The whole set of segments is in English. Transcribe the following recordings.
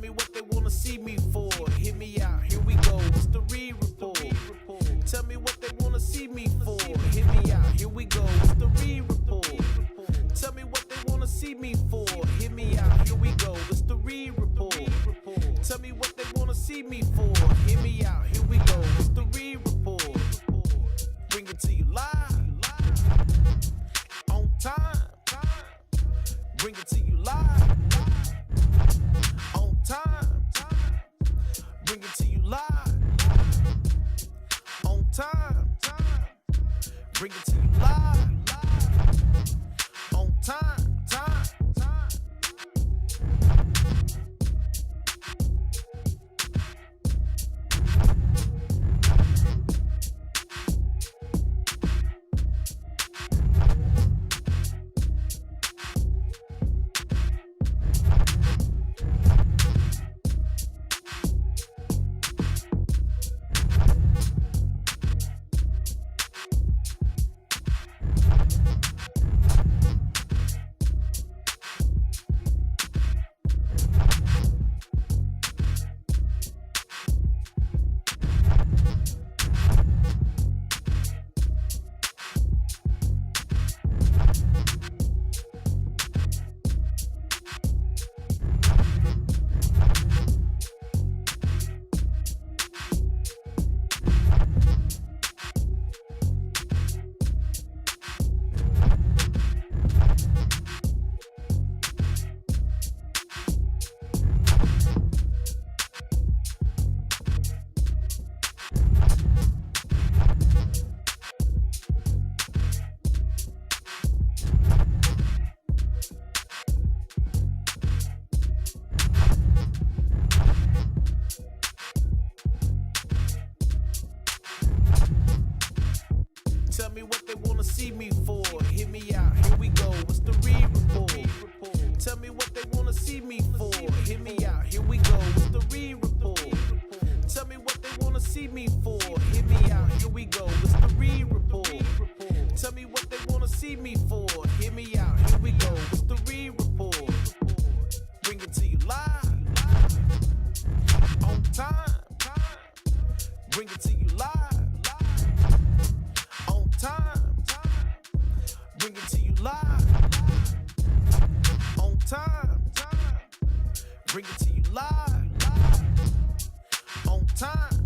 me what they wanna see me for. Hear me out, here we go. It's the re-report. Tell me what they wanna see me for. Hear me out, here we go. It's the re-report. Tell me what they wanna see me for. Hear me out, here we go. It's the re-report. Tell me what they wanna see me for. Hear me out, here we go. It's the re-report. Bring it to you live, on time. Bring it to you live, on time. Bring it to you live, on time. Bring it to you live, on time. Tell me what they wanna see me for. Hear me out, here we go. It's the re-report. Tell me what they wanna see me for. Hear me out, here we go. It's the re-report. Tell me what they wanna see me for. Hear me out, here we go. It's the re-report. Tell me what they wanna see me for. Hear me out, here we go. It's the re-report. Bring it to you live, on time. Bring it to you live, on time. Bring it to you live, on time. Bring it to you live, on time.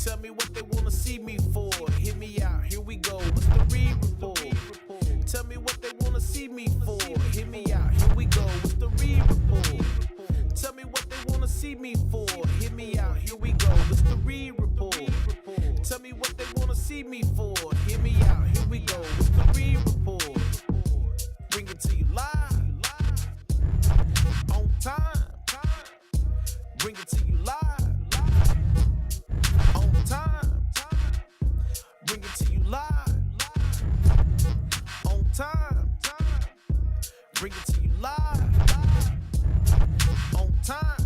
Tell me what they wanna see me for. Hear me out, here we go. It's the re-report. Tell me what they wanna see me for. Hear me out, here we go. It's the re-report. Tell me what they wanna see me for. Hear me out, here we go. It's the re-report. Tell me what they wanna see me for. Hear me out, here we go. It's the re-report. Bring it to you live, on time. Bring it to you live, on time. Bring it to you live, on time. Bring it to you live, on time.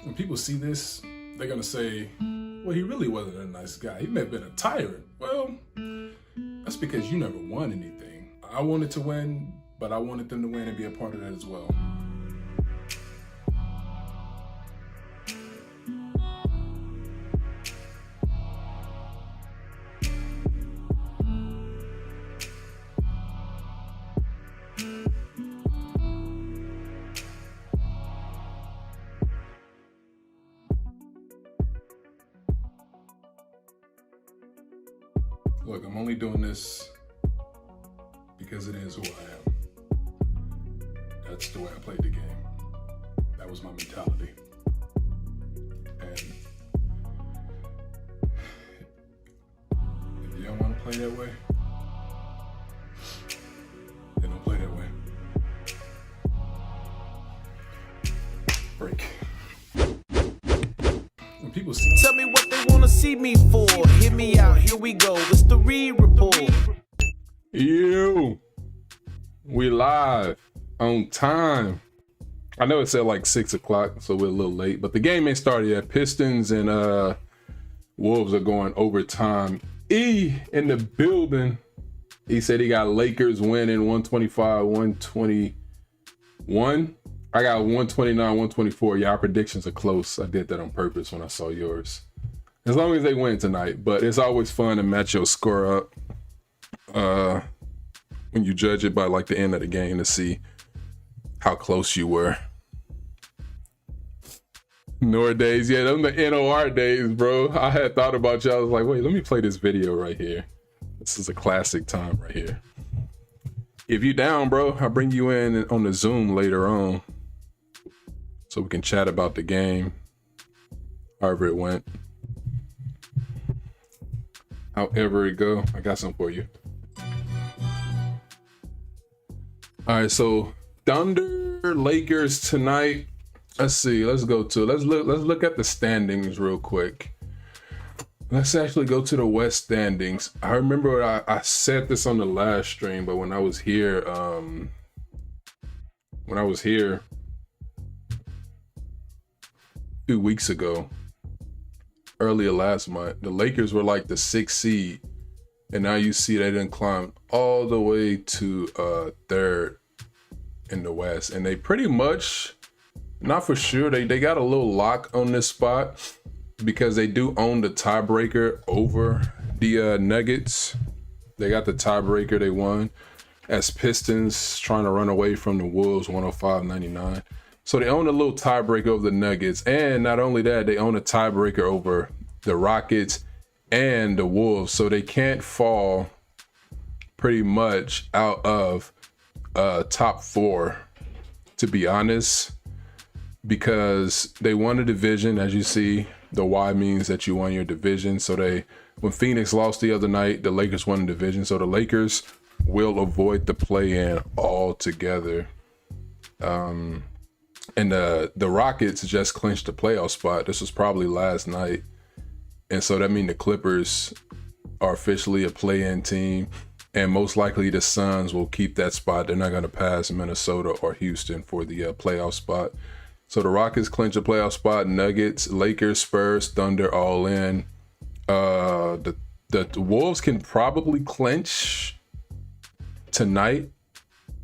when people see this, they're going to say, well, he really wasn't a nice guy. He may have been a tyrant. Well, that's because you never won anything. I wanted to win, but I wanted them to win and be a part of that as well. Look, I'm only doing this because it is who I am. That's the way I played the game. That was my mentality. And if you don't want to play that way, then don't play that way. Break. When people see, Tell me what they wanna see me for. Hit me out, here we go. It's the report. We live on time. I know it's at like 6 o'clock, so we're a little late, but the game ain't started yet. Pistons and Wolves are going overtime. E in the building. He said he got Lakers winning 125-121. I got 129-124. Y'all predictions are close. I did that on purpose when I saw yours. As long as they win tonight, but it's always fun to match your score up when you judge it by like the end of the game to see how close you were. NOR days, yeah, them the NOR days, bro. I had thought about you. I was like, wait, let me play this video right here. This is a classic time right here. If you down, bro, I'll bring you in on the Zoom later on so we can chat about the game, however it went. However it go, I got something for you. All right, so Thunder Lakers tonight. Let's see. Let's look at the standings real quick. Let's actually go to the West standings. I remember I said this on the last stream, but when I was here, a few weeks ago, earlier last month, the Lakers were like the 6th seed, and now you see they didn't climb all the way to 3rd in the West, and they pretty much, not for sure, they got a little lock on this spot because they do own the tiebreaker over the Nuggets. They got the tiebreaker, they won, as Pistons trying to run away from the Wolves 105-99. So they own a little tiebreaker over the Nuggets, and not only that, they own a tiebreaker over the Rockets and the Wolves, so they can't fall pretty much out of top 4, to be honest, because they won a division. As you see, the Y means that you won your division. So when Phoenix lost the other night, the Lakers won the division, so the Lakers will avoid the play-in altogether. And the Rockets just clinched the playoff spot. This was probably last night. And so that means the Clippers are officially a play-in team. And most likely the Suns will keep that spot. They're not going to pass Minnesota or Houston for the playoff spot. So the Rockets clinch a playoff spot. Nuggets, Lakers, Spurs, Thunder all in. The Wolves can probably clinch tonight.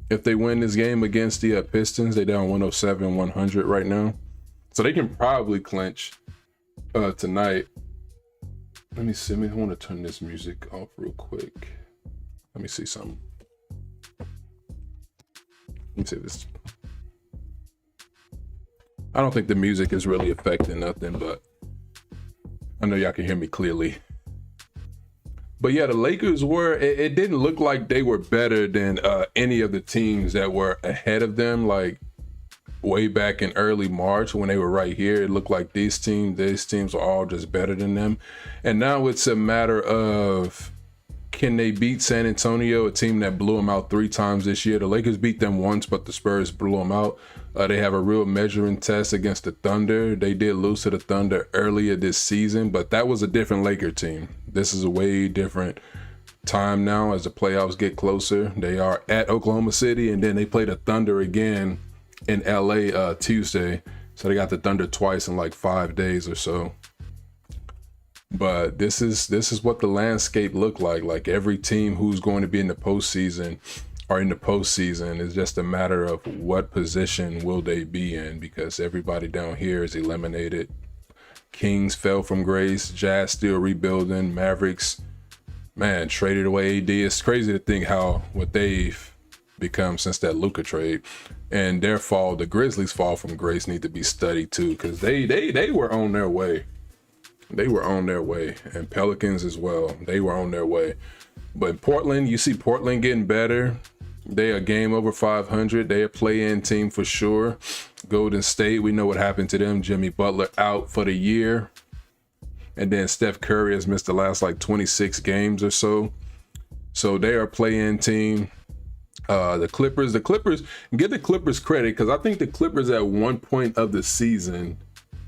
If they win this game against the Pistons, they're down 107-100 right now. So they can probably clinch tonight. Let me see. I want to turn this music off real quick. Let me see something. Let me see this. I don't think the music is really affecting nothing, but I know y'all can hear me clearly. But yeah, the Lakers it didn't look like they were better than any of the teams that were ahead of them, like way back in early March when they were right here. It looked like these teams are all just better than them. And now it's a matter of, can they beat San Antonio, a team that blew them out 3 times this year? The Lakers beat them once, but the Spurs blew them out. They have a real measuring test against the Thunder. They did lose to the Thunder earlier this season, but that was a different Laker team. This is a way different time now as the playoffs get closer. They are at Oklahoma City, and then they play the Thunder again in LA Tuesday. So they got the Thunder twice in like 5 days or so. But this is what the landscape looked like. Like every team who's going to be in the postseason are in the postseason. It's just a matter of what position will they be in, because everybody down here is eliminated. Kings fell from grace. Jazz still rebuilding. Mavericks, man, traded away AD. It's crazy to think what they've become since that Luka trade. And their fall, the Grizzlies' fall from grace, need to be studied too, because they were on their way. They were on their way. And Pelicans as well. They were on their way. But Portland, you see Portland getting better. They a game over 500. They a play-in team for sure. Golden State, we know what happened to them. Jimmy Butler out for the year. And then Steph Curry has missed the last like 26 games or so. So they are a play-in team. The Clippers, get the Clippers credit, because I think the Clippers at one point of the season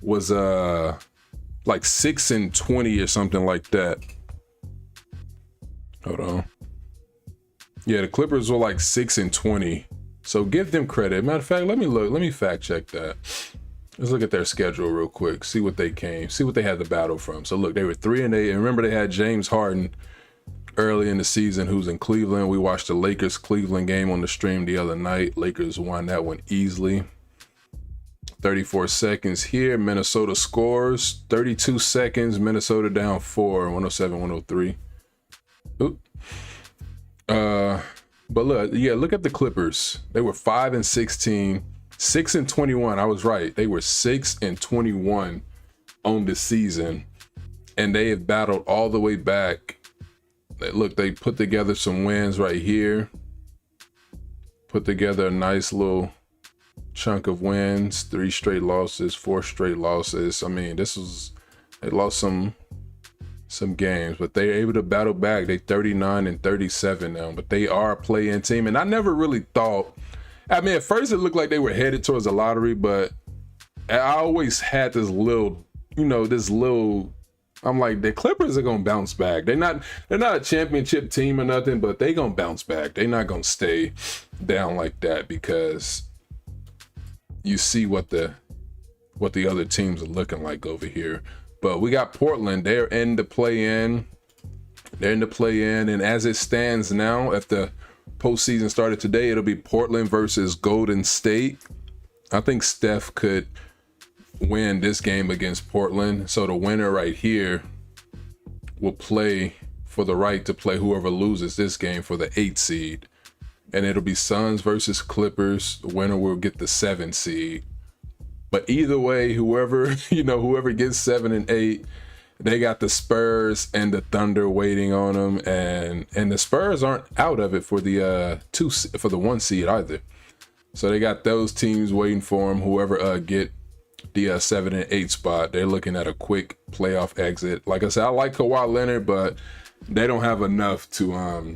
was like 6-20 or something like that. Hold on. Yeah, the Clippers were like 6-20. So give them credit. Matter of fact, let me fact check that. Let's look at their schedule real quick. See what they had the battle from. So look, they were 3-8. And remember, they had James Harden early in the season, who's in Cleveland. We watched the Lakers-Cleveland game on the stream the other night. Lakers won that one easily. 34 seconds here. Minnesota scores. 32 seconds. Minnesota down 4. 107-103. Oop. But look at the Clippers. They were 5-16, 6-21. I was right. They were 6-21 on the season, and they have battled all the way back. Look, they put together some wins right here. Put together a nice little chunk of wins. 3 straight losses, 4 straight losses. I mean, they lost some games, but they're able to battle back. They 39-37 now, but they are a play-in team. And I never really thought, I mean, at first it looked like they were headed towards the lottery, but I always had this little, I'm like, the Clippers are gonna bounce back. They're not a championship team or nothing, but they gonna bounce back. They're not gonna stay down like that, because you see what the other teams are looking like over here. But we got Portland. They're in the play-in. And as it stands now, if the postseason started today, it'll be Portland versus Golden State. I think Steph could win this game against Portland. So the winner right here will play for the right to play whoever loses this game for the 8 seed. And it'll be Suns versus Clippers. The winner will get the 7 seed. But either way, whoever gets 7 and 8, they got the Spurs and the Thunder waiting on them, and the Spurs aren't out of it for the 1 seed either. So they got those teams waiting for them. Whoever get the 7 and 8 spot, they're looking at a quick playoff exit. Like I said, I like Kawhi Leonard, but they don't have enough to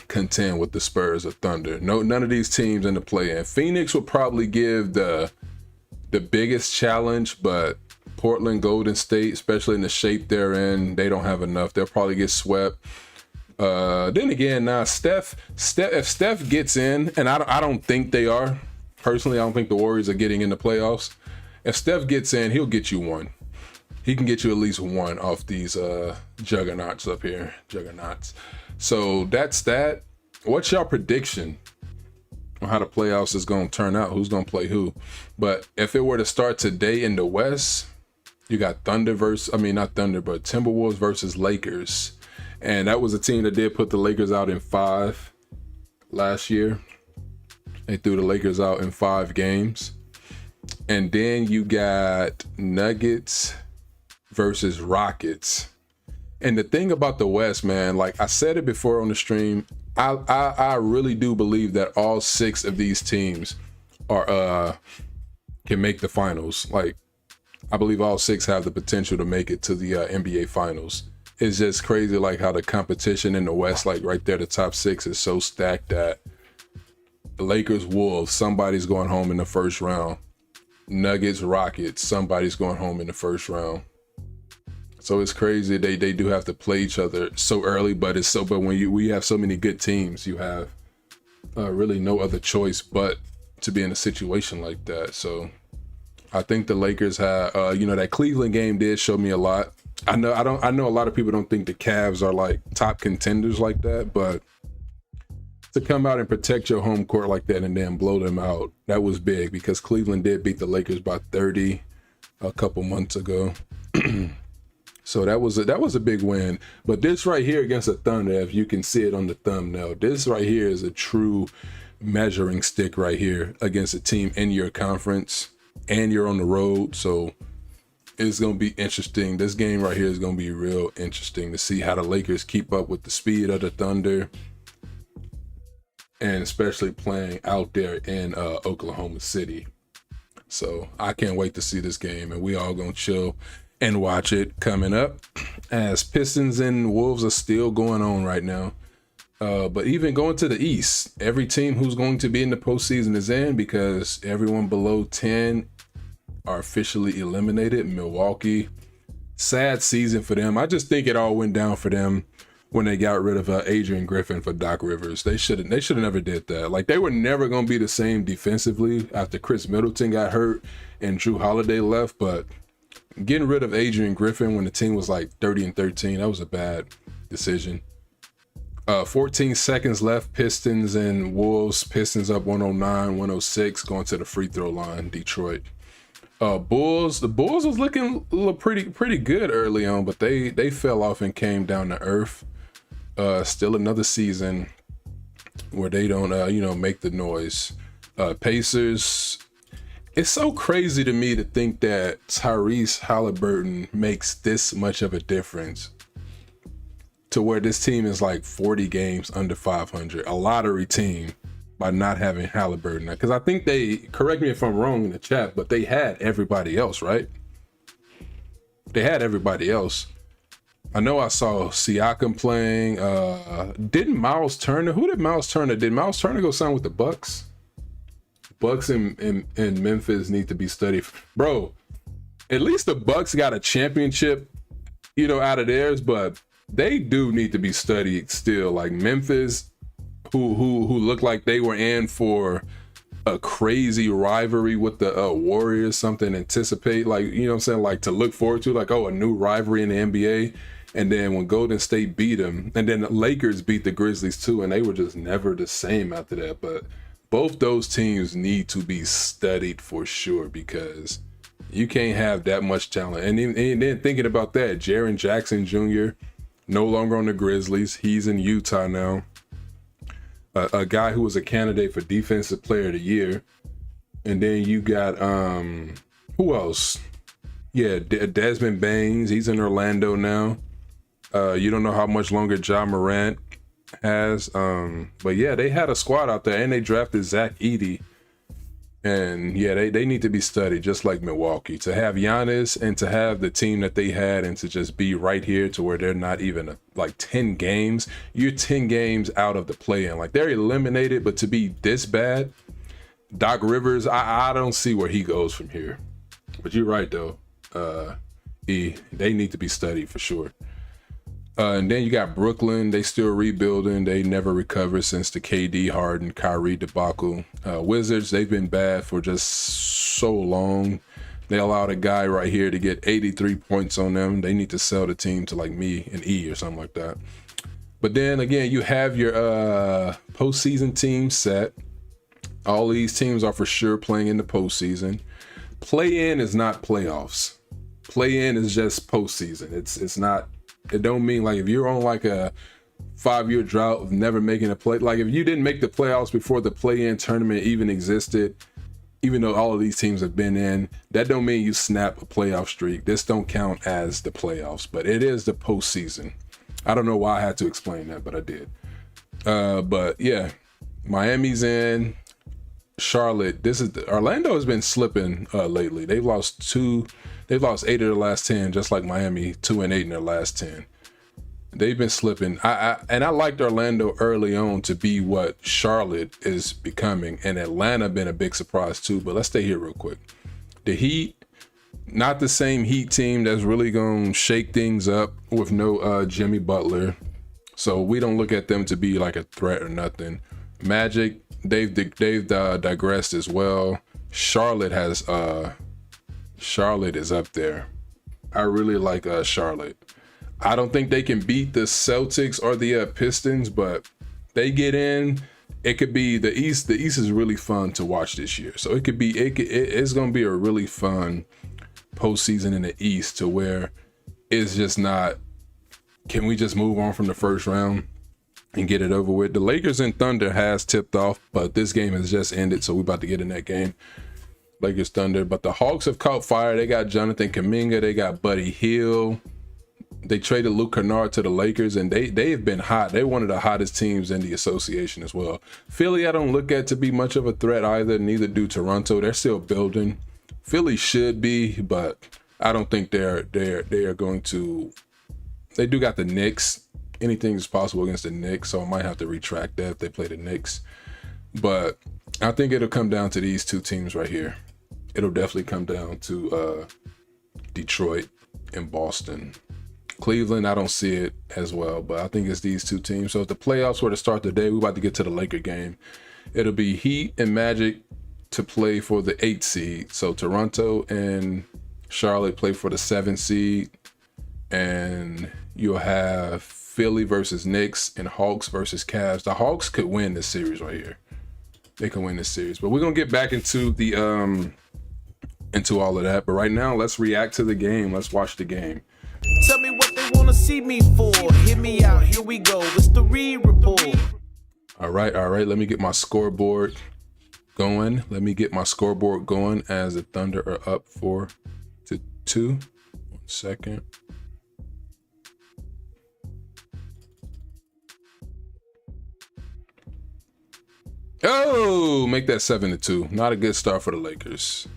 contend with the Spurs or Thunder. None of these teams in the play-in. Phoenix will probably give the biggest challenge, but Portland, Golden State, especially in the shape they're in, they don't have enough. They'll probably get swept. Then again, now if Steph gets in, and I don't think they are. Personally, I don't think the Warriors are getting in the playoffs. If Steph gets in, he'll get you one. He can get you at least one off these juggernauts up here. Juggernauts. So that's that. What's your prediction on how the playoffs is going to turn out? Who's going to play who? But if it were to start today in the West, you got Timberwolves versus Lakers. And that was a team that did put the Lakers out in 5 last year. They threw the Lakers out in 5 games. And then you got Nuggets versus Rockets. And the thing about the West, man, like I said it before on the stream, I really do believe that all 6 of these teams are can make the finals. Like, I believe all 6 have the potential to make it to the NBA finals. It's just crazy, like how the competition in the West, like right there, the top 6 is so stacked that the Lakers, Wolves, somebody's going home in the first round. Nuggets, Rockets, somebody's going home in the first round. So it's crazy. They do have to play each other so early, but when we have so many good teams, you have really no other choice but to be in a situation like that. So I think the Lakers have, that Cleveland game did show me a lot. I know a lot of people don't think the Cavs are like top contenders like that, but to come out and protect your home court like that and then blow them out, that was big because Cleveland did beat the Lakers by 30 a couple months ago. So that was a big win. But this right here against the Thunder, if you can see it on the thumbnail, this right here is a true measuring stick right here against a team in your conference, and you're on the road. So it's going to be interesting. This game right here is going to be real interesting to see how the Lakers keep up with the speed of the Thunder, and especially playing out there in Oklahoma City. So I can't wait to see this game, and we all going to chill and watch it coming up, as Pistons and Wolves are still going on right now. But even going to the East, every team who's going to be in the postseason is in, because everyone below 10 are officially eliminated. Milwaukee, sad season for them. I just think it all went down for them when they got rid of Adrian Griffin for Doc Rivers. They should have never did that. Like, they were never going to be the same defensively after Chris Middleton got hurt and Drew Holiday left, but getting rid of Adrian Griffin when the team was like 30-13, that was a bad decision. 14 seconds left, Pistons and Wolves. Pistons up 109-106, going to the free throw line, Detroit. The Bulls was looking pretty good early on, but they fell off and came down to earth. Still another season where they don't make the noise. Pacers, it's so crazy to me to think that Tyrese Halliburton makes this much of a difference to where this team is like 40 games under 500, a lottery team, by not having Halliburton. Because I think they, correct me if I'm wrong in the chat, but they had everybody else, right? They had everybody else. I know I saw Siakam playing. Didn't Miles Turner? Who did Miles Turner? Did Miles Turner go sign with the Bucks? Bucks in Memphis need to be studied. Bro, at least the Bucks got a championship, out of theirs, but they do need to be studied still. Like Memphis, who looked like they were in for a crazy rivalry with the Warriors, something to anticipate, like, like to look forward to, like, a new rivalry in the NBA. And then when Golden State beat them, and then the Lakers beat the Grizzlies too, and they were just never the same after that. But both those teams need to be studied for sure, because you can't have that much talent. And then thinking about that, Jaren Jackson Jr., no longer on the Grizzlies. He's in Utah now. A guy who was a candidate for Defensive Player of the Year. And then you got, who else? Yeah, Desmond Baines. He's in Orlando now. You don't know how much longer Ja Morant has. But yeah, they had a squad out there, and they drafted Zach Edey. And yeah, they need to be studied, just like Milwaukee. To have Giannis and to have the team that they had, and to just be right here to where they're not even like 10 games. You're 10 games out of the play-in. Like, they're eliminated, but to be this bad, Doc Rivers, I don't see where he goes from here. But you're right, though. They need to be studied for sure. And then you got Brooklyn. They still rebuilding. They never recovered since the KD, Harden, Kyrie debacle. Wizards, they've been bad for just so long. They allowed a guy right here to get 83 points on them. They need to sell the team to like me and E or something like that. But then again, you have your postseason team set. All these teams are for sure playing in the postseason. Play-in is not playoffs. Play-in is just postseason. It's not. It don't mean, like, if you're on like a 5-year drought of never making a play, like if you didn't make the playoffs before the play-in tournament even existed, even though all of these teams have been in, that don't mean you snap a playoff streak. This don't count as the playoffs, but it is the postseason. I don't know why I had to explain that, but I did. But yeah, Miami's in. Charlotte, Orlando has been slipping lately. They've lost 8 of their last 10, just like Miami, 2-8 in their last 10. They've been slipping. I liked Orlando early on to be what Charlotte is becoming, and Atlanta been a big surprise too. But let's stay here real quick. The Heat, not the same Heat team that's really gonna shake things up with no Jimmy Butler, so we don't look at them to be like a threat or nothing. Magic, they've digressed as well. Charlotte has Charlotte is up there. I really like Charlotte. I don't think they can beat the Celtics or the Pistons, but they get in. It could be the East. The East is really fun to watch this year. So it's going to be a really fun postseason in the East, to where it's just not, can we just move on from the first round and get it over with? The Lakers and Thunder has tipped off, but this game has just ended, so we're about to get in that game. Lakers Thunder, but the Hawks have caught fire. They got Jonathan Kuminga, they got Buddy Hield. They traded Luka Dončić to the Lakers, and they've been hot. They're one of the hottest teams in the association as well. Philly, I don't look at to be much of a threat either. Neither do Toronto. They're still building. Philly should be, but I don't think they are going to. They do got the Knicks. Anything is possible against the Knicks, so I might have to retract that if they play the Knicks. But I think it'll come down to these two teams right here. It'll definitely come down to Detroit and Boston. Cleveland, I don't see it as well, but I think it's these two teams. So if the playoffs were to start today, we're about to get to the Laker game. It'll be Heat and Magic to play for the 8th seed. So Toronto and Charlotte play for the 7th seed. And you'll have Philly versus Knicks and Hawks versus Cavs. The Hawks could win this series right here. They can win this series. But we're going to get back into the into all of that. But right now, let's react to the game. Let's watch the game. Tell me what they wanna see me for. Hear me out, here we go. It's the Reed Report. All right. Let me get my scoreboard going. As the Thunder are up 4-2. 1 second. Oh, make that 7-2. Not a good start for the Lakers.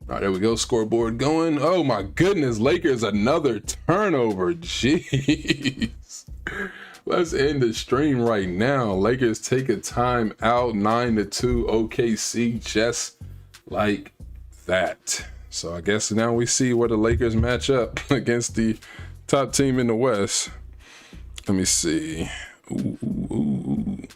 All right, there we go. Scoreboard going. Oh my goodness, Lakers another turnover. Jeez. Let's end the stream right now. Lakers take a time out, 9-2 OKC, just like that. So I guess now we see where the Lakers match up against the top team in the West. Let me see. Ooh.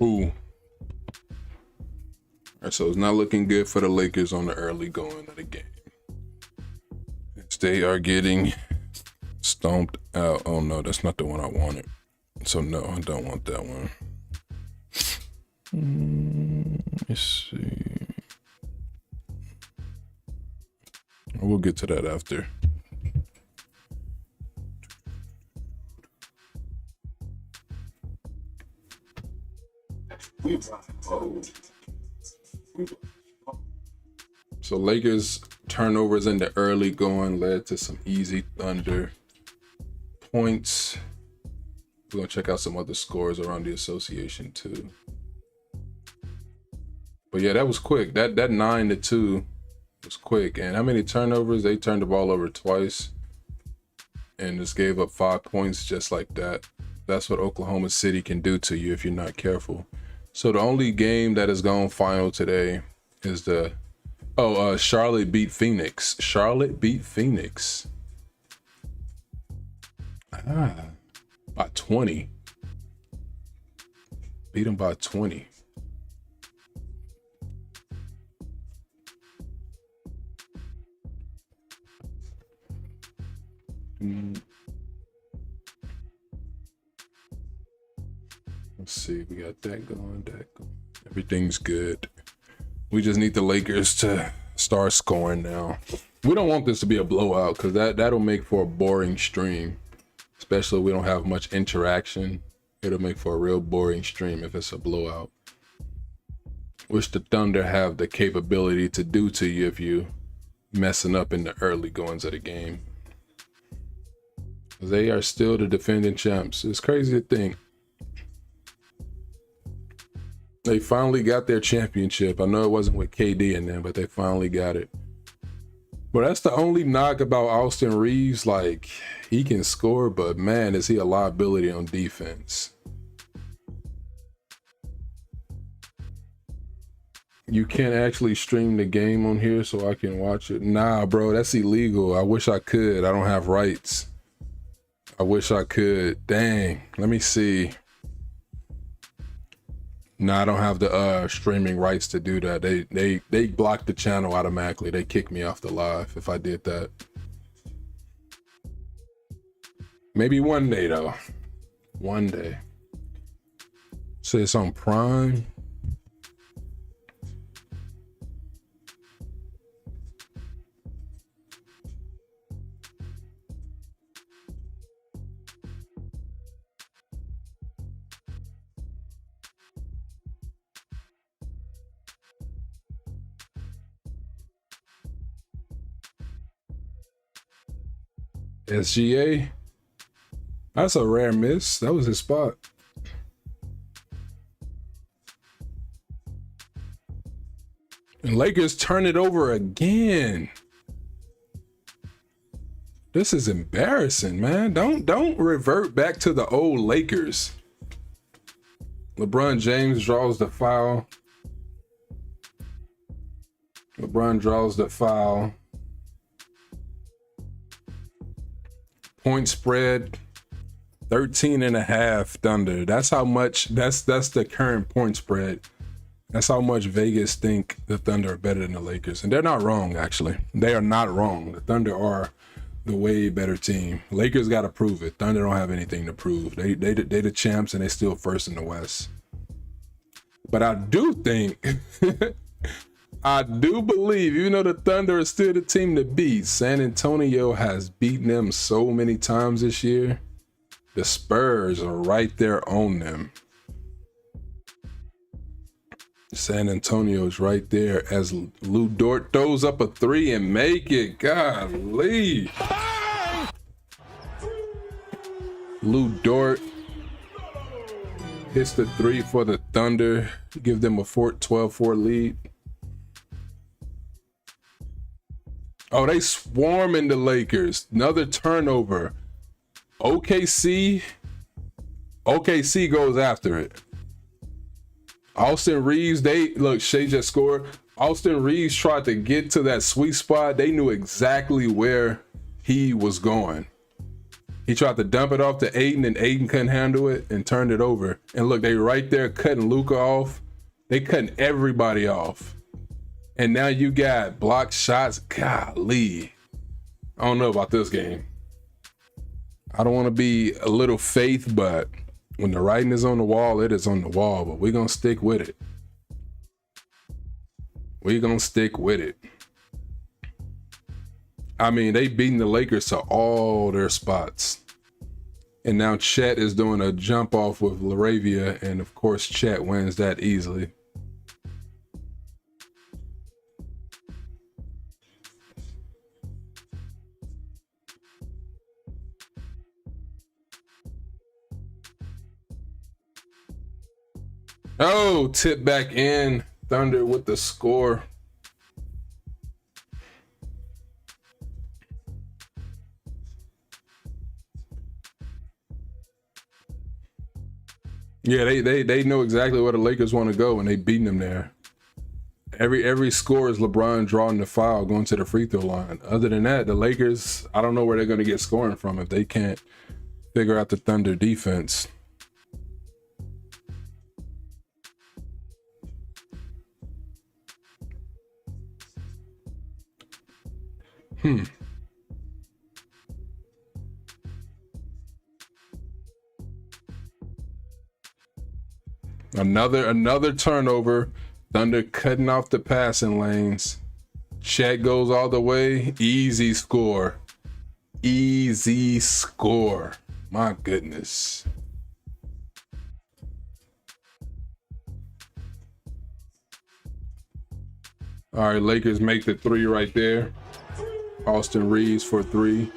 Ooh. All right, so it's not looking good for the Lakers on the early going of the game. They are getting stomped out. Oh no, that's not the one I wanted. So no, I don't want that one. Let's see. We'll get to that after. So Lakers turnovers in the early going led to some easy Thunder points. We're gonna check out some other scores around the association too. But yeah, that was quick. That 9-2 was quick. And how many turnovers? They turned the ball over twice and just gave up 5 points just like that. That's what Oklahoma City can do to you if you're not careful. So the only game that is gone final today is the Charlotte beat Phoenix. Charlotte beat Phoenix. By 20. Beat them by 20. Let's see, we got that going, Everything's good. We just need the Lakers to start scoring now. We don't want this to be a blowout because that'll make for a boring stream, especially if we don't have much interaction. It'll make for a real boring stream if it's a blowout, which the Thunder have the capability to do to you if you messing up in the early goings of the game. They are still the defending champs. It's crazy to think. They finally got their championship. I know it wasn't with KD in them, but they finally got it. But that's the only knock about Austin Reeves. Like, he can score, but man, is he a liability on defense. You can't actually stream the game on here so I can watch it. Nah, bro, that's illegal. I wish I could. I don't have rights. I wish I could. Dang, let me see. No, I don't have the streaming rights to do that. They blocked the channel automatically. They kicked me off the live if I did that. Maybe one day though. One day. So it's on Prime. SGA, that's a rare miss. That was his spot. And Lakers turn it over again. This is embarrassing, man. Don't revert back to the old Lakers. LeBron James draws the foul. LeBron draws the foul. Point spread 13.5 Thunder. That's how much, that's the current point spread. That's how much Vegas think the Thunder are better than the Lakers. And they're not wrong, actually. They are not wrong. The Thunder are the way better team. Lakers got to prove it. Thunder don't have anything to prove. They the champs and they still first in the West. But I do think, I do believe, even though the Thunder is still the team to beat, San Antonio has beaten them so many times this year. The Spurs are right there on them. San Antonio's right there as Lou Dort throws up a three and make it. Golly. Lou Dort hits the three for the Thunder, give them a 12-4 lead. Oh, they swarming the Lakers. Another turnover. OKC goes after it. Austin Reeves, Shea just scored. Austin Reeves tried to get to that sweet spot. They knew exactly where he was going. He tried to dump it off to Ayton, and Ayton couldn't handle it and turned it over. And look, they right there cutting Luka off. They cutting everybody off. And now you got blocked shots. Golly. I don't know about this game. I don't want to be a little faith, but when the writing is on the wall, it is on the wall. But we're going to stick with it. We're going to stick with it. I mean, they beating the Lakers to all their spots. And now Chet is doing a jump off with LaRavia. And of course, Chet wins that easily. Oh, tip back in. Thunder with the score. Yeah, they know exactly where the Lakers want to go, and they beating them there. Every score is LeBron drawing the foul, going to the free throw line. Other than that, the Lakers, I don't know where they're going to get scoring from if they can't figure out the Thunder defense. Another turnover. Thunder cutting off the passing lanes. Chet goes all the way. Easy score. Easy score. My goodness. All right, Lakers make the three right there. Austin Reeves for three.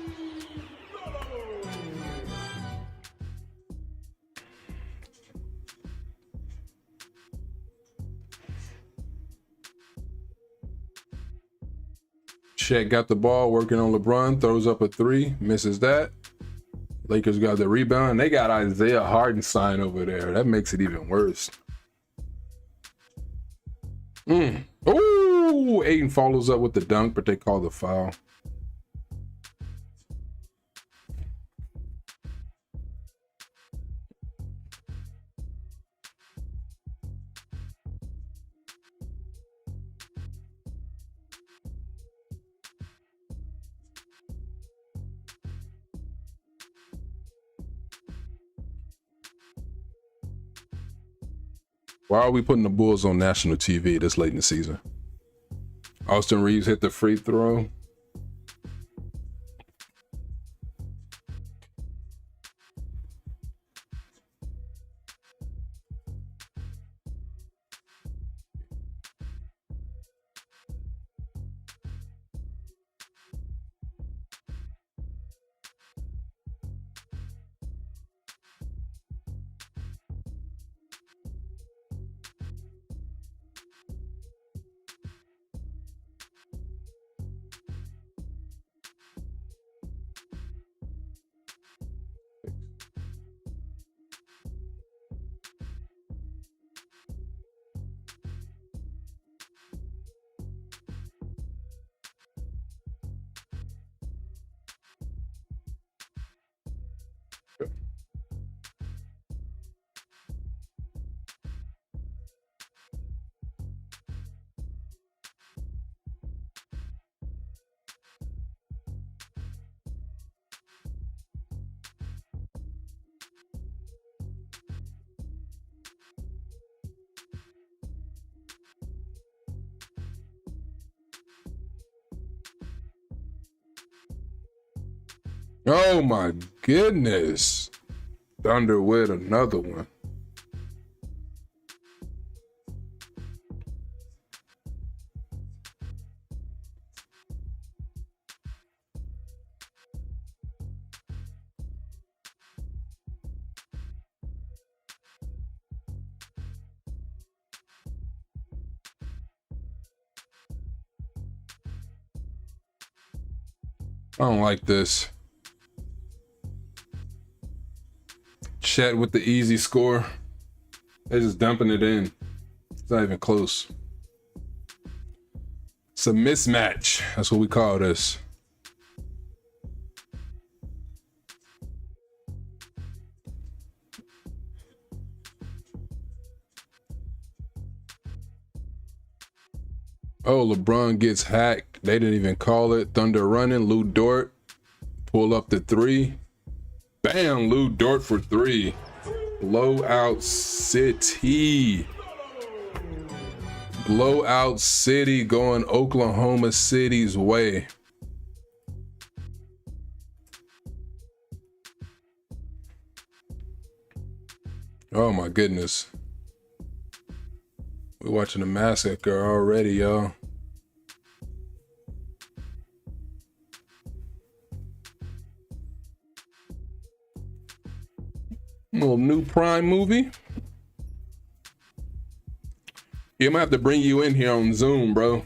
Shaq got the ball, working on LeBron, throws up a three, misses that. Lakers got the rebound. They got Isaiah Hartenstein over there. That makes it even worse. Ooh, Aiden follows up with the dunk, but they call the foul. Why are we putting the Bulls on national TV this late in the season? Austin Reeves hit the free throw. Oh my goodness. Thunder with another one. I don't like this. Chet with the easy score. They're just dumping it in. It's not even close. It's a mismatch. That's what we call this. Oh, LeBron gets hacked. They didn't even call it. Thunder running. Lou Dort pull up the three. Bam, Lou Dort for three. Blowout City. Blowout City going Oklahoma City's way. Oh my goodness. We're watching a massacre already, y'all. Little new Prime movie. Yeah, I'm gonna have to bring you in here on Zoom, bro.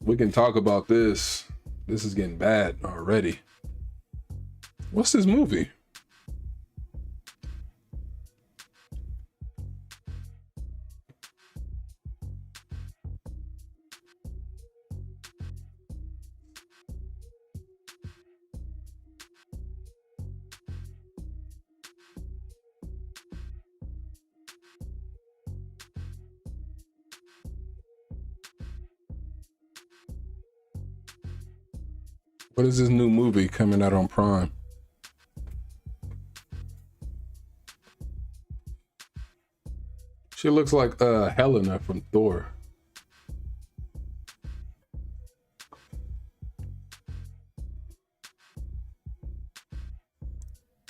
We can talk about this. This is getting bad already. What's this movie? What is this new movie coming out on Prime? She looks like Helena from Thor.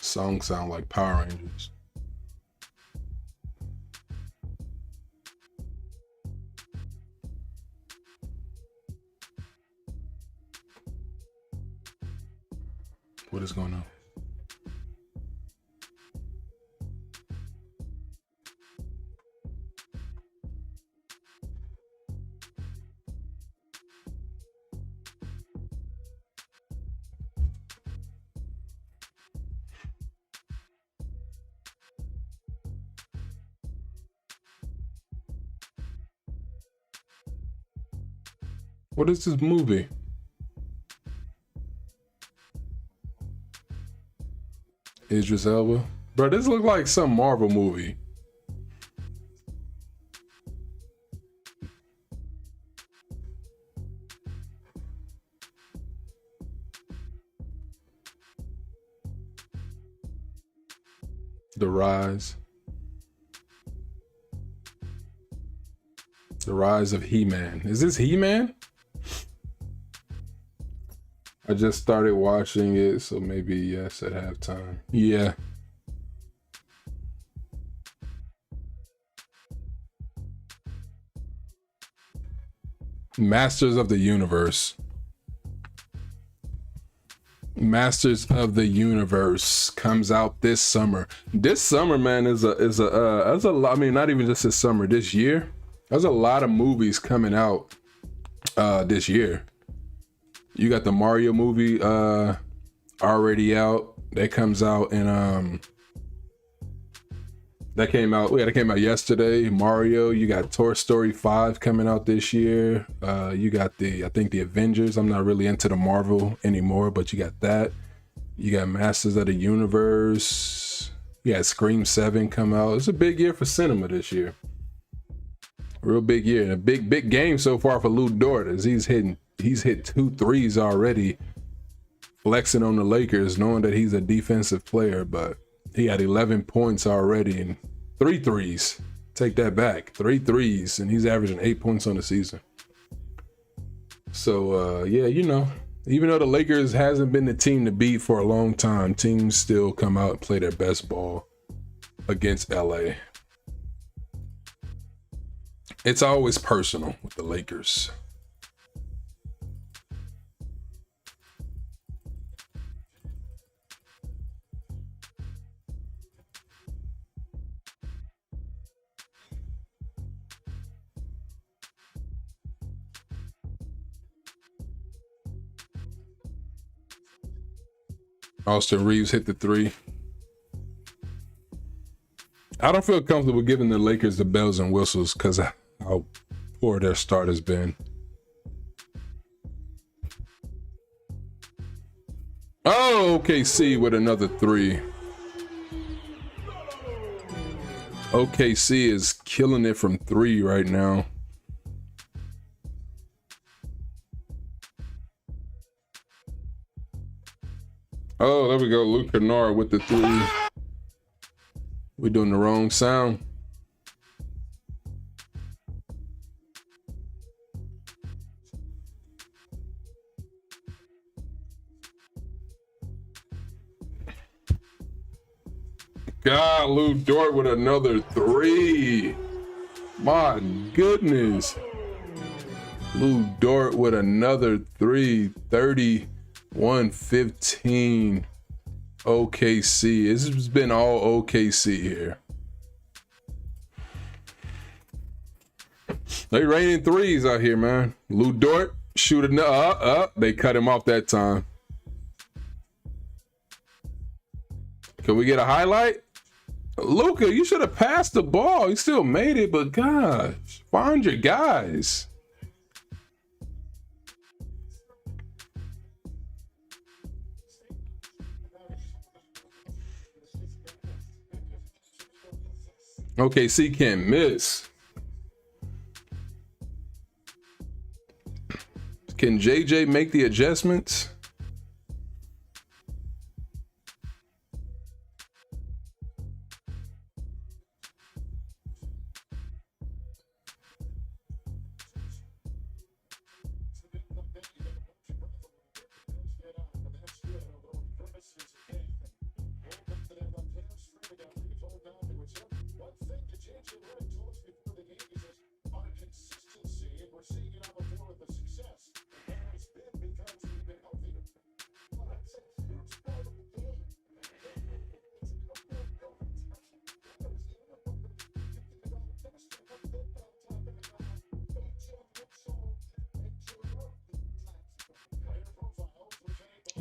Songs sound like Power Rangers. What is going on? What is this movie? Idris Elba. Bro, this looks like some Marvel movie. The Rise. The Rise of He-Man. Is this He-Man? I just started watching it, so maybe yes at halftime. Yeah. Masters of the Universe. Masters of the Universe comes out this summer. This summer, man, is a lot. I mean, not even just this summer. This year, there's a lot of movies coming out this year. You got the Mario movie already out. That comes out in that came out yesterday. Mario. You got Toy Story 5 coming out this year. You got I think the Avengers. I'm not really into the Marvel anymore, but you got that. You got Masters of the Universe. You got Scream 7 come out. It's a big year for cinema this year. Real big year. And a big game so far for Luka Dončić. He's hit 2 threes already, flexing on the Lakers, knowing that he's a defensive player, but he had 11 points already and 3 threes. Take that back. 3 threes, and he's averaging 8 points on the season. So, yeah, you know, even though the Lakers hasn't been the team to beat for a long time, teams still come out and play their best ball against LA. It's always personal with the Lakers. Austin Reeves hit the 3. I don't feel comfortable giving the Lakers the bells and whistles because of how poor their start has been. Oh, OKC with another 3. OKC is killing it from 3 right now. Oh, there we go. Luke Kennard with the 3. We're doing the wrong sound. God, Lou Dort with another 3. My goodness. Lou Dort with another 3. 31-15 OKC. This has been all OKC here. They raining 3s out here, man. Lou Dort shooting up. They cut him off that time. Can we get a highlight? Luka, you should have passed the ball. You still made it, but gosh, find your guys. OKC can't miss. Can JJ make the adjustments?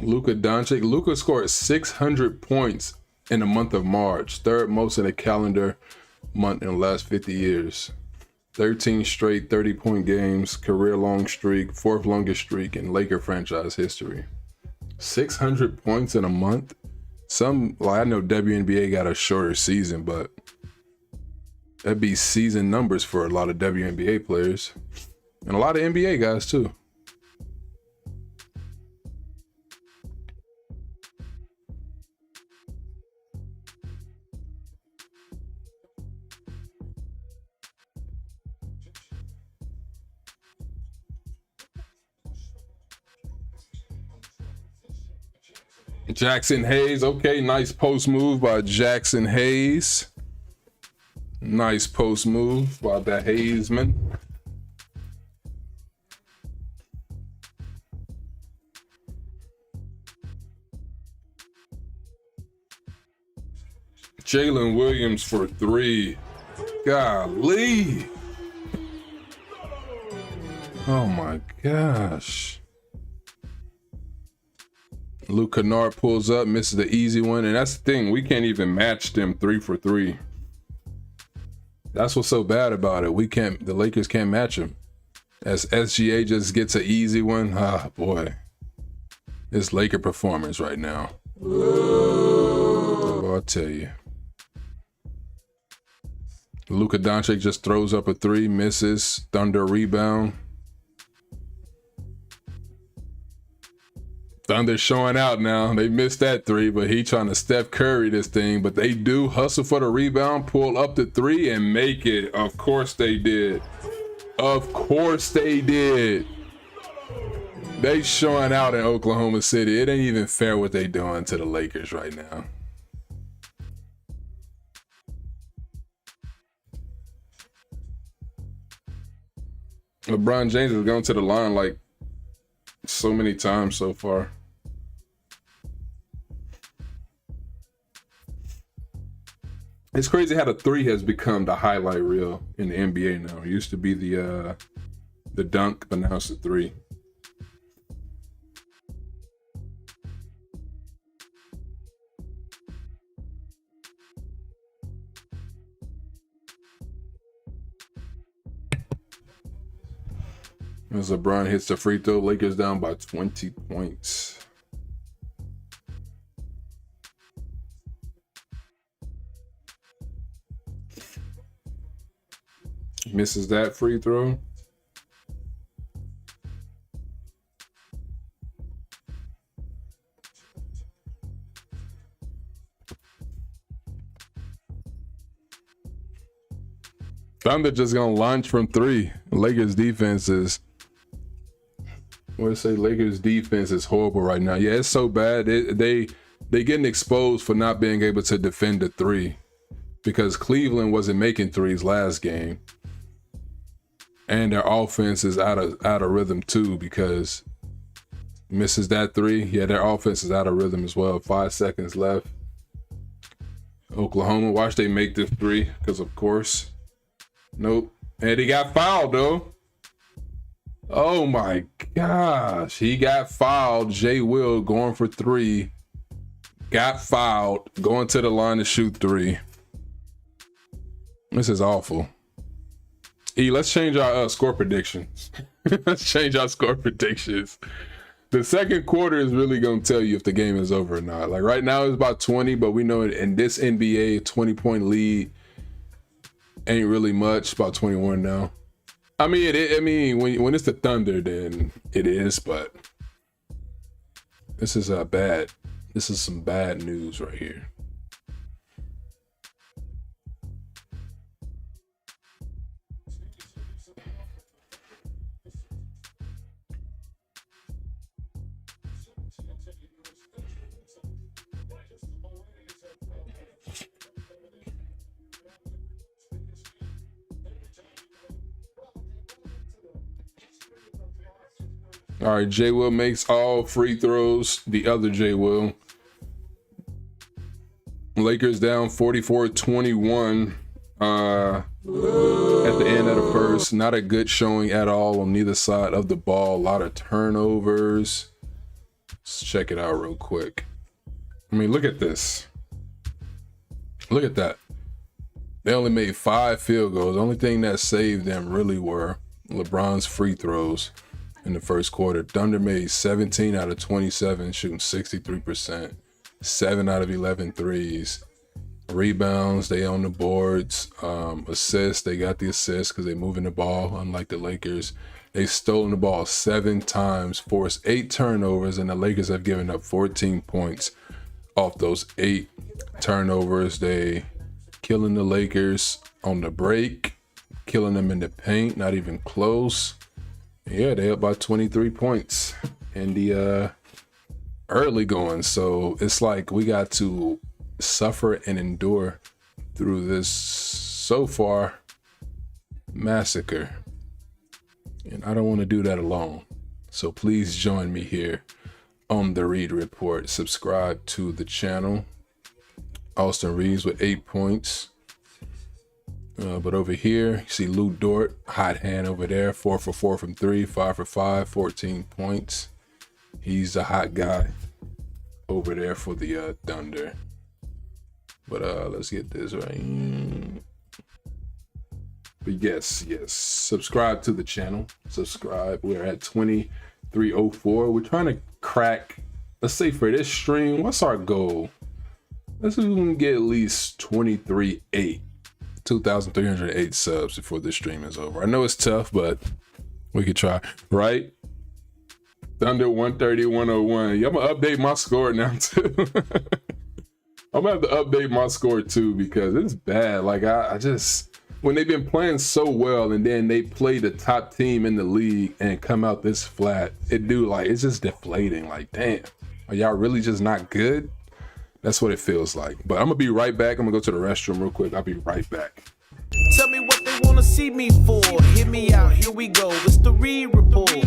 Luka Dončić. Luka scored 600 points in the month of March, third most in a calendar month in the last 50 years. 13 straight 30-point games, career-long streak, fourth longest streak in Laker franchise history. 600 points in a month. I know WNBA got a shorter season, but that'd be season numbers for a lot of WNBA players and a lot of NBA guys too. Jackson Hayes. Okay, nice post move by Jackson Hayes. Nice post move by the Hayesman. Jalen Williams for 3. Golly. Oh my gosh. Luke Kennard pulls up, misses the easy one, and that's the thing. We can't even match them 3 for 3. That's what's so bad about it. The Lakers can't match them. As SGA just gets an easy one, boy. This Laker performance right now. Oh, I'll tell you. Luka Dončić just throws up a 3, misses. Thunder rebound. Thunder showing out now. They missed that 3, but he trying to Steph Curry this thing. But they do hustle for the rebound, pull up the 3, and make it. Of course they did. Of course they did. They showing out in Oklahoma City. It ain't even fair what they doing to the Lakers right now. LeBron James has gone to the line like so many times so far. It's crazy how the 3 has become the highlight reel in the NBA now. It used to be the dunk, but now it's the 3. As LeBron hits the free throw, Lakers down by 20 points. Misses that free throw. Thunder just gonna launch from 3. Lakers defense is, Lakers defense is horrible right now. Yeah, it's so bad. They getting exposed for not being able to defend the 3 because Cleveland wasn't making 3s last game. And their offense is out of rhythm too because misses that 3. Yeah, their offense is out of rhythm as well. 5 seconds left. Oklahoma, watch they make this 3 because of course. Nope. And he got fouled though. Oh my gosh. He got fouled. Jay Will going for 3. Got fouled. Going to the line to shoot 3. This is awful. Let's change our score predictions. Let's change our score predictions. The second quarter is really going to tell you if the game is over or not. Like right now it's about 20, but we know in this NBA, 20-point lead ain't really much. About 21 now. I mean, when it's the Thunder, then it is, but this is bad. This is some bad news right here. All right, J. Will makes all free throws. The other J. Will. Lakers down 44-21 at the end of the first. Not a good showing at all on neither side of the ball. A lot of turnovers. Let's check it out real quick. I mean, look at this. Look at that. They only made 5 field goals. The only thing that saved them really were LeBron's free throws in the first quarter. Thunder made 17 out of 27, shooting 63%. 7 out of 11 threes. Rebounds, they on the boards. Assists, they got the assists because they're moving the ball, unlike the Lakers. They've stolen the ball 7 times, forced 8 turnovers, and the Lakers have given up 14 points off those 8 turnovers. They killing the Lakers on the break, killing them in the paint, not even close. Yeah, they up by 23 points in the early going. So it's like we got to suffer and endure through this so far massacre. And I don't want to do that alone. So please join me here on the Reed Report. Subscribe to the channel. Austin Reeves with 8 points. But over here, you see Lou Dort, hot hand over there, 4 for 4 from 3, 5 for 5, 14 points. He's the hot guy over there for the Thunder. But let's get this right. But yes, subscribe to the channel. Subscribe. We're at 2304. We're trying to crack, let's say for this stream, what's our goal? Let's see if we can get at least 23.8. 2,308 subs before this stream is over. I know it's tough, but we could try, right? Thunder 130, 101. Yeah, I'm gonna update my score now too. I'm gonna have to update my score too because it's bad. Like I just, when they've been playing so well and then they play the top team in the league and come out this flat, it's just deflating. Like, damn, are y'all really just not good? That's what it feels like. But I'm gonna be right back. I'm gonna go to the restroom real quick. I'll be right back. Tell me what they wanna see me for. Hear me out, here we go. It's the Reed Report.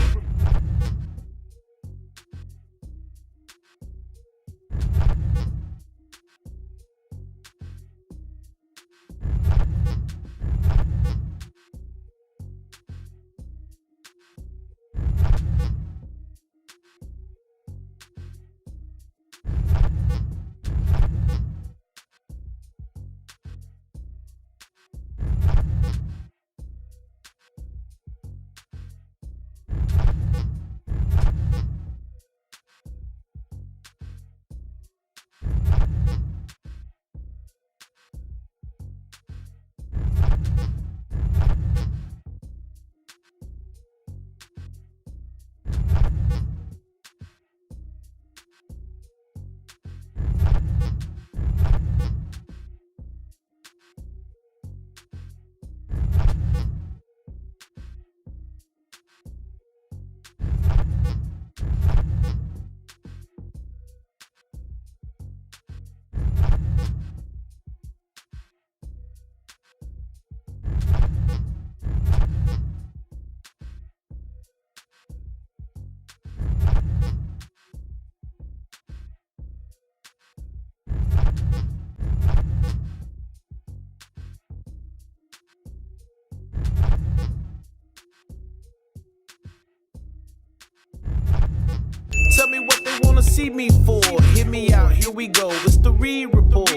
Tell me what they wanna see me for. Hear me out, here we go. It's the Reed Report.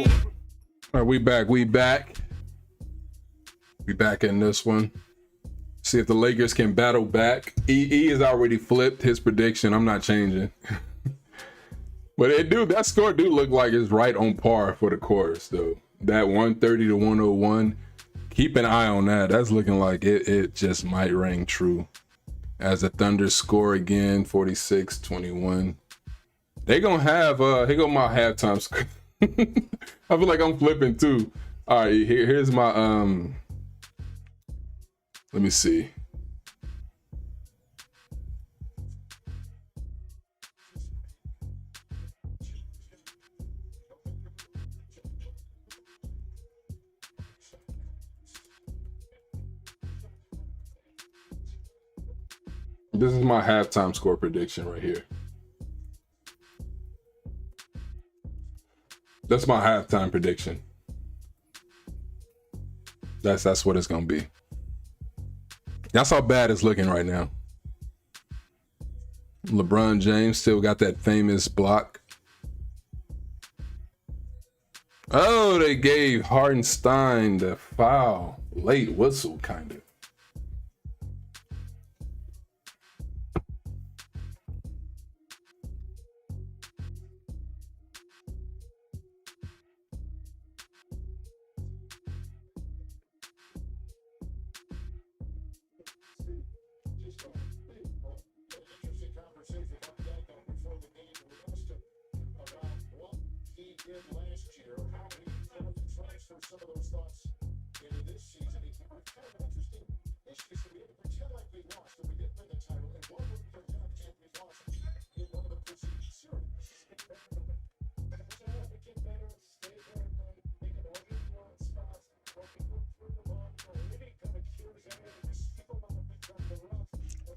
All right, we back. We back in this one. See if the Lakers can battle back. E has already flipped his prediction. I'm not changing. But that score do look like it's right on par for the course though. That 130 to 101. Keep an eye on that. That's looking like it just might ring true. As the Thunder score again, 46-21. They gonna have here go my halftime score. I feel like I'm flipping too. All right, here's my let me see. This is my halftime score prediction right here. That's my halftime prediction. That's what it's gonna be. That's how bad it's looking right now. LeBron James still got that famous block. Oh, they gave Hartenstein the foul. Late whistle, kind of.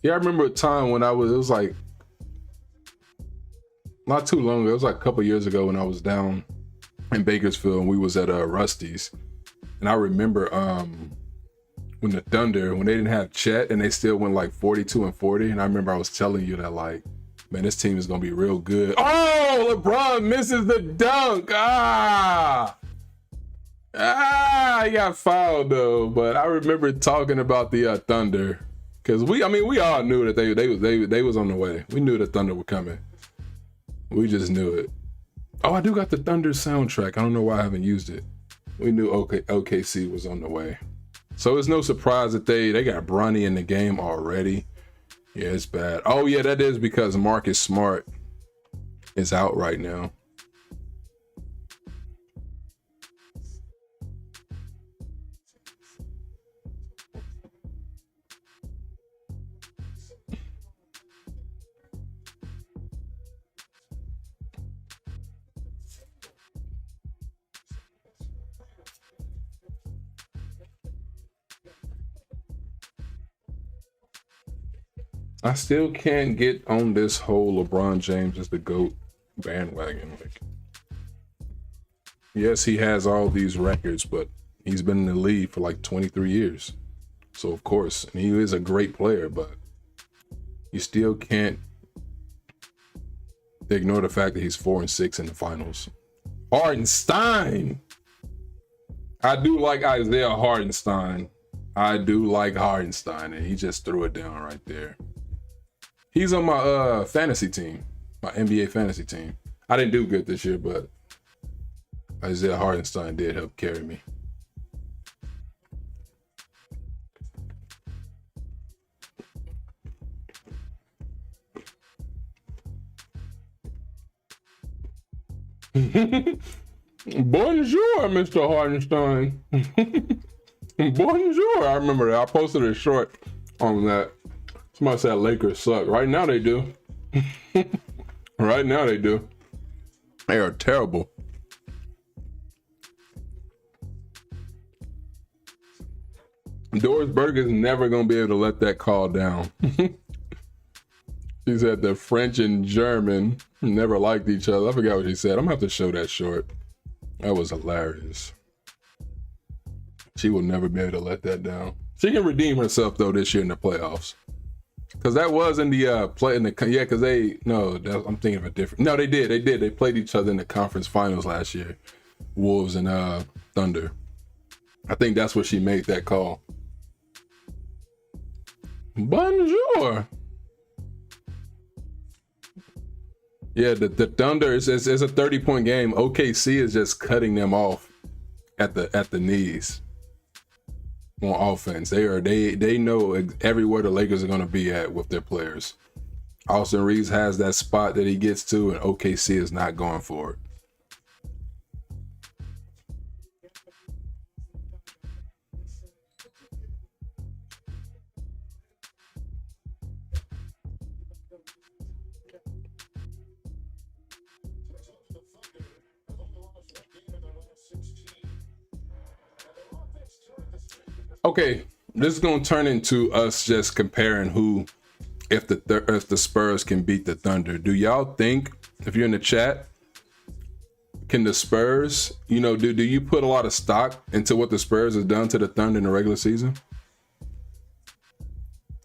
Yeah, I remember a time when it was like not too long ago. It was like a couple years ago when I was down in Bakersfield and we was at Rusty's. And I remember when the Thunder, when they didn't have Chet and they still went like 42-40. And I remember I was telling you that, like, man, this team is going to be real good. Oh, LeBron misses the dunk. He got fouled though. But I remember talking about the Thunder. Because we all knew that they was on the way. We knew the Thunder were coming. We just knew it. Oh, I do got the Thunder soundtrack. I don't know why I haven't used it. We knew OKC was on the way. So it's no surprise that they got Bronny in the game already. Yeah, it's bad. Oh yeah, that is because Marcus Smart is out right now. I still can't get on this whole LeBron James as the GOAT bandwagon. Like, yes, he has all these records, but he's been in the league for like 23 years. So of course, and he is a great player, but you still can't ignore the fact that he's 4-6 in the finals. Hartenstein. I do like Isaiah Hartenstein. And he just threw it down right there. He's on my fantasy team, my NBA fantasy team. I didn't do good this year, but Isaiah Hartenstein did help carry me. Bonjour, Mr. Hartenstein. Bonjour. I remember that. I posted a short on that. Somebody said Lakers suck. Right now they do. Right now they do. They are terrible. Doris Burke is never going to be able to let that call down. She said the French and German never liked each other. I forgot what she said. I'm going to have to show that short. That was hilarious. She will never be able to let that down. She can redeem herself, though, this year in the playoffs. Because that was in the play in the because I'm thinking of a different. No, they did. They played each other in the conference finals last year, Wolves and Thunder. I think that's where she made that call. Bonjour. Yeah, the Thunder is a 30-point game. OKC is just cutting them off at the knees. On offense, they know everywhere the Lakers are going to be at with their players. Austin Reeves has that spot that he gets to, and OKC is not going for it. Okay, this is going to turn into us just comparing who, if the Spurs can beat the Thunder. Do y'all think, if you're in the chat, can the Spurs, do you put a lot of stock into what the Spurs has done to the Thunder in the regular season?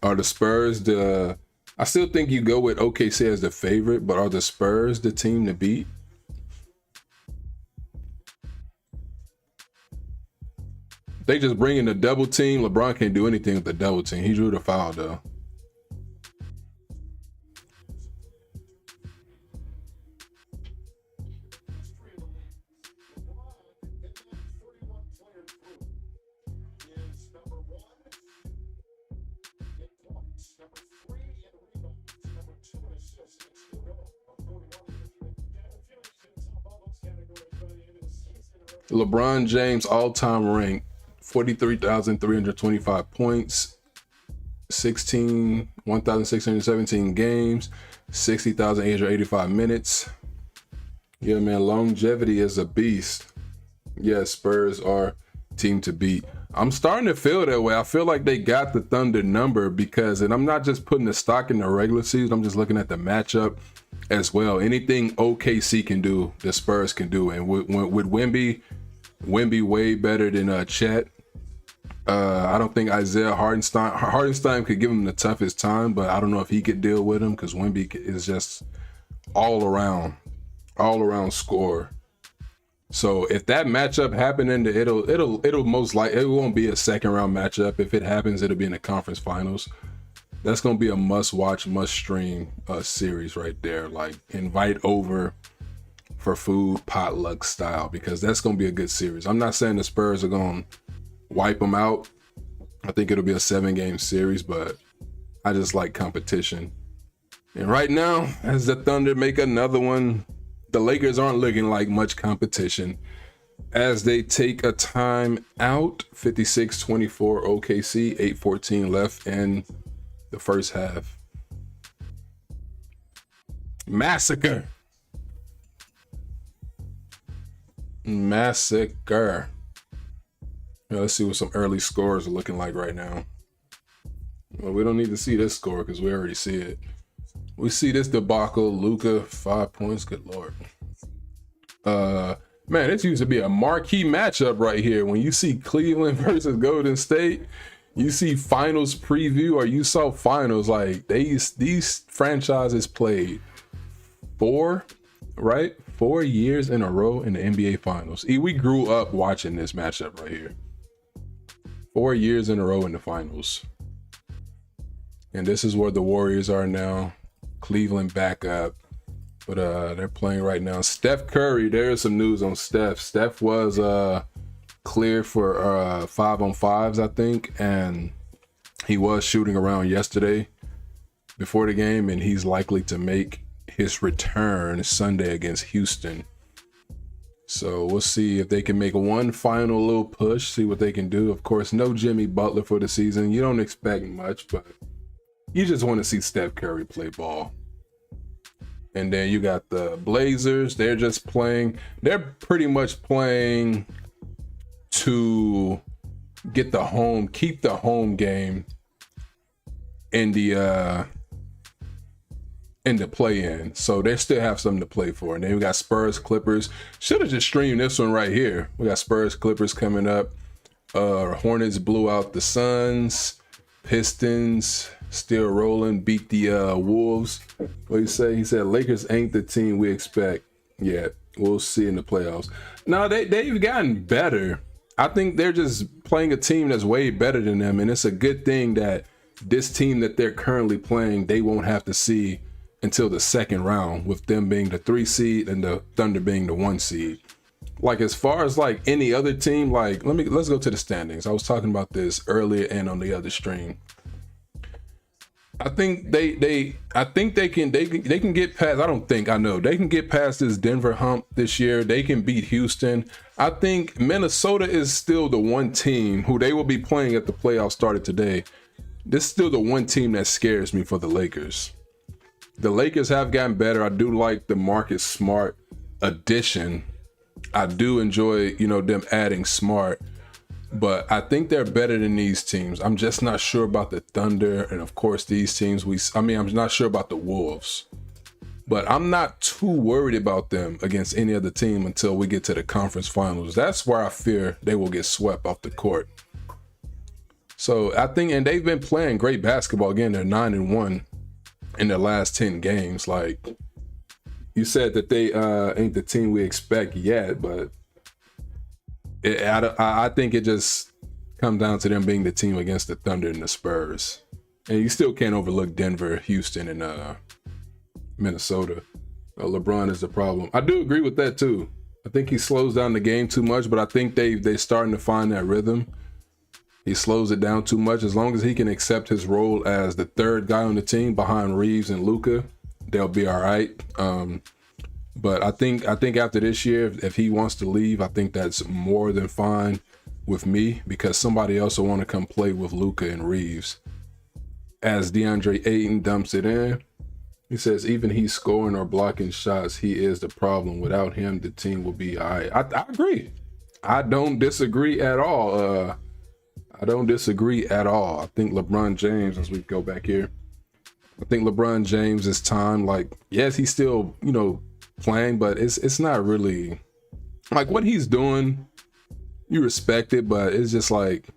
Are the Spurs the I still think you go with OKC as the favorite, but are the Spurs the team to beat? They just bring in the double team. LeBron can't do anything with the double team. He drew the foul though. LeBron James all-time rank, 43,325 points, 1,617 games, 60,885 minutes. Yeah, man, longevity is a beast. Yeah, Spurs are team to beat. I'm starting to feel that way. I feel like they got the Thunder number because, and I'm not just putting the stock in the regular season, I'm just looking at the matchup as well. Anything OKC can do, the Spurs can do. And with Wemby way better than Chet. I don't think Isaiah Hartenstein could give him the toughest time, but I don't know if he could deal with him because Wemby is just all around score. So if that matchup happened, it'll most likely, it won't be a second round matchup. If it happens, it'll be in the conference finals. That's gonna be a must watch, must stream series right there. Like invite over for food, potluck style, because that's gonna be a good series. I'm not saying the Spurs are gonna wipe them out. I think it'll be a 7-game series, but I just like competition. And right now, as the Thunder make another one, the Lakers aren't looking like much competition as they take a time out. 56-24 OKC, 8:14 left in the first half. Massacre. Now, let's see what some early scores are looking like right now. Well, we don't need to see this score because we already see it. We see this debacle. Luka, 5 points. Good Lord. Man, this used to be a marquee matchup right here. When you see Cleveland versus Golden State, you see finals preview, or you saw finals, like these franchises played 4 years in a row in the NBA finals. We grew up watching this matchup right here. 4 years in a row in the finals. And this is where the Warriors are now. Cleveland back up, but they're playing right now. Steph Curry, there's some news on Steph. Steph was cleared for 5-on-5s, I think, and he was shooting around yesterday before the game, and he's likely to make his return Sunday against Houston. So we'll see if they can make one final little push, see what they can do. Of course, no Jimmy Butler for the season. You don't expect much, but you just want to see Steph Curry play ball. And then you got the Blazers. They're pretty much playing to keep the home game in the play-in. So they still have something to play for. And then we got Spurs Clippers. Should have just streamed this one right here. We got Spurs Clippers coming up. Hornets blew out the Suns. Pistons still rolling, beat the Wolves. What he say? He said Lakers ain't the team we expect yet. We'll see in the playoffs. No, they've gotten better. I think they're just playing a team that's way better than them, and it's a good thing that this team that they're currently playing, they won't have to see until the second round, with them being the 3 seed and the Thunder being the 1 seed. Like, as far as like any other team, like let's go to the standings. I was talking about this earlier and on the other stream. I think they can get past. I know they can get past this Denver hump this year. They can beat Houston. I think Minnesota is still the one team who they will be playing at the playoffs started today. This is still the one team that scares me for the Lakers. The Lakers have gotten better. I do like the Marcus Smart addition. I do enjoy, them adding Smart. But I think they're better than these teams. I'm just not sure about the Thunder, and of course these teams. I'm not sure about the Wolves, but I'm not too worried about them against any other team until we get to the conference finals. That's where I fear they will get swept off the court. So I think, and they've been playing great basketball. Again, they're 9-1 in their last 10 games. Like, you said that they ain't the team we expect yet, but I think it just comes down to them being the team against the Thunder and the Spurs. And you still can't overlook Denver, Houston, and Minnesota. LeBron is the problem. I do agree with that too. I think he slows down the game too much, but I think they're starting to find that rhythm. He slows it down too much. As long as he can accept his role as the third guy on the team behind Reeves and Luka, they'll be all right. But I think after this year, if he wants to leave, I think that's more than fine with me, because somebody else will want to come play with Luka and Reeves. As DeAndre Ayton dumps it in, he says even he's scoring or blocking shots, he is the problem. Without him, the team will be all right. I agree. I don't disagree at all. I think LeBron James, as we go back here, I think LeBron James is time. Like, yes, he's still, playing, but it's not really like what he's doing. You respect it, but it's just like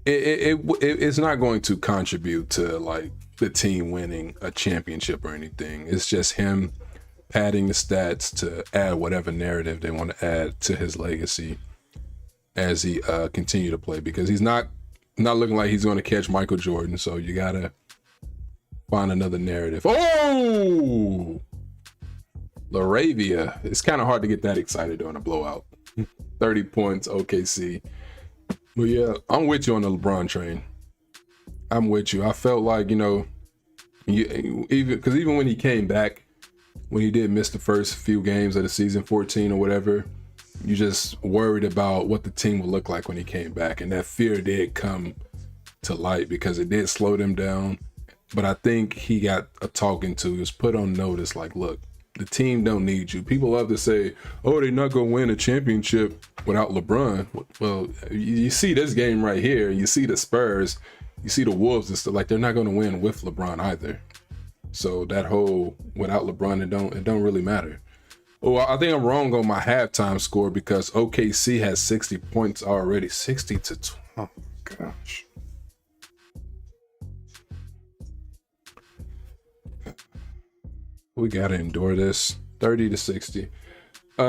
it's not going to contribute to like the team winning a championship or anything. It's just him padding the stats to add whatever narrative they want to add to his legacy as he continue to play, because he's not looking like he's going to catch Michael Jordan. So you gotta find another narrative. Oh, Laravia. It's kind of hard to get that excited during a blowout. 30 points, OKC. But yeah, I'm with you on the LeBron train. I'm with you. I felt like, even when he came back, when he did miss the first few games of the season, 14 or whatever, you just worried about what the team would look like when he came back. And that fear did come to light because it did slow them down. But I think he got a talking to. He was put on notice like, look, the team don't need you. People love to say, oh, they're not going to win a championship without LeBron. Well, you see this game right here. You see the Spurs. You see the Wolves and stuff. Like, they're not going to win with LeBron either. So that whole without LeBron, it don't really matter. Oh, I think I'm wrong on my halftime score because OKC has 60 points already. 60 to 12. Oh, gosh. We gotta endure this. 30 to 60. I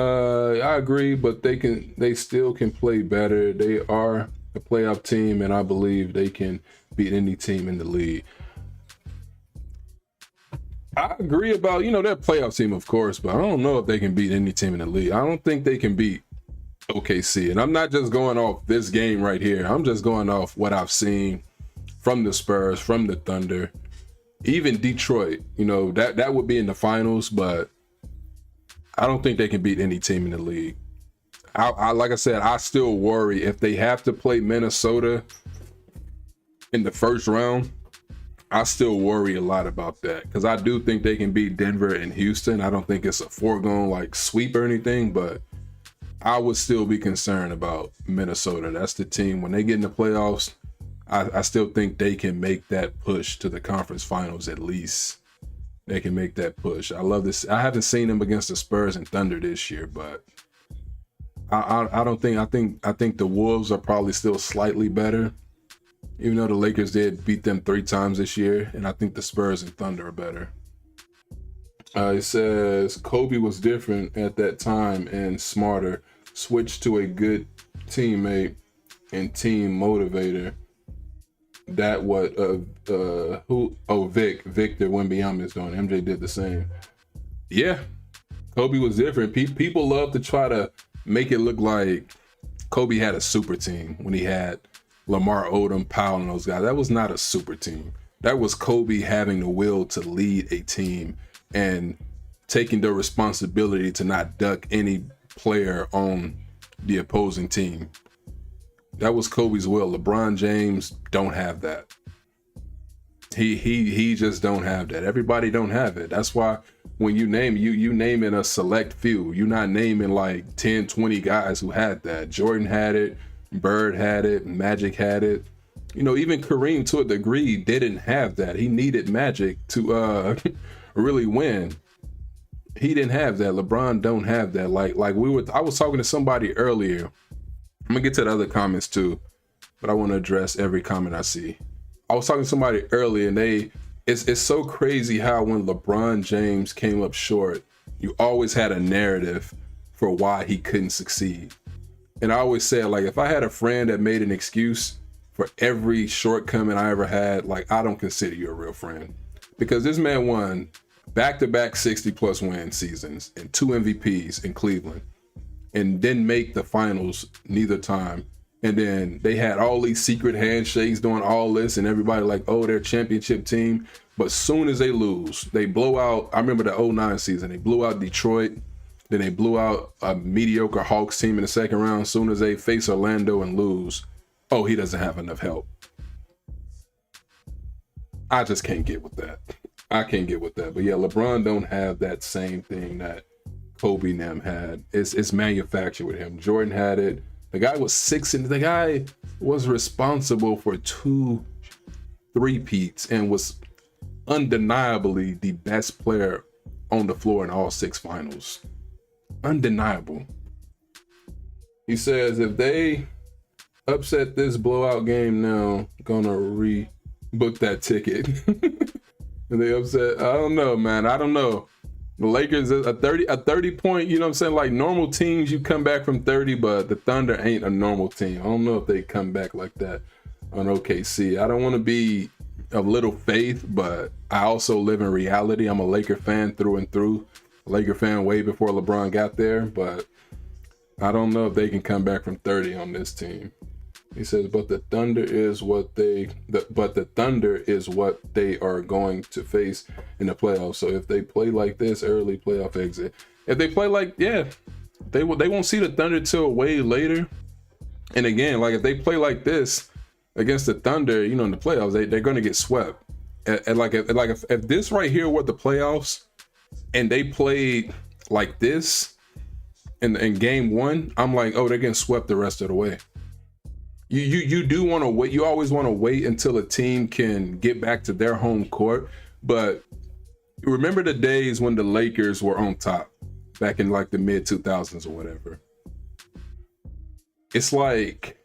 agree, but they still can play better. They are a playoff team, and I believe they can beat any team in the league. I agree about, they're a playoff team, of course, but I don't know if they can beat any team in the league. I don't think they can beat OKC. And I'm not just going off this game right here. I'm just going off what I've seen from the Spurs, from the Thunder. Even Detroit, that would be in the finals, but I don't think they can beat any team in the league. I like I said, I still worry if they have to play Minnesota in the first round. I still worry a lot about that because I do think they can beat Denver and Houston. I don't think it's a foregone like sweep or anything, but I would still be concerned about Minnesota. That's the team when they get in the playoffs. I still think they can make that push to the conference finals at least. They can make that push. I love this. I haven't seen them against the Spurs and Thunder this year, but I don't think. I think the Wolves are probably still slightly better, even though the Lakers did beat them 3 times this year, and I think the Spurs and Thunder are better. It says Kobe was different at that time and smarter. Switched to a good teammate and team motivator. That what Victor Wembanyama is doing. MJ did the same. Yeah, Kobe was different. People love to try to make it look like Kobe had a super team when he had Lamar Odom, Powell, and those guys. That was not a super team. That was Kobe having the will to lead a team and taking the responsibility to not duck any player on the opposing team. That was Kobe's will. LeBron James don't have that. He just don't have that. Everybody don't have it. That's why when you name you naming a select few. You're not naming like 10, 20 guys who had that. Jordan had it, Bird had it, Magic had it. Even Kareem to a degree didn't have that. He needed Magic to really win. He didn't have that. LeBron don't have that. I was talking to somebody earlier. I'm gonna get to the other comments too, but I want to address every comment I see. I was talking to somebody earlier and they it's so crazy how when LeBron James came up short, you always had a narrative for why he couldn't succeed. And I always said, like, if I had a friend that made an excuse for every shortcoming I ever had, like, I don't consider you a real friend. Because this man won back-to-back 60-plus win seasons and 2 MVPs in Cleveland and didn't make the finals neither time. And then they had all these secret handshakes doing all this and everybody like, oh, they're a championship team. But soon as they lose, they blow out, I remember the 2009 season, they blew out Detroit. Then they blew out a mediocre Hawks team in the second round. As soon as they face Orlando and lose, oh, he doesn't have enough help. I just can't get with that. I can't get with that. But yeah, LeBron don't have that same thing that Kobe and them had. It's manufactured with him. Jordan had it. The guy was 6 and the guy was responsible for 2 three-peats and was undeniably the best player on the floor in all 6 finals. Undeniable. He says if they upset this blowout game now, gonna rebook that ticket. And they upset, I don't know, man. I don't know. The Lakers, a 30 point, you know what I'm saying? Like normal teams, you come back from 30, but the Thunder ain't a normal team. I don't know if they come back like that on OKC. I don't want to be of little faith, but I also live in reality. I'm a Laker fan through and through. Laker fan way before LeBron got there, but I don't know if they can come back from 30 on this team. He says, but the Thunder is what they are going to face in the playoffs. So if they play like this, early playoff exit. If they play like, yeah, they won't see the Thunder till way later. And again, like if they play like this against the Thunder, you know, in the playoffs, they're going to get swept. And if this right here were the playoffs, and they played like this in game 1, I'm like, oh, they're getting swept the rest of the way. You do want to wait. You always want to wait until a team can get back to their home court. But remember the days when the Lakers were on top back in like the mid 2000s or whatever. It's like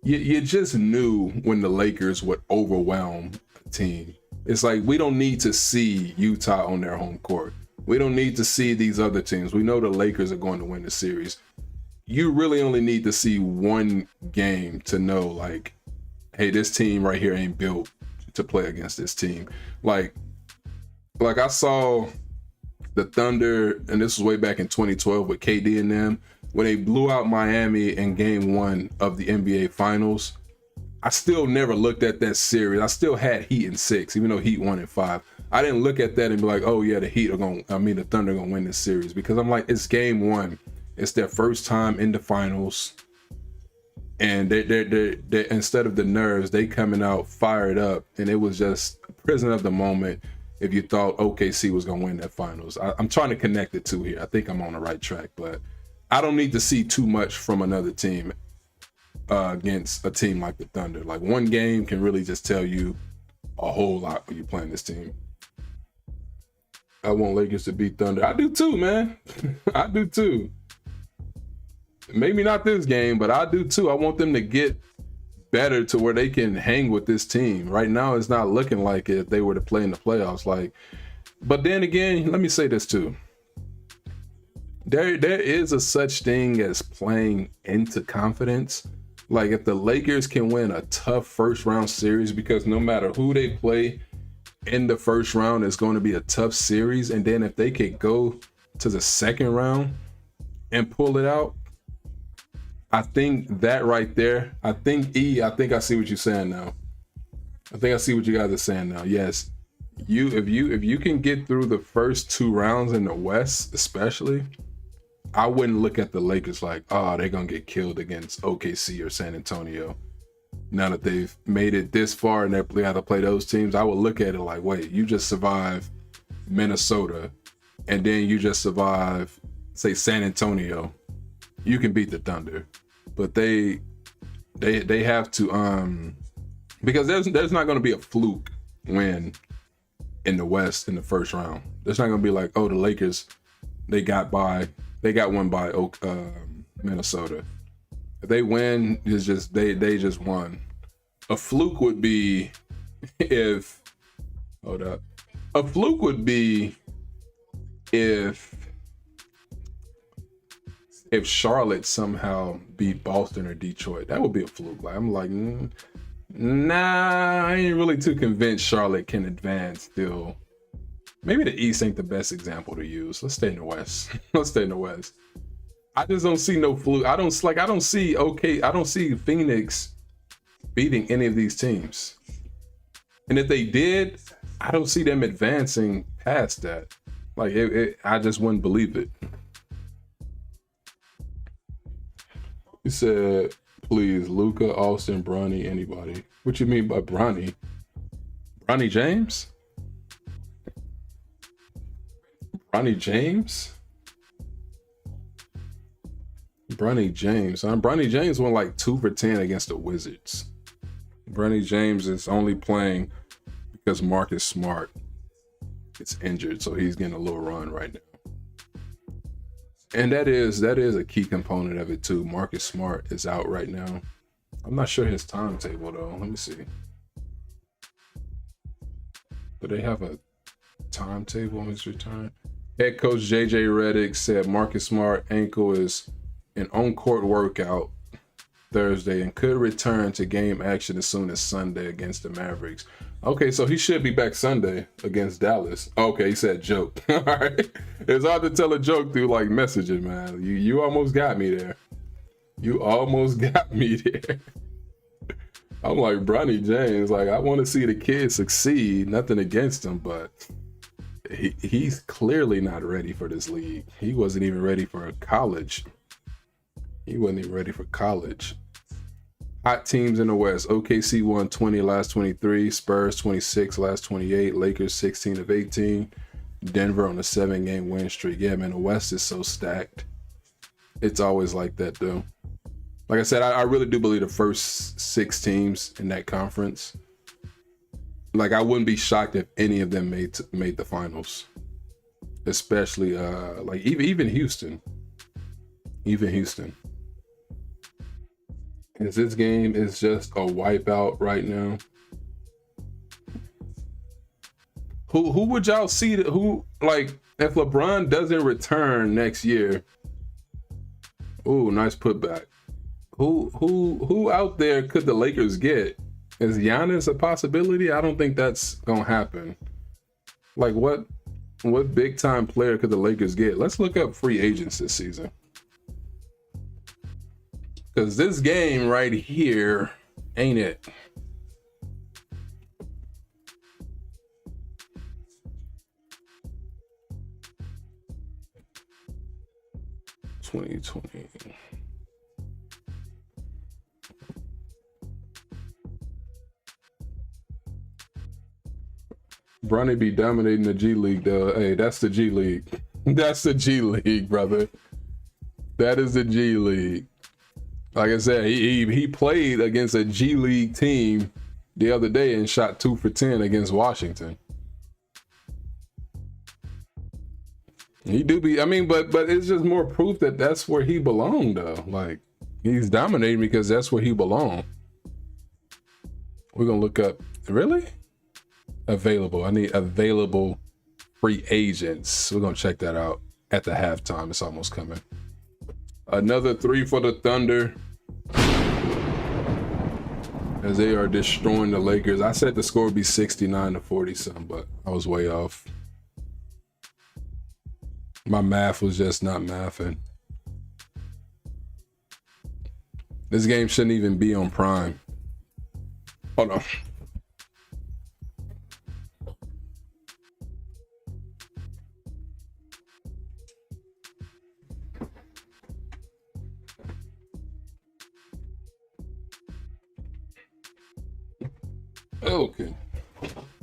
you just knew when the Lakers would overwhelm a team. It's like, we don't need to see Utah on their home court. We don't need to see these other teams. We know the Lakers are going to win the series. You really only need to see one game to know, like, hey, this team right here ain't built to play against this team. Like I saw the Thunder, and this was way back in 2012 with KD and them, when they blew out Miami in game 1 of the NBA Finals. I still never looked at that series. I still had Heat in 6, even though Heat won in 5. I didn't look at that and be like, oh yeah, the Thunder are gonna win this series, because I'm like, it's game 1. It's their first time in the finals, and they instead of the nerves, they coming out fired up, and it was just a prison of the moment. If you thought OKC was gonna win that finals, I'm trying to connect the two here. I think I'm on the right track, but I don't need to see too much from another team against a team like the Thunder. Like one game can really just tell you a whole lot when you're playing this team. I want Lakers to beat Thunder. I do too, man. I do too. Maybe not this game, but I do too. I want them to get better to where they can hang with this team. Right now, it's not looking like it if they were to play in the playoffs. Like, but then again, let me say this too. There is a such thing as playing into confidence. Like if the Lakers can win a tough first round series, because no matter who they play in the first round, it's going to be a tough series. And then if they could go to the second round and pull it out, I think that right there, I think I see what you're saying now. I think I see what you guys are saying now. Yes. If you can get through the first 2 rounds in the West, especially, I wouldn't look at the Lakers like, oh, they're gonna get killed against OKC or San Antonio. Now that they've made it this far and they have to play those teams, I would look at it like, wait, you just survived Minnesota, and then you just survive, say, San Antonio. You can beat the Thunder, but they have to because there's not going to be a fluke win in the West in the first round. There's not going to be like, oh, the Lakers they got one by Minnesota. If they win, it's just they just won. A fluke would be if Hold up. A fluke would be if Charlotte somehow beat Boston or Detroit. That would be a fluke. Like, I'm like, nah, I ain't really too convinced Charlotte can advance still. Maybe the East ain't the best example to use. Let's stay in the West. Let's stay in the West. I just don't see no fluke. I don't see Phoenix beating any of these teams. And if they did, I don't see them advancing past that. Like, I just wouldn't believe it. He said, please, Luka, Austin, Bronny, anybody. What you mean by Bronny? Bronny James? Bronny James? Bronny James. Bronny James went like 2 for 10 against the Wizards. Bronny James is only playing because Marcus Smart is injured, so he's getting a little run right now. And that is a key component of it too. Marcus Smart is out right now. I'm not sure his timetable though. Let me see. Do they have a timetable on his return? Head coach JJ Redick said Marcus Smart ankle is an on-court workout Thursday and could return to game action as soon as Sunday against the Mavericks. Okay, so he should be back Sunday against Dallas. Okay, he said joke. All right. It's hard to tell a joke through like messaging, man. You almost got me there. You almost got me there. I'm like, Bronny James, like, I want to see the kid succeed. Nothing against him, but he's clearly not ready for this league. He wasn't even ready for college. Hot teams in the West. OKC won 20 last 23. Spurs 26 last 28. Lakers 16 of 18. Denver on a 7-game win streak. Yeah, man, the West is so stacked. It's always like that, though. Like I said, I really do believe the first 6 teams in that conference. Like, I wouldn't be shocked if any of them made the finals. Especially, like, even Houston. Even Houston. This game is just a wipeout right now. Who would y'all see like if LeBron doesn't return next year? Ooh, nice putback. Who out there could the Lakers get? Is Giannis a possibility? I don't think that's gonna happen. Like what big time player could the Lakers get? Let's look up free agents this season. Because this game right here, ain't it? $2020. Bronny be dominating the G League though. Hey, that's the G League. That's the G League, brother. That is the G League. Like I said, he played against a G League team the other day and shot 2 for 10 against Washington. He do be, I mean, but it's just more proof that that's where he belonged though. Like, he's dominating because that's where he belonged. We're gonna look up, really? Available. I need available free agents. We're gonna check that out at the halftime. It's almost coming. Another 3 for the Thunder as they are destroying the Lakers. I said the score would be 69-40 something, but I was way off. My math was just not mathing. This game shouldn't even be on Prime. Hold on. Okay.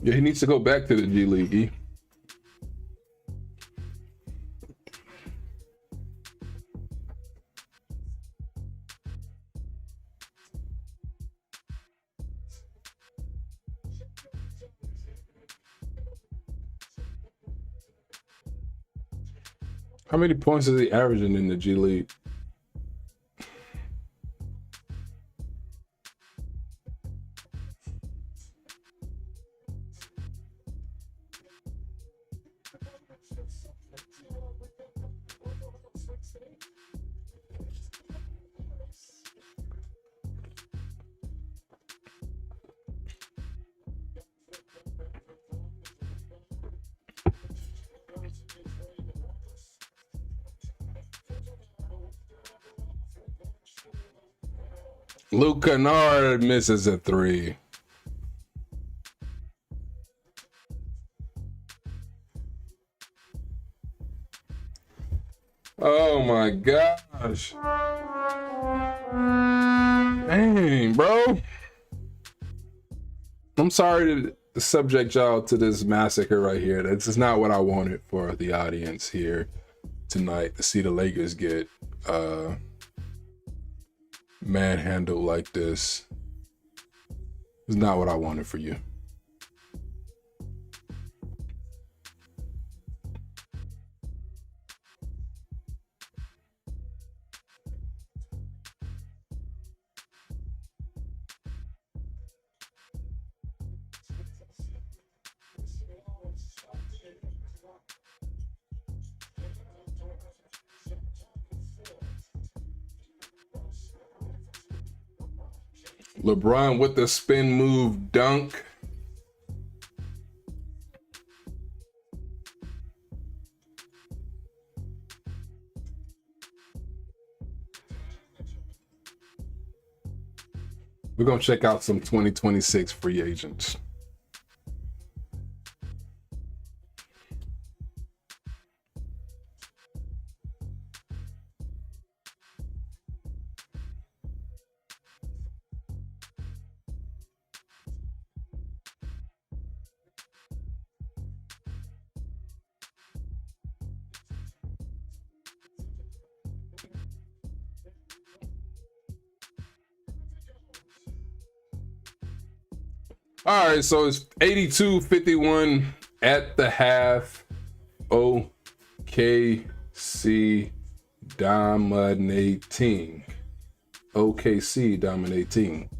Yeah, he needs to go back to the G League. E. How many points is he averaging in the G League? Luka Dončić misses a three. Oh my gosh. Dang, bro. I'm sorry to subject y'all to this massacre right here. This is not what I wanted for the audience here tonight, to see the Lakers get manhandled like this. It's not what I wanted for you. LeBron with the spin move dunk. We're going to check out some 2026 free agents. All right, so it's 82-51 at the half. OKC dominating. OKC dominating.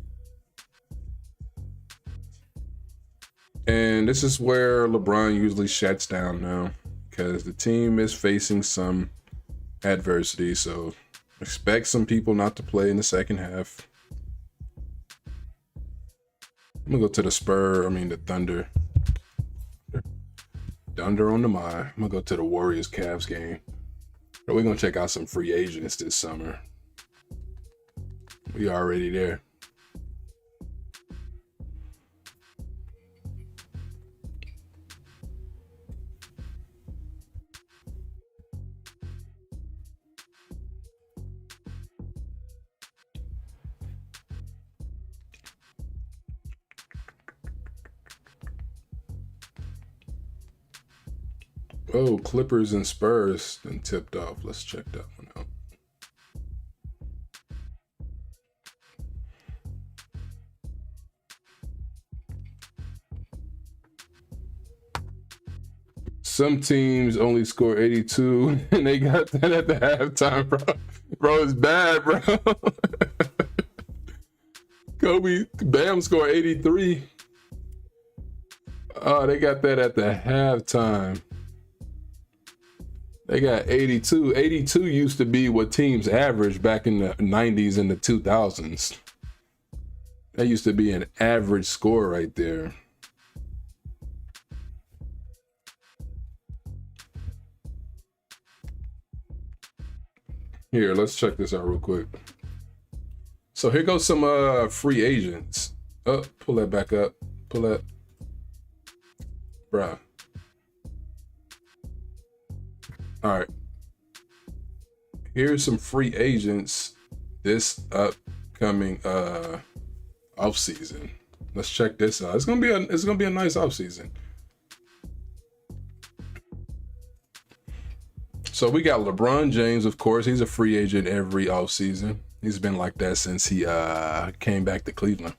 And this is where LeBron usually shuts down now, because the team is facing some adversity. So expect some people not to play in the second half. I'm gonna go to the the Thunder. Thunder on the mind. I'm gonna go to the Warriors Cavs game. We're gonna check out some free agents this summer. We already there. Oh, Clippers and Spurs then tipped off. Let's check that one out. Some teams only score 82 and they got that at the halftime, bro. Bro, it's bad, bro. Kobe, Bam scored 83. Oh, they got that at the halftime. They got 82. 82 used to be what teams averaged back in the 90s and the 2000s. That used to be an average score right there. Here, let's check this out real quick. So here goes some free agents. Oh, pull that back up. Pull that. Bruh. All right. Here's some free agents this upcoming off season. Let's check this out. It's gonna be a nice off season. So we got LeBron James, of course. He's a free agent every off season. He's been like that since he came back to Cleveland.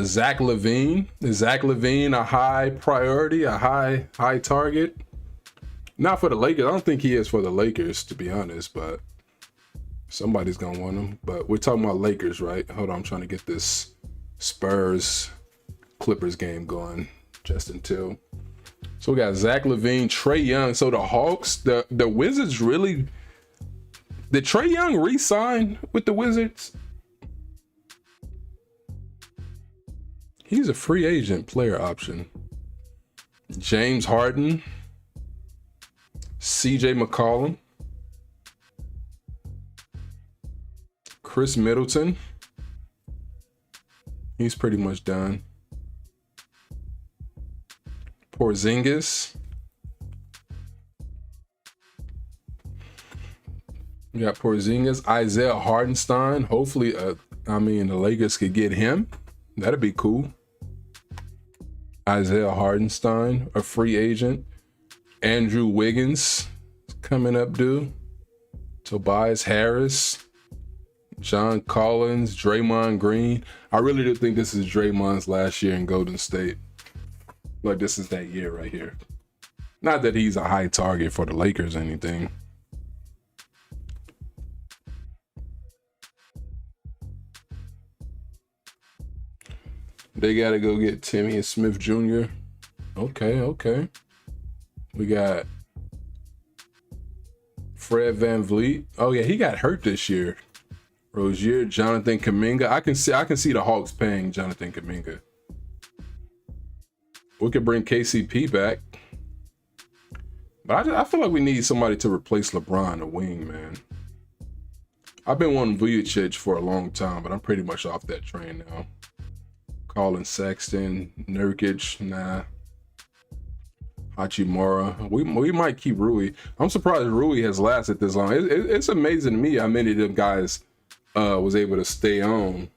Zach LaVine. Is Zach LaVine a high priority, a high target? Not for the Lakers. I don't think he is for the Lakers, to be honest, but somebody's going to want him. But we're talking about Lakers, right? Hold on, I'm trying to get this Spurs-Clippers game going just until. So we got Zach LaVine, Trae Young. So the Hawks, the Wizards really... Did Trae Young re-sign with the Wizards? He's a free agent player option. James Harden. CJ McCollum, Chris Middleton, He's pretty much done. Porzingis. We got Porzingis. Isaiah Hartenstein. Hopefully, the Lakers could get him. That'd be cool. Isaiah Hartenstein, a free agent. Andrew Wiggins coming up due. Tobias Harris. John Collins. Draymond Green. I really do think this is Draymond's last year in Golden State. Like, this is that year right here. Not that he's a high target for the Lakers or anything. They got to go get Timmy and Smith Jr. Okay. We got Fred VanVleet. Oh, yeah, he got hurt this year. Rozier, Jonathan Kuminga. I can see the Hawks paying Jonathan Kuminga. We could bring KCP back. But I feel like we need somebody to replace LeBron, the wing, man. I've been wanting Vujacic for a long time, but I'm pretty much off that train now. Colin Sexton, Nurkic, nah. Hachimura. We might keep Rui. I'm surprised Rui has lasted this long. It's amazing to me how many of them guys was able to stay on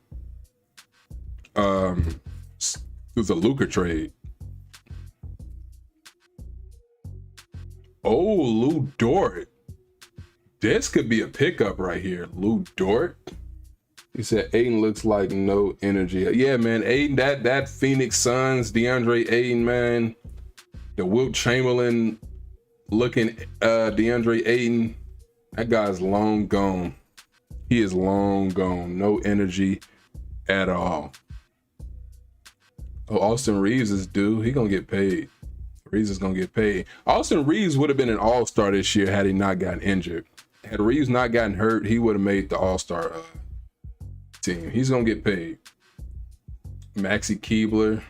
through the Luka trade. Oh, Lou Dort. This could be a pickup right here. Lou Dort. He said Aiden looks like no energy. Yeah, man. Aiden, that Phoenix Suns, DeAndre Aiden, man. The Wilt Chamberlain looking DeAndre Aiden. That guy's long gone. He is long gone. No energy at all. Oh, Austin Reeves is due. He gonna get paid. Reeves is gonna get paid. Austin Reeves would have been an all-star this year had he not gotten injured. Had Reeves not gotten hurt, he would have made the all-star team. He's gonna get paid. Maxi Keebler,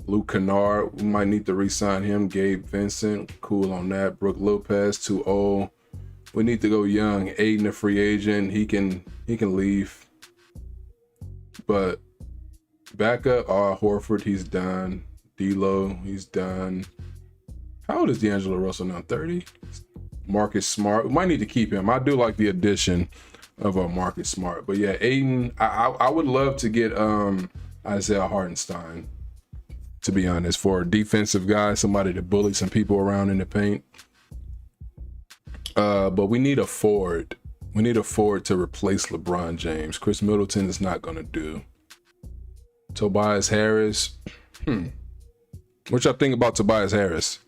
Luke Kennard, we might need to re-sign him. Gabe Vincent, cool on that. Brooke Lopez, too old. We need to go young. Aiden, a free agent, he can leave. But back up, Horford, he's done. D'Lo, he's done. How old is D'Angelo Russell now? 30? Marcus Smart. We might need to keep him. I do like the addition of Marcus Smart. But yeah, Aiden, I would love to get Isaiah Hartenstein, to be honest, for a defensive guy, somebody to bully some people around in the paint. But we need a forward. We need a forward to replace LeBron James. Chris Middleton is not going to do. Tobias Harris. What y'all think about Tobias Harris?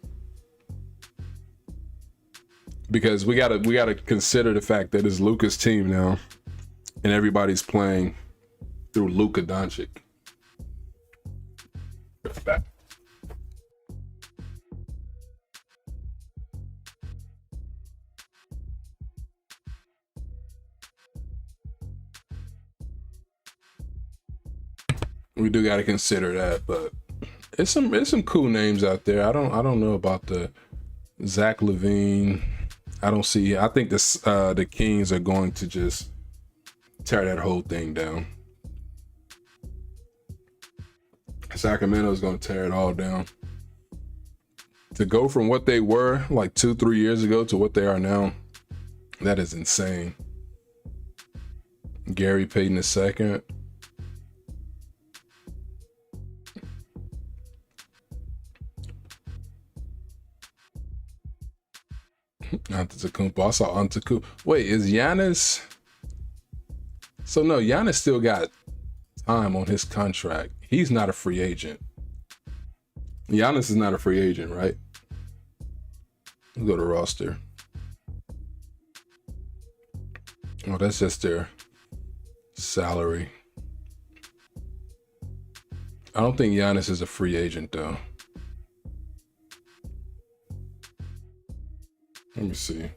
Because we gotta consider the fact that it's Luka's team now, and everybody's playing through Luka Dončić. We do gotta consider that, but it's some cool names out there. I don't know about the Zach LaVine. I think the Kings are going to just tear that whole thing down. Sacramento's going to tear it all down. To go from what they were like 2-3 years ago to what they are now, that is insane. Gary Payton II. Antetokounmpo. I saw Antetokounmpo. Wait, is Giannis? So no, Giannis still got time on his contract. He's not a free agent. Giannis is not a free agent, right? Let's go to roster. Oh, that's just their salary. I don't think Giannis is a free agent though. Let me see.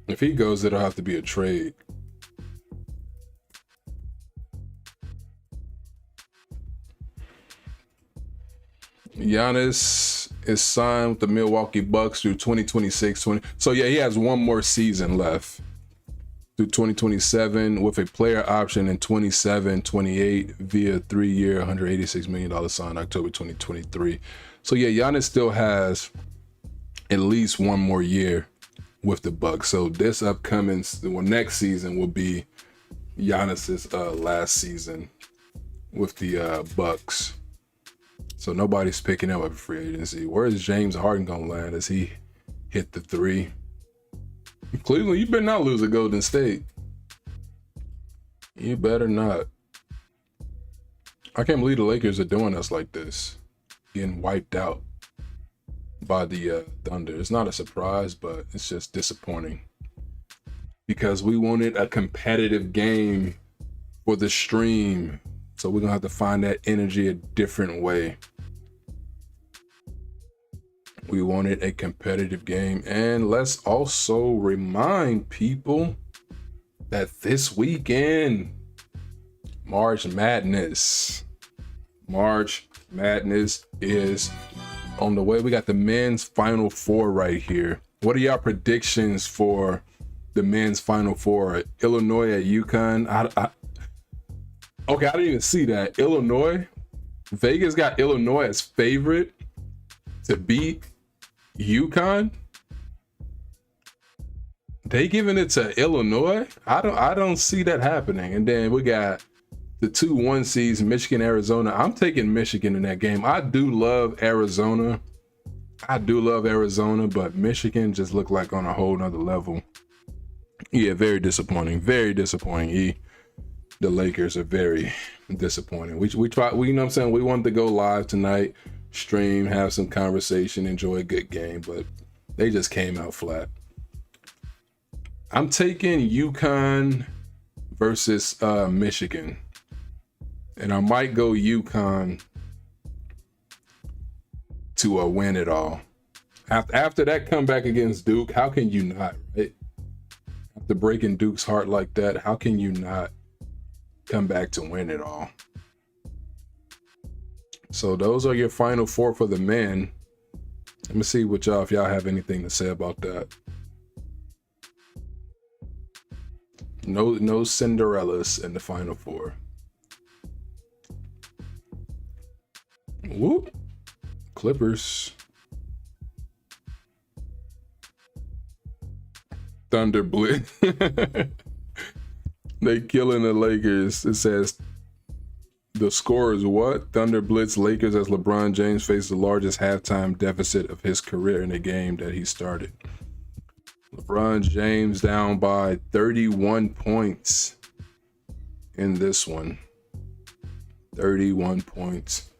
If he goes, it'll have to be a trade. Giannis is signed with the Milwaukee Bucks through 2026. So yeah, he has one more season left. through 2027 with a player option in 27, 28 via 3-year, $186 million signed October 2023. So yeah, Giannis still has at least one more year with the Bucks. So this upcoming, next season will be Giannis's last season with the Bucks. So nobody's picking up a free agency. Where is James Harden gonna land as he hit the 3? Cleveland, you better not lose to Golden State. You better not. I can't believe the Lakers are doing us like this, getting wiped out by the Thunder. It's not a surprise, but it's just disappointing because we wanted a competitive game for the stream. So we're gonna have to find that energy a different way. We wanted a competitive game. And let's also remind people that this weekend, March Madness is on the way. We got the men's Final Four right here. What are y'all predictions for the men's Final Four? Illinois at UConn. Okay, I didn't even see that. Illinois. Vegas got Illinois as favorite to beat UConn. They giving it to Illinois? I don't see that happening. And then we got the 2-1 seeds, Michigan, Arizona. I'm taking Michigan in that game. I do love Arizona, but Michigan just looked like on a whole nother level. Yeah, very disappointing. Very disappointing. The Lakers are very disappointing. We try, you know what I'm saying? We wanted to go live tonight, stream, have some conversation, enjoy a good game, but they just came out flat. I'm taking UConn versus Michigan, and I might go UConn to win it all. After that comeback against Duke, how can you not, right? After breaking Duke's heart like that, how can you not come back to win it all? So those are your Final Four for the men. Let me see what y'all, if y'all have anything to say about that. No Cinderellas in the Final Four. Whoop. Clippers. Thunder Blitz. They killing the Lakers. It says the score is what? Thunder Blitz Lakers as LeBron James faced the largest halftime deficit of his career in a game that he started. LeBron James down by 31 points in this one. 31 points.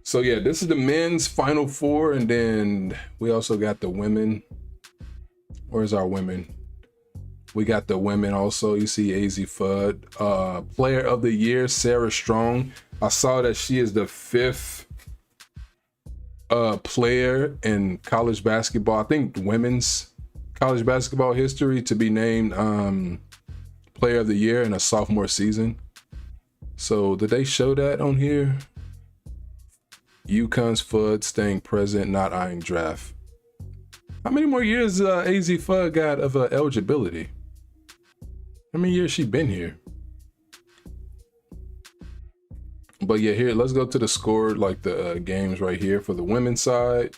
So yeah, this is the men's Final Four, and then we also got the women. Where's our women? We got the women also. You see AZ Fudd. Player of the Year, Sarah Strong. I saw that she is the 5th player in college basketball, I think women's college basketball history, to be named Player of the Year in a sophomore season. So did they show that on here? UConn's Fudd staying present, not eyeing draft. How many more years AZ Fudd got of eligibility? How many years she been here? But yeah, here, let's go to the score, like the games right here for the women's side.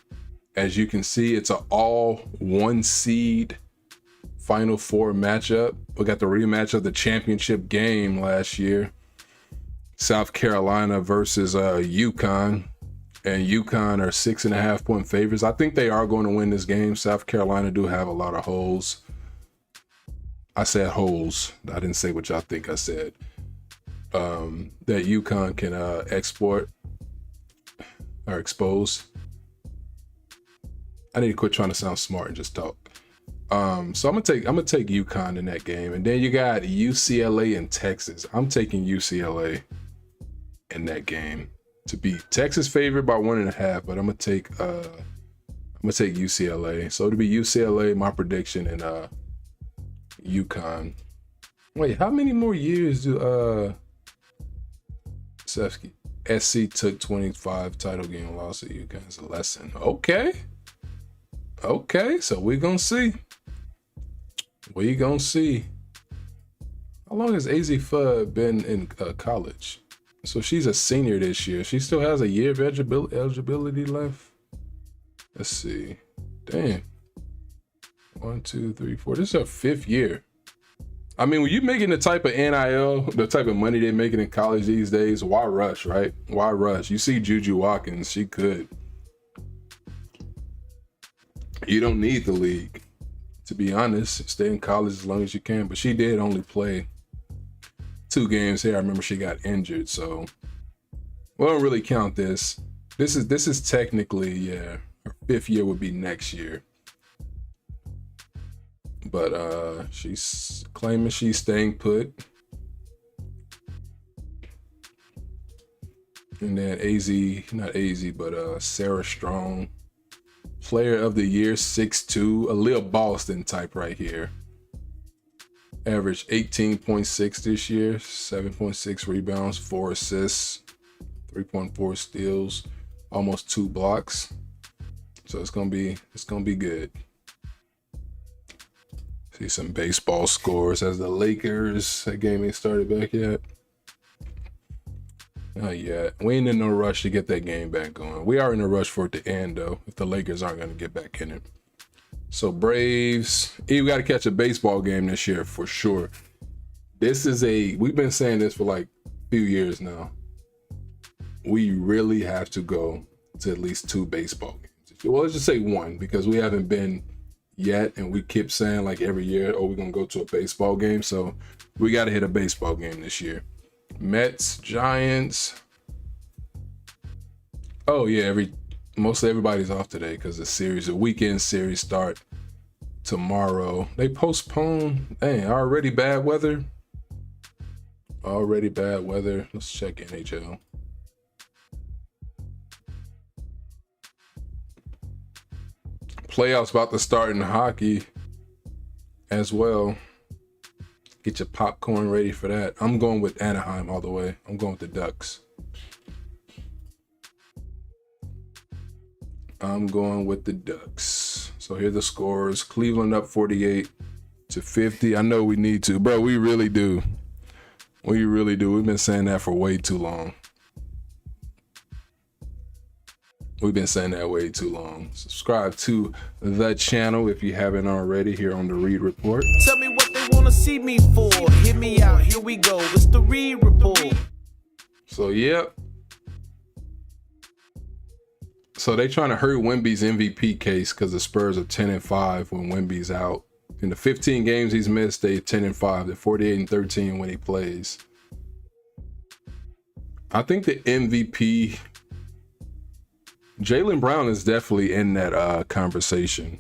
As you can see, it's an all 1 seed Final Four matchup. We got the rematch of the championship game last year. South Carolina versus UConn. And UConn are 6.5 point favorites. I think they are going to win this game. South Carolina do have a lot of holes. I said holes. I didn't say what y'all think I said. That UConn can export or expose. I need to quit trying to sound smart and just talk. So I'm gonna take UConn in that game, and then you got UCLA and Texas. I'm taking UCLA in that game to beat Texas, favored by 1.5, but I'm gonna take UCLA. So it'll be UCLA, my prediction, and UConn. Wait, how many more years do SC took 25 title game loss at UConn as a lesson? Okay, so we're gonna see. How long has AZ Fudd been in college? So she's a senior this year. She still has a year of eligibility left. Let's see. Damn. 1, 2, 3, 4. This is her 5th year. I mean, when you're making the type of NIL, the type of money they're making in college these days, why rush, right? Why rush? You see Juju Watkins, she could. You don't need the league, to be honest. Stay in college as long as you can. But she did only play 2 games here. I remember she got injured, so we don't really count this. This is technically, yeah, her 5th year would be next year. But she's claiming she's staying put. And then Sarah Strong, Player of the Year, 6'2", a Lil Boston type right here. Averaged 18.6 this year, 7.6 rebounds, 4 assists, 3.4 steals, almost 2 blocks. So it's gonna be good. See some baseball scores as the Lakers. That game ain't started back yet. Not yet. We ain't in no rush to get that game back going. We are in a rush for it to end though, if the Lakers aren't gonna get back in it. So Braves, you got to catch a baseball game this year for sure. We've been saying this for like a few years now. We really have to go to at least 2 baseball games. Well, let's just say 1 because we haven't been yet, and we keep saying like every year, oh, we're gonna go to a baseball game. So we got to hit a baseball game this year. Mets, Giants. Oh yeah, mostly everybody's off today because the weekend series start tomorrow. They postpone. Dang, already bad weather. Let's check NHL. Playoffs about to start in hockey as well. Get your popcorn ready for that. I'm going with Anaheim all the way. I'm going with the Ducks. So here are the scores. Cleveland up 48-50. I know we need to. Bro, we really do. We've been saying that for way too long. Subscribe to the channel if you haven't already here on the Reed Report. Tell me what they want to see me for. Hear me out. Here we go. It's the Reed Report. So, yep. So they trying to hurt Wemby's MVP case because the Spurs are 10-5 when Wemby's out. In the 15 games he's missed, they're 10-5. They're 48-13 when he plays. I think the MVP, Jaylen Brown is definitely in that conversation.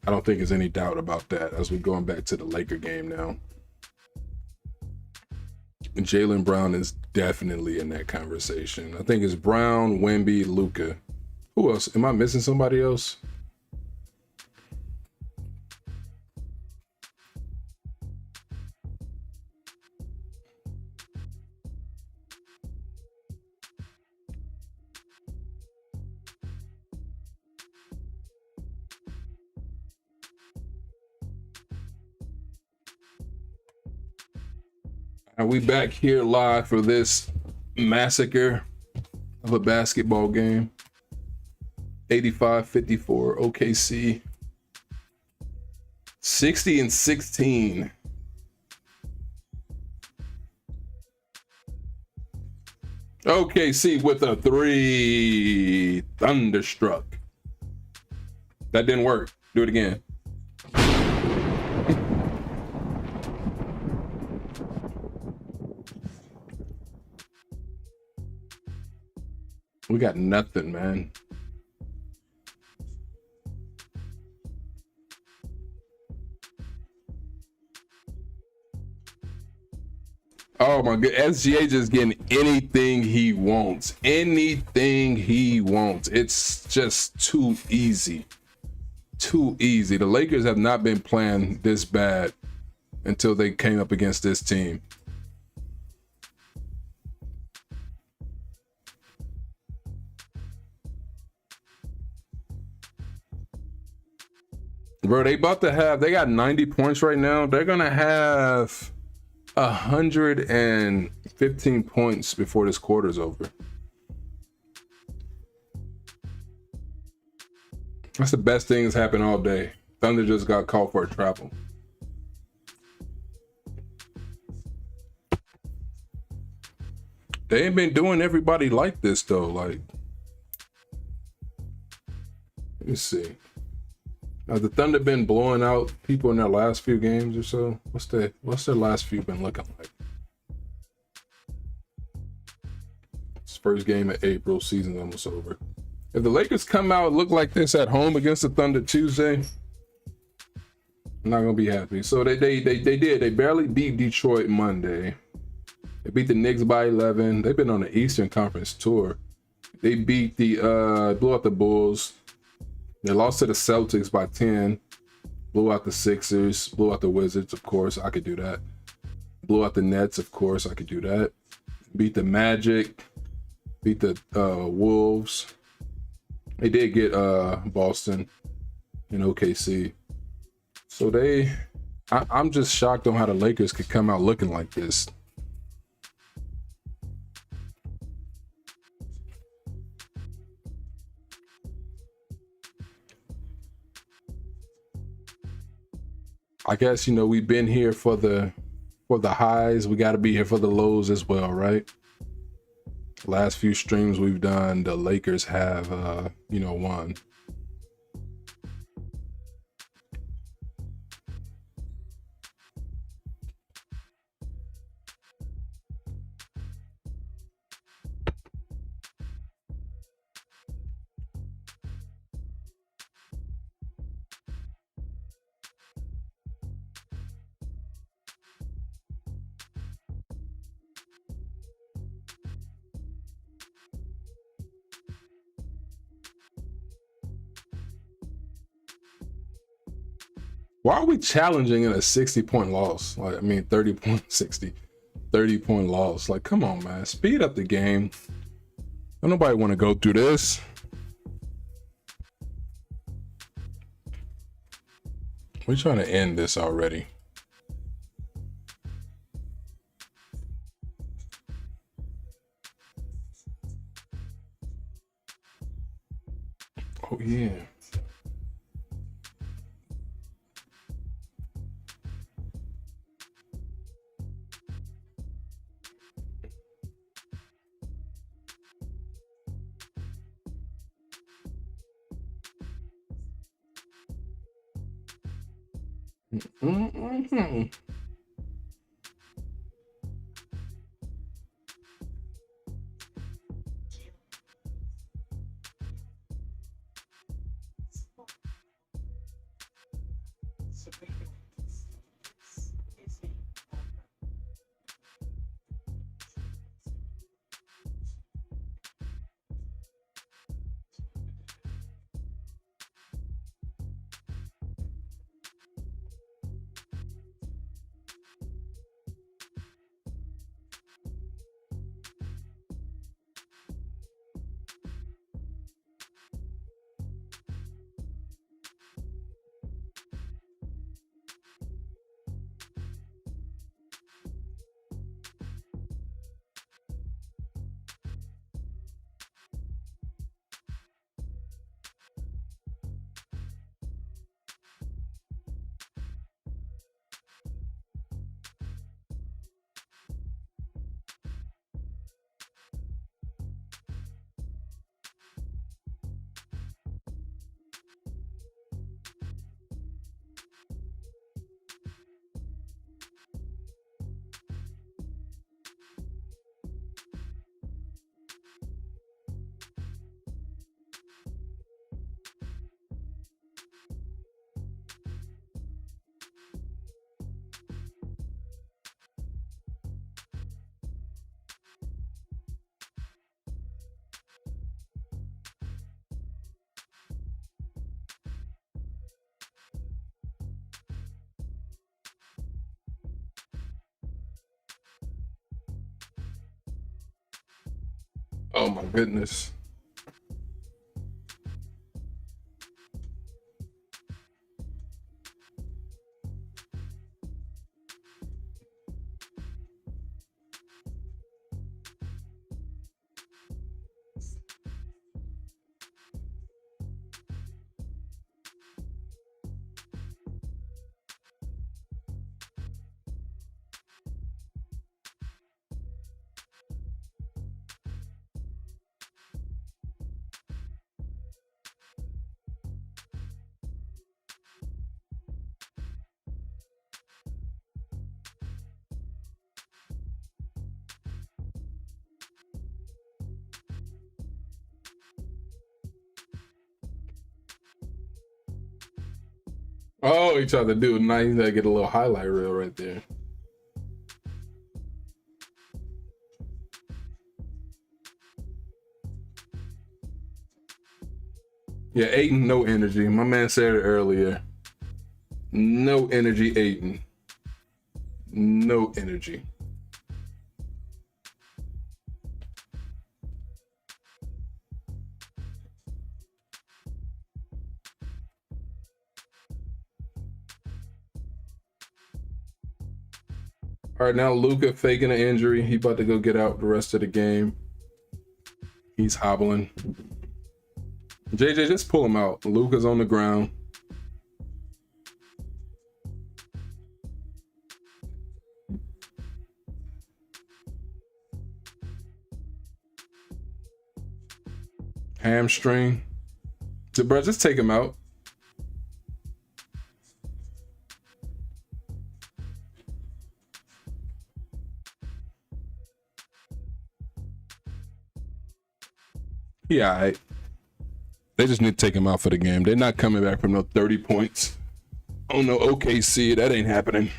I don't think there's any doubt about that as we're going back to the Laker game now. And Jaylen Brown is definitely in that conversation. I think it's Brown, Wemby, Luka. Who else? Am I missing somebody else? Are we back here live for this massacre of a basketball game? 85-54 OKC. 60-16. OKC with a 3. Thunderstruck. That didn't work. Do it again. We got nothing, man. Oh my god, SGA just getting anything he wants. Anything he wants. It's just too easy. Too easy. The Lakers have not been playing this bad until they came up against this team. Bro, they got 90 points right now. They're gonna have 115 points before this quarter's over. That's the best thing that's happened all day. Thunder just got called for a travel. They ain't been doing everybody like this though. Like, let me see. Has the Thunder been blowing out people in their last few games or so? What's their last few been looking like? It's first game of April, season's almost over. If the Lakers come out and look like this at home against the Thunder Tuesday, I'm not gonna be happy. So they did. They barely beat Detroit Monday. They beat the Knicks by 11. They've been on the Eastern Conference tour. They beat blew out the Bulls. They lost to the Celtics by 10. Blew out the Sixers. Blew out the Wizards, of course. I could do that. Blew out the Nets, of course. I could do that. Beat the Magic. Beat the Wolves. They did get Boston and OKC. So I'm just shocked on how the Lakers could come out looking like this. I guess, we've been here for the highs. We got to be here for the lows as well, right? Last few streams we've done, the Lakers have, won. Why are we challenging in a 60-point loss? 30-point loss. Like, come on, man. Speed up the game. Don't nobody want to go through this. We're trying to end this already. Oh, yeah. Mm-hmm. Oh my goodness. Oh, he tried to do it nice. I get a little highlight reel right there. Yeah, Ayton, no energy. My man said it earlier. No energy, Ayton. No energy. All right, now Luka faking an injury. He about to go get out the rest of the game. He's hobbling. JJ, just pull him out. Luka's on the ground. Hamstring. Bro, just take him out. Yeah, all right. They just need to take him out for the game. They're not coming back from no 30 points. Oh no, OKC, that ain't happening.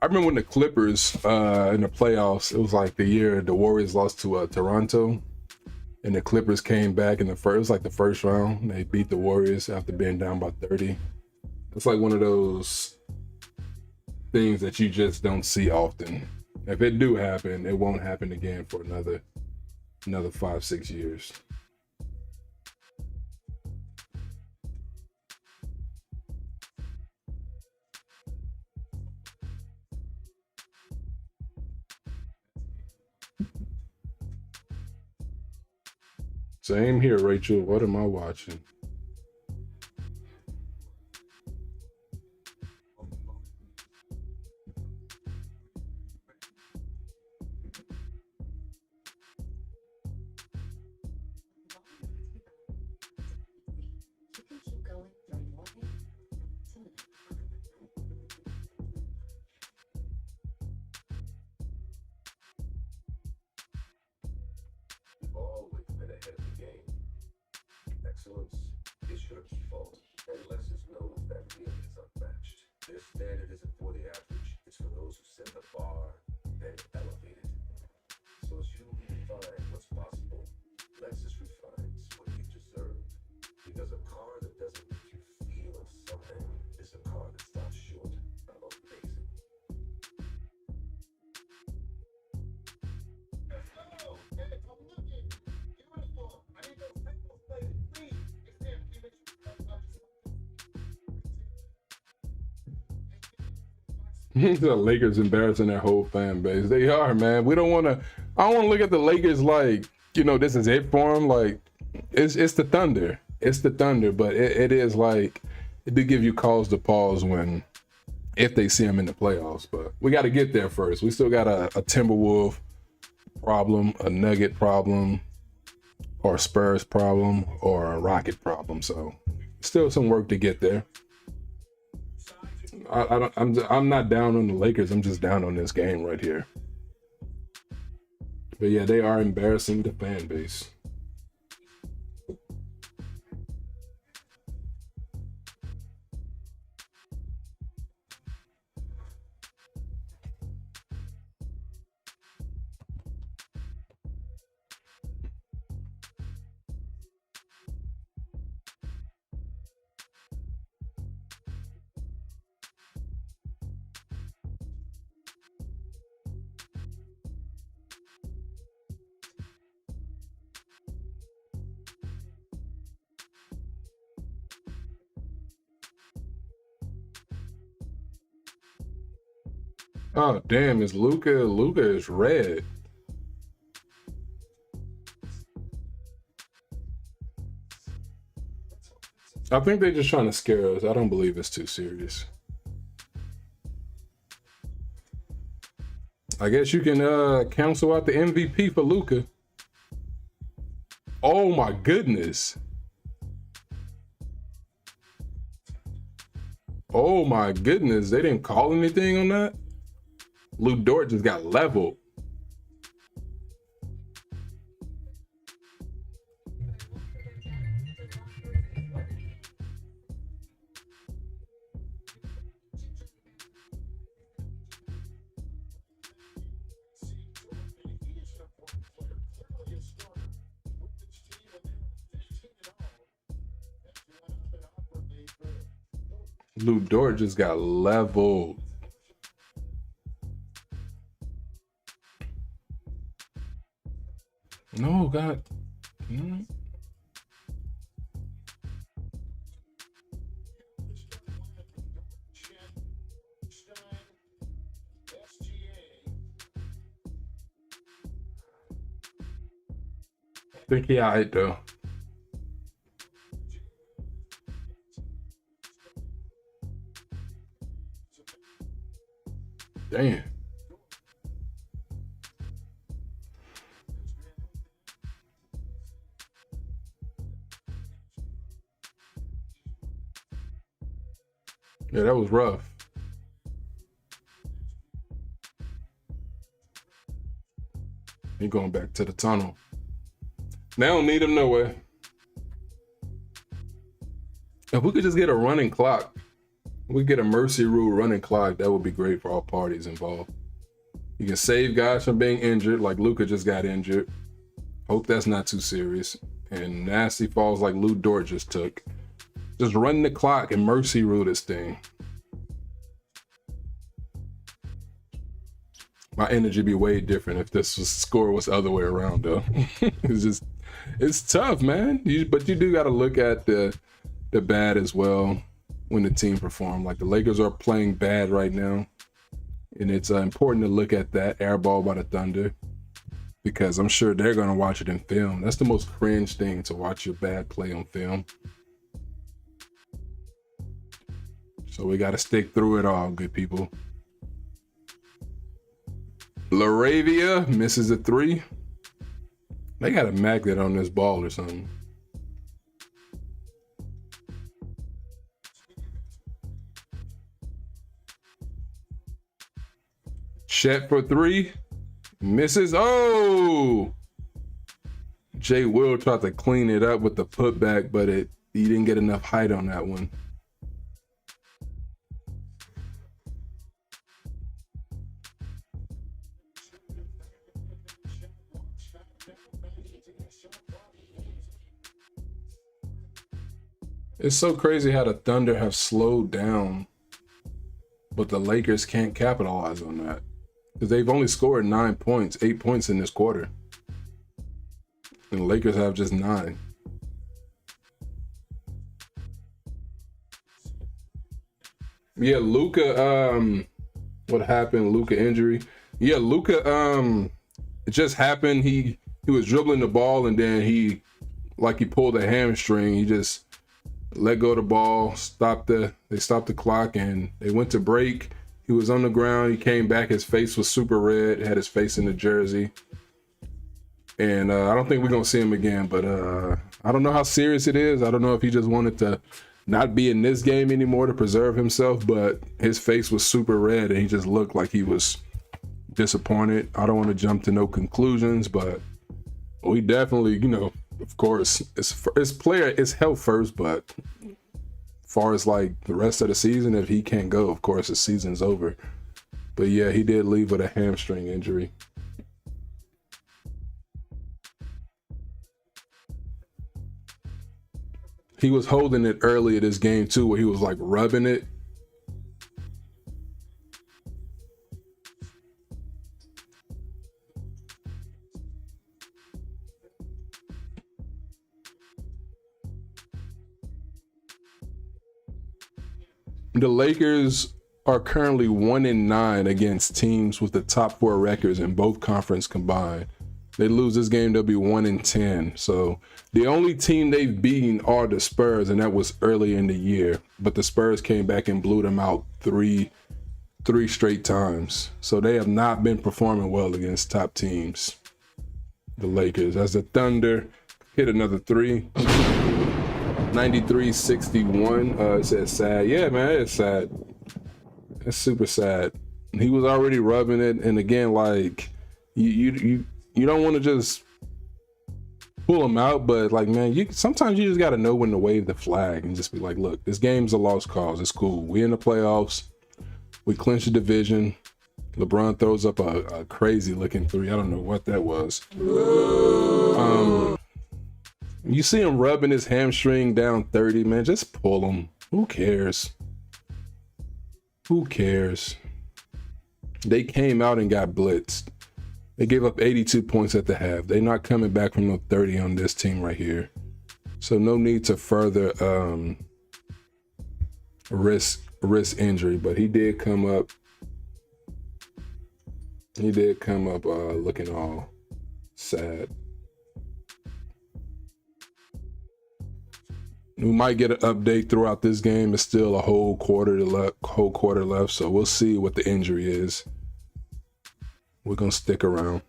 I remember when the Clippers in the playoffs, it was like the year the Warriors lost to Toronto, and the Clippers came back in the first, it was like the first round. They beat the Warriors after being down by 30. It's like one of those things that you just don't see often. If it do happen, it won't happen again for another 5-6 years. Same here, Rachel. What am I watching? Excellence is your default, and Lexus knows that feeling is unmatched. Their standard isn't for the average, it's for those who set the bar and elevate it. So as you redefine what's possible, Lexus refines what you deserve. Because a car that doesn't make you feel something is a car that stops short of amazing. Let's go! Hey, I'm looking! Beautiful! I need those pencils plated, please! The Lakers embarrassing their whole fan base. They are, man. We don't want to. I don't want to look at the Lakers like, this is it for them. Like, it's the Thunder. It's the Thunder, but it is like, it do give you cause to pause if they see them in the playoffs. But we got to get there first. We still got a Timberwolf problem, a Nugget problem, or a Spurs problem, or a Rocket problem. So still some work to get there. I'm not down on the Lakers. I'm just down on this game right here. But yeah, they are embarrassing the fan base. Oh damn, it's Luka. Luka is red. I think they're just trying to scare us. I don't believe it's too serious. I guess you can cancel out the MVP for Luka. Oh my goodness. Oh my goodness. They didn't call anything on that? Luka Dort just got leveled. Luka Dončić just got leveled. No, God. Mm. I think he alright though. Damn. Yeah, that was rough. He going back to the tunnel. They don't need him nowhere. If we could just get a running clock, we get a mercy rule running clock, that would be great for all parties involved. You can save guys from being injured, like Luka just got injured. Hope that's not too serious. And nasty falls like Luka Dončić just took. Just run the clock and mercy rule this thing. My energy be way different if score was the other way around though. It's tough, man. But you do got to look at the bad as well when the team perform. Like the Lakers are playing bad right now, and it's important to look at that air ball by the Thunder because I'm sure they're gonna watch it in film. That's the most cringe thing, to watch your bad play on film. So we got to stick through it all, good people. Laravia misses a three. They got a magnet on this ball or something. Chet for three. Misses. Oh! Jay Will tried to clean it up with the putback, but he didn't get enough height on that one. It's so crazy how the Thunder have slowed down, but the Lakers can't capitalize on that. Because they've only scored 9 points, 8 points in this quarter. And the Lakers have just 9. Yeah, Luka, what happened? Luka injury. Yeah, Luka, it just happened. He was dribbling the ball and then he pulled a hamstring. He just let go of the ball, they stopped the clock, and they went to break. He was on the ground. He came back. His face was super red, had his face in the jersey. And I don't think we're going to see him again, but I don't know how serious it is. I don't know if he just wanted to not be in this game anymore to preserve himself, but his face was super red, and he just looked like he was disappointed. I don't want to jump to no conclusions, but we definitely, of course, it's health first, but as far as like the rest of the season, if he can't go, of course, the season's over. But yeah, he did leave with a hamstring injury. He was holding it earlier this game too, where he was like rubbing it. The Lakers are currently 1-9 against teams with the top 4 records in both conference combined. They lose this game, they'll be 1-10. So the only team they've beaten are the Spurs, and that was early in the year. But the Spurs came back and blew them out three straight times. So they have not been performing well against top teams. The Lakers, as the Thunder hit another three. 93-61. It says sad. Yeah, man, it's sad. It's super sad. He was already rubbing it, and again, like you don't want to just pull him out, but like, man, sometimes you just got to know when to wave the flag and just be like, look, this game's a lost cause. It's cool. We in the playoffs. We clinch the division. LeBron throws up a crazy looking three. I don't know what that was. You see him rubbing his hamstring down 30, man, just pull him. Who cares? Who cares? They came out and got blitzed. They gave up 82 points at the half. They're not coming back from no 30 on this team right here. So no need to further risk injury, but he did come up. He did come up looking all sad. We might get an update throughout this game. It's still a whole quarter left, so we'll see what the injury is. We're gonna stick around.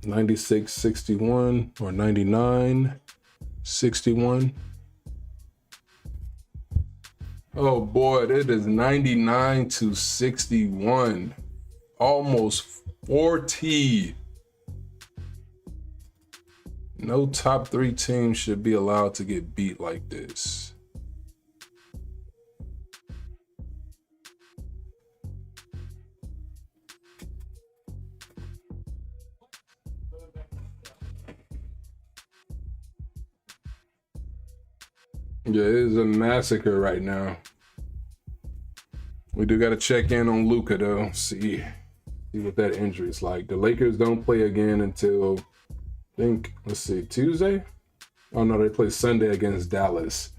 $96-61 or $99-61. Oh boy, it is 99-61. Almost 40. No top 3 teams should be allowed to get beat like this. Yeah, it is a massacre right now. We do got to check in on Luka though. See what that injury is like. The Lakers don't play again until, I think, let's see, Tuesday? Oh no, they play Sunday against Dallas.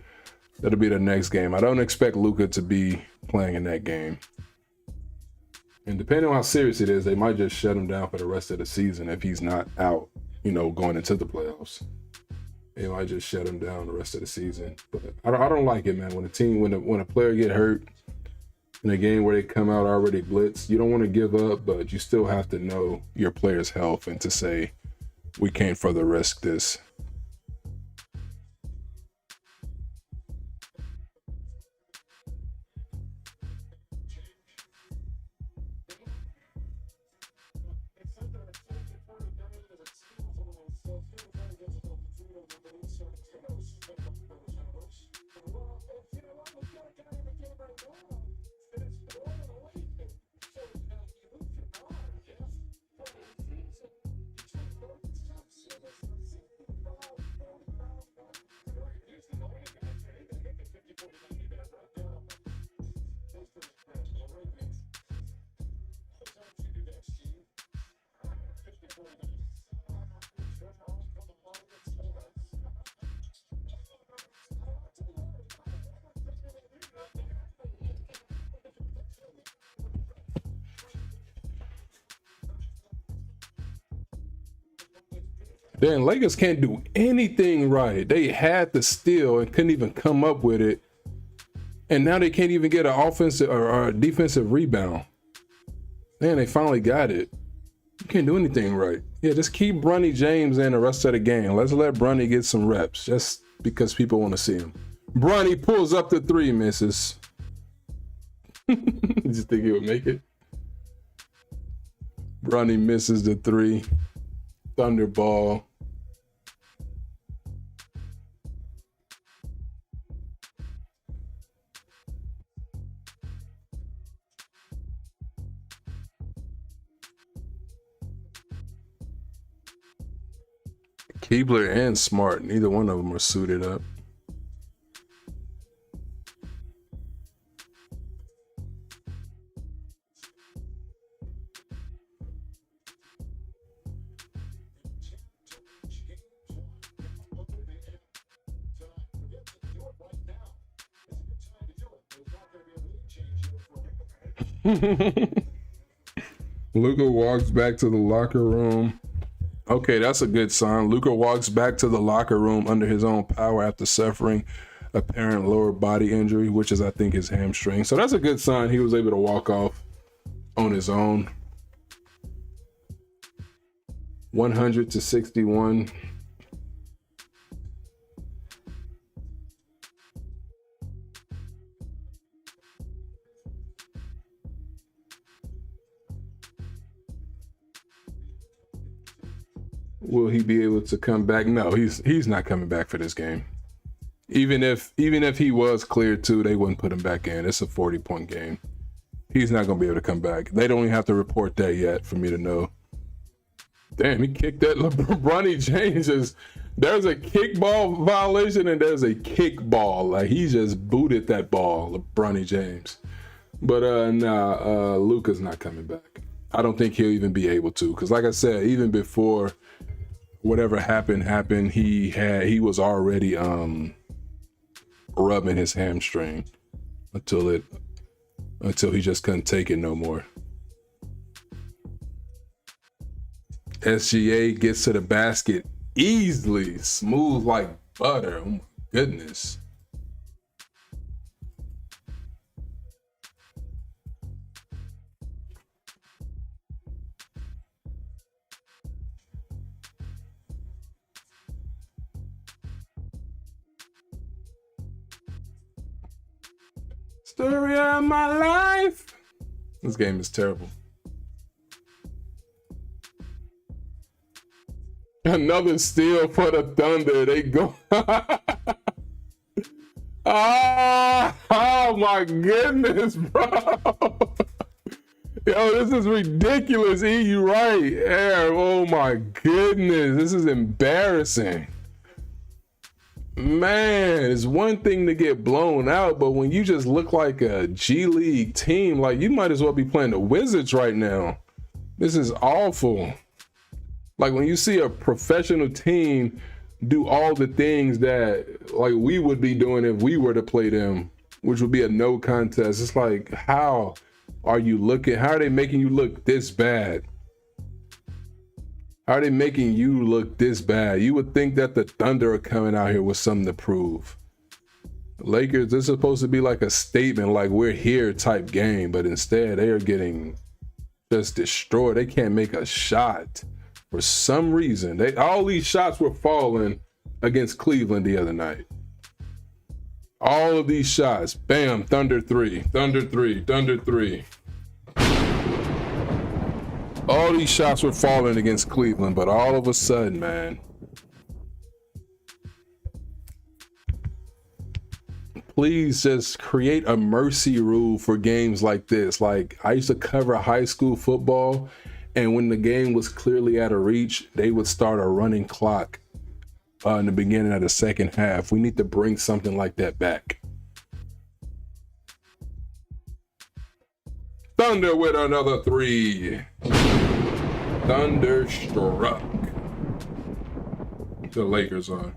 That'll be the next game. I don't expect Luka to be playing in that game. And depending on how serious it is, they might just shut him down for the rest of the season if he's not out, going into the playoffs. They might just shut him down the rest of the season. But I don't like it, man. When a player get hurt in a game where they come out already blitzed, you don't want to give up, but you still have to know your player's health and to say, we can't further risk this. Then Lakers can't do anything right. They had the steal and couldn't even come up with it. And now they can't even get an offensive or a defensive rebound. Man, they finally got it. You can't do anything right. Yeah, just keep LeBron James in the rest of the game. Let's let Bronny get some reps just because people want to see him. Bronny pulls up the 3, misses. Did you think he would make it? Bronny misses the 3. Thunderball. Keebler and Smart, neither one of them are suited up. Luka walks back to the locker room. Okay, that's a good sign. Luka walks back to the locker room under his own power after suffering apparent lower body injury, which is, I think, his hamstring. So that's a good sign. He was able to walk off on his own. 100-61. Will he be able to come back? No, he's not coming back for this game. Even if he was cleared too, they wouldn't put him back in. It's a 40-point game. He's not going to be able to come back. They don't even have to report that yet for me to know. Damn, he kicked that. LeBron James is There's a kickball violation and there's a kickball. Like he just booted that ball, LeBron James. But Luka's not coming back. I don't think he'll even be able to, because like I said, even before whatever happened, he was already rubbing his hamstring until he just couldn't take it no more. SGA gets to the basket easily, smooth like butter. Oh my goodness. Story of my life. This game is terrible. Another steal for the Thunder. They go. Oh my goodness, bro. Yo, this is ridiculous. E, you right. Air. Oh my goodness. This is embarrassing. Man, it's one thing to get blown out, but when you just look like a G League team, like you might as well be playing the Wizards right now. This is awful. Like when you see a professional team do all the things that like we would be doing if we were to play them, which would be a no contest. It's like, how are you looking? How are they making you look this bad? How are they making you look this bad? You would think that the Thunder are coming out here with something to prove. Lakers, this is supposed to be like a statement, like we're here type game, but instead they are getting just destroyed. They can't make a shot for some reason. All these shots were falling against Cleveland the other night. All of these shots, bam, Thunder 3, Thunder 3, Thunder 3. All these shots were falling against Cleveland, but all of a sudden, man, please just create a mercy rule for games like this. Like I used to cover high school football, and when the game was clearly out of reach, they would start a running clock in the beginning of the second half. We need to bring something like that back. Thunder with another 3. Thunderstruck. The Lakers are.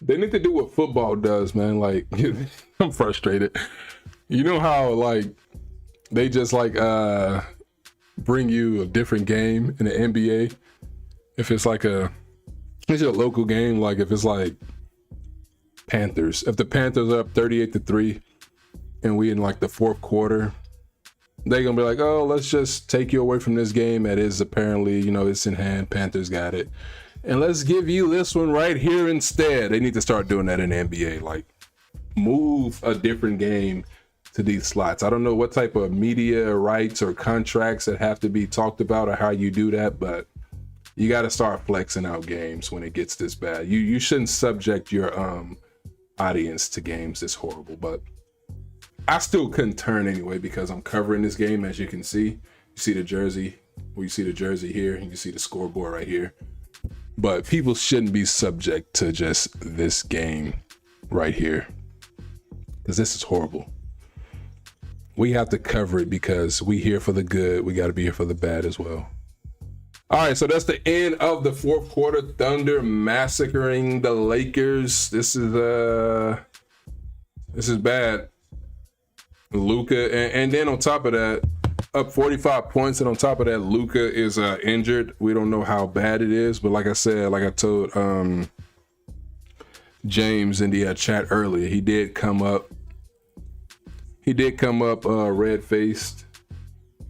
They need to do what football does, man. Like, I'm frustrated. You know how, like, they just, like, bring you a different game in the NBA? If it's like it's a local game, like if it's like Panthers. If the Panthers are up 38-3 and we in, like, the fourth quarter, they're going to be like, oh, let's just take you away from this game that is apparently, you know, it's in hand. Panthers got it. And let's give you this one right here instead. They need to start doing that in the NBA. Like, move a different game to these slots. I don't know what type of media rights or contracts that have to be talked about or how you do that, but you got to start flexing out games when it gets this bad. You shouldn't subject your audience to games this horrible, but I still couldn't turn anyway because I'm covering this game. As you can see, you see the jersey, well, you see the jersey here, and you see the scoreboard right here. But people shouldn't be subject to just this game right here, because this is horrible. We have to cover it because we here for the good. We got to be here for the bad as well. All right, so that's the end of the fourth quarter. Thunder massacring the Lakers. This is bad. Luka, and then on top of that, up 45 points, and on top of that, Luka is injured. We don't know how bad it is, but like I said, like I told James in the chat earlier, he did come up red-faced,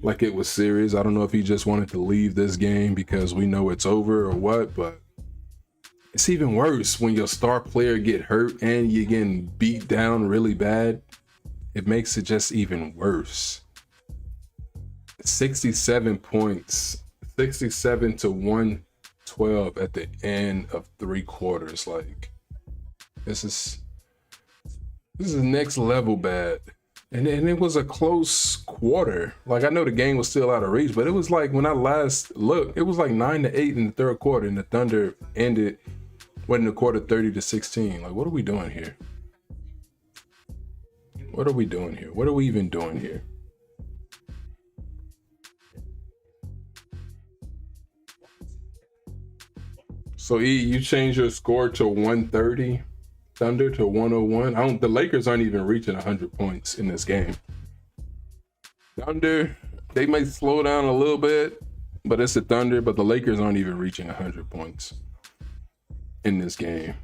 like it was serious. I don't know if he just wanted to leave this game because we know it's over or what, but it's even worse when your star player get hurt and you're getting beat down really bad. It makes it just even worse. 67 points, 67 to 112 at the end of 3 quarters. Like, this is next level bad. And it was a close quarter. Like, I know the game was still out of reach, but it was like, when I last looked, it was like 9-8 in the third quarter, and the Thunder went in the quarter 30-16. Like, what are we doing here? What are we doing here? What are we even doing here? So you changed your score to 130, Thunder to 101. The Lakers aren't even reaching 100 points in this game. Thunder, they may slow down a little bit, but it's the Thunder, but the Lakers aren't even reaching 100 points in this game.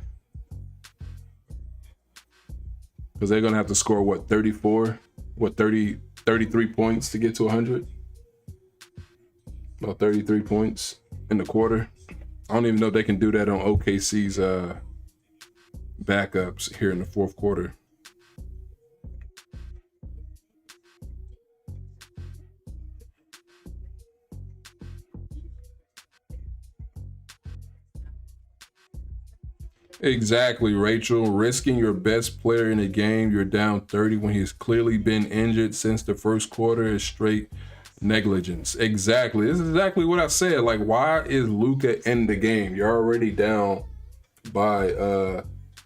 Because they're going to have to score, what, 33 points to get to 100? About 33 points in the quarter. I don't even know if they can do that on OKC's backups here in the fourth quarter. Exactly, Rachel. Risking your best player in a game, you're down 30 when he's clearly been injured since the first quarter is straight negligence. Exactly. This is exactly what I said. Like, why is Luka in the game? You're already down by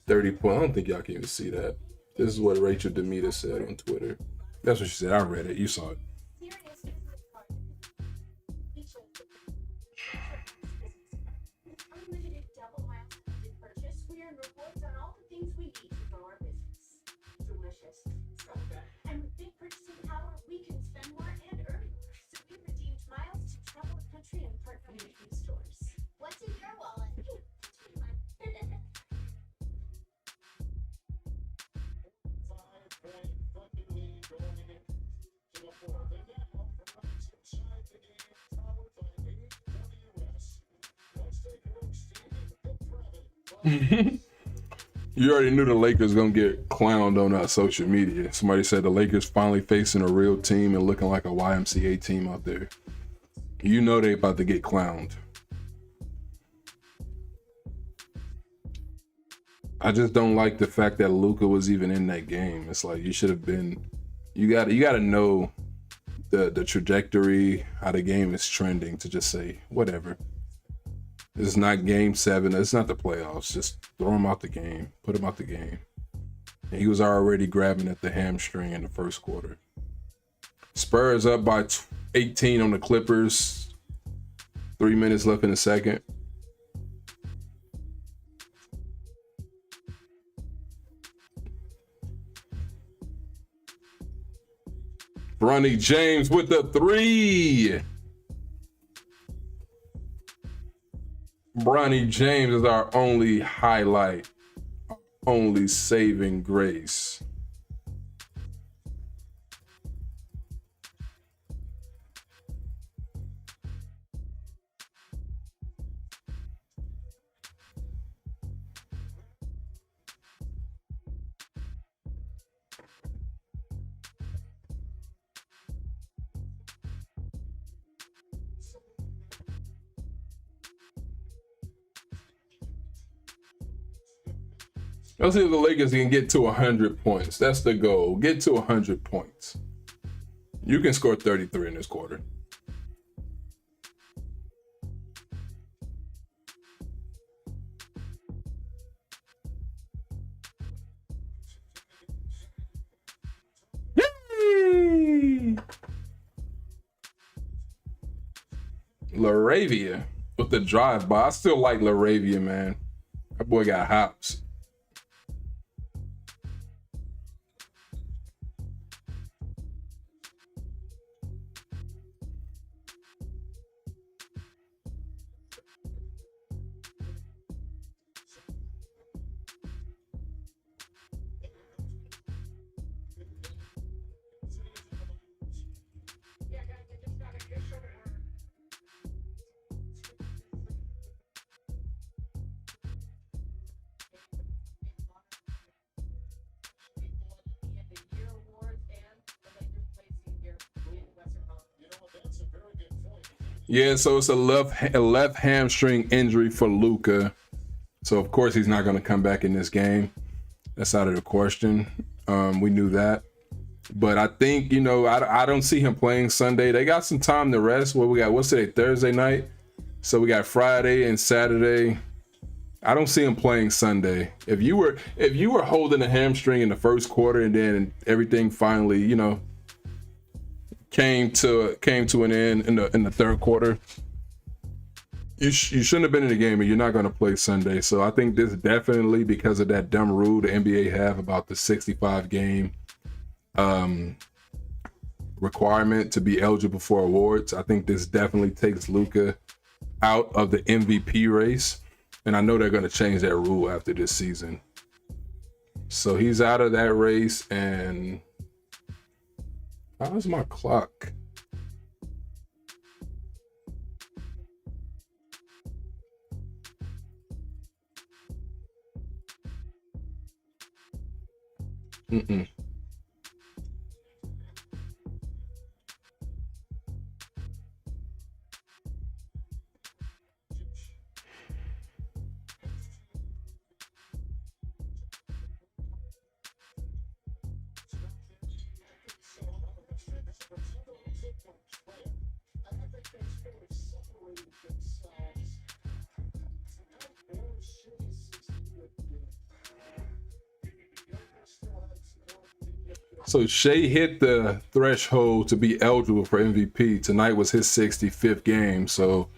30 points. I don't think y'all can even see that. This is what Rachel Demita said on Twitter. That's what she said. I read it. You saw it. You already knew the Lakers gonna get clowned on social media. Somebody said the Lakers finally facing a real team and looking like a YMCA team out there. You know they about to get clowned. I just don't like the fact that Luka was even in that game. It's like, you should have been. You got to know the trajectory, how the game is trending, to just say whatever. This is not game 7. It's not the playoffs. Just throw him out the game. Put him out the game. And he was already grabbing at the hamstring in the first quarter. Spurs up by 18 on the Clippers. 3 minutes left in the second. Bronny James with the 3. Bronny James is our only highlight, only saving grace. Let's see if the Lakers can get to 100 points. That's the goal. Get to 100 points. You can score 33 in this quarter. Yay! LaRavia with the drive by. I still like LaRavia, man. That boy got hops. Yeah, so it's a left hamstring injury for Luka. So of course he's not going to come back in this game. That's out of the question. We knew that. But I think, I don't see him playing Sunday. They got some time to rest. What's today? Thursday night. So we got Friday and Saturday. I don't see him playing Sunday. If you were holding a hamstring in the first quarter and then everything finally, came to an end in the third quarter, you shouldn't have been in the game, and you're not going to play Sunday. So I think this definitely, because of that dumb rule the NBA have about the 65 game requirement to be eligible for awards, I think this definitely takes Luka out of the MVP race. And I know they're going to change that rule after this season. So he's out of that race. And how's my clock? So Shea hit the threshold to be eligible for MVP. Tonight was his 65th game. So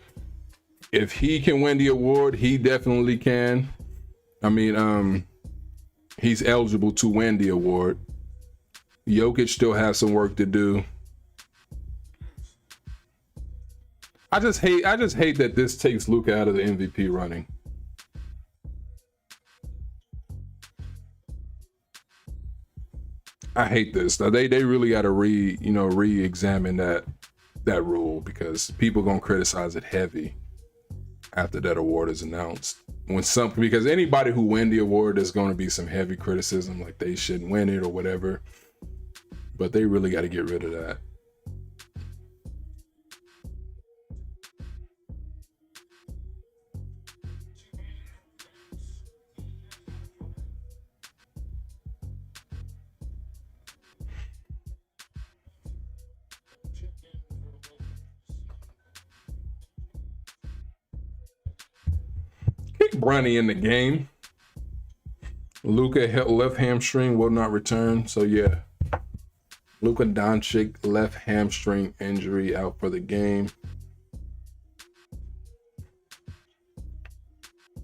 if he can win the award, he definitely can. I mean, he's eligible to win the award. Jokic still has some work to do. I just hate that this takes Luka out of the MVP running. I hate this. They really got to re-examine that rule, because people gonna criticize it heavy after that award is announced. Because anybody who win the award, there's going to be some heavy criticism, like they shouldn't win it or whatever. But they really got to get rid of that. Bronny in the game. Luka left hamstring will not return. So yeah, Luka Dončić left hamstring injury out for the game.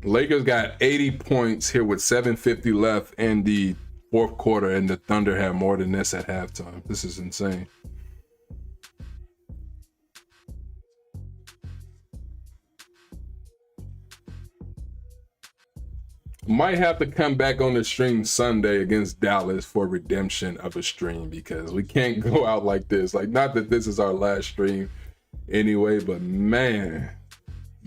Lakers got 80 points here with 7:50 left in the fourth quarter, and the Thunder had more than this at halftime. This is insane. Might have to come back on the stream Sunday against Dallas for redemption of a stream, because we can't go out like this. Like, not that this is our last stream anyway, but man. Oh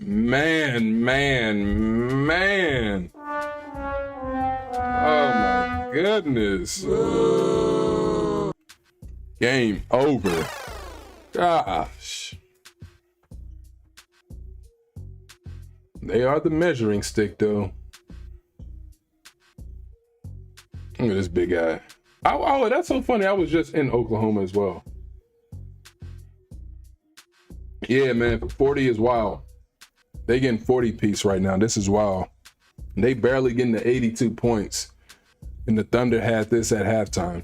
my goodness. Game over. Gosh. They are the measuring stick, though. Look at this big guy. Oh, that's so funny. I was just in Oklahoma as well. Yeah, man, 40 is wild. They getting 40 piece right now. This is wild. They barely getting to 82 points. And the Thunder had this at halftime.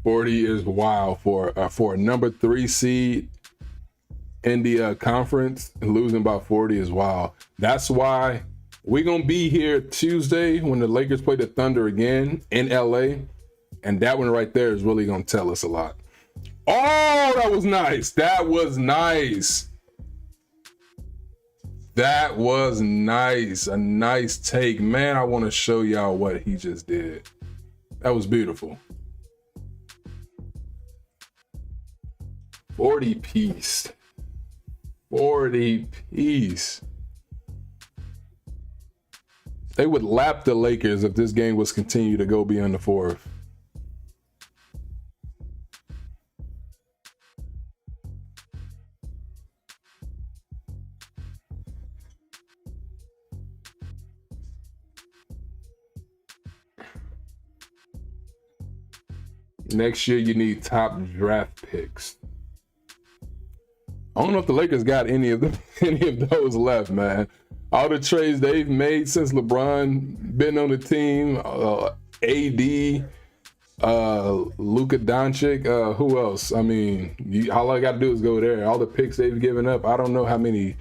40 is wild for a number 3 seed in the conference. Losing by 40 is wild. That's why we're going to be here Tuesday when the Lakers play the Thunder again in LA. And that one right there is really going to tell us a lot. Oh, that was nice. That was nice. That was nice. A nice take. Man, I want to show y'all what he just did. That was beautiful. 40 piece. 40 piece. They would lap the Lakers if this game was continued to go beyond the fourth. Next year, you need top draft picks. I don't know if the Lakers got any of those left, man. All the trades they've made since LeBron been on the team, AD, Luka Dončić, who else? I mean, all I got to do is go there. All the picks they've given up, I don't know how many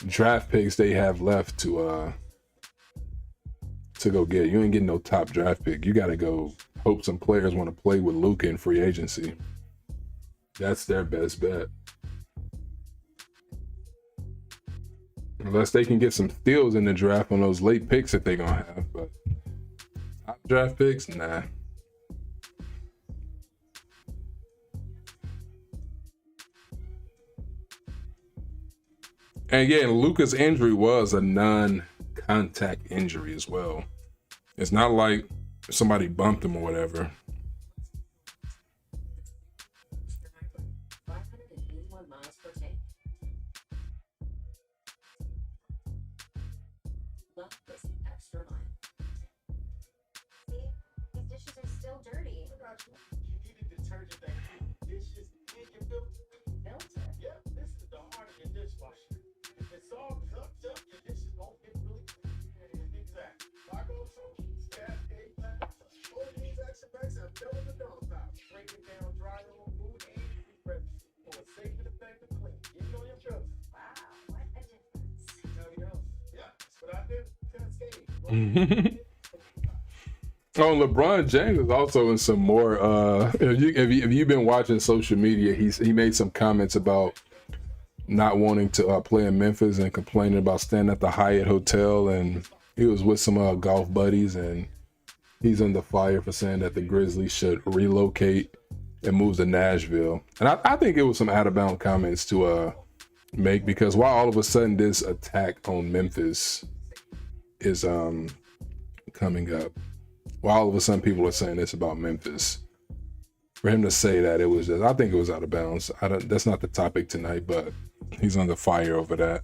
draft picks they have left to go get. You ain't getting no top draft pick. You got to go hope some players want to play with Luka in free agency. That's their best bet. Unless they can get some steals in the draft on those late picks that they're going to have. But top draft picks, nah. And yeah, Luka's injury was a non-contact injury as well. It's not like somebody bumped him or whatever. Oh, LeBron James is also in some more. If you've been watching social media, he made some comments about not wanting to play in Memphis and complaining about staying at the Hyatt Hotel, and he was with some golf buddies, and he's under fire for saying that the Grizzlies should relocate and move to Nashville. And I think it was some out of bounds comments to make, because why all of a sudden this attack on Memphis is coming up. Why all of a sudden people are saying this about Memphis. For him to say that, it was just, I think it was out of bounds. That's not the topic tonight, but he's under fire over that.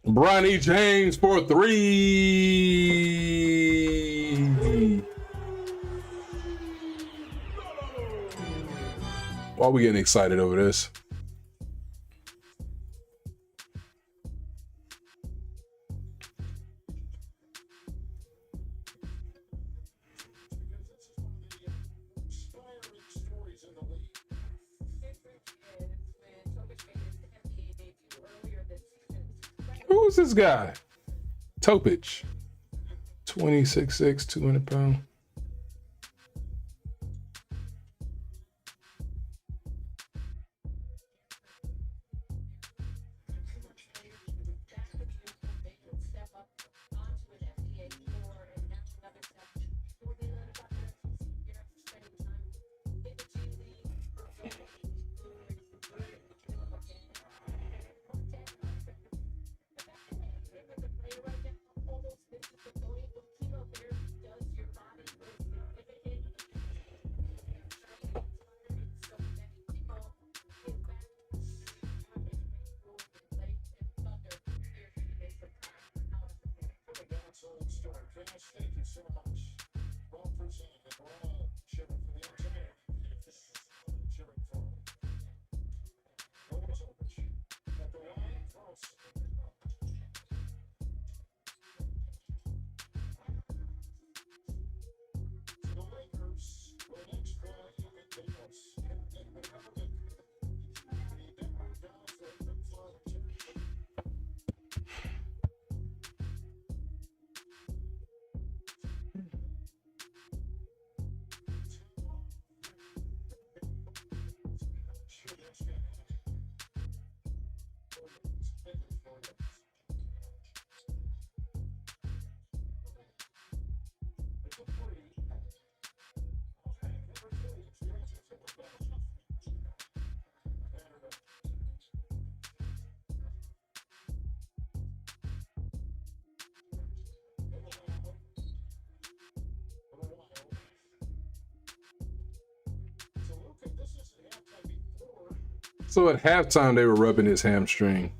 Bronny James for three. Why are we getting excited over this? Who's this guy? Topich. 26'6", 200 pounds. So at halftime, they were rubbing his hamstring.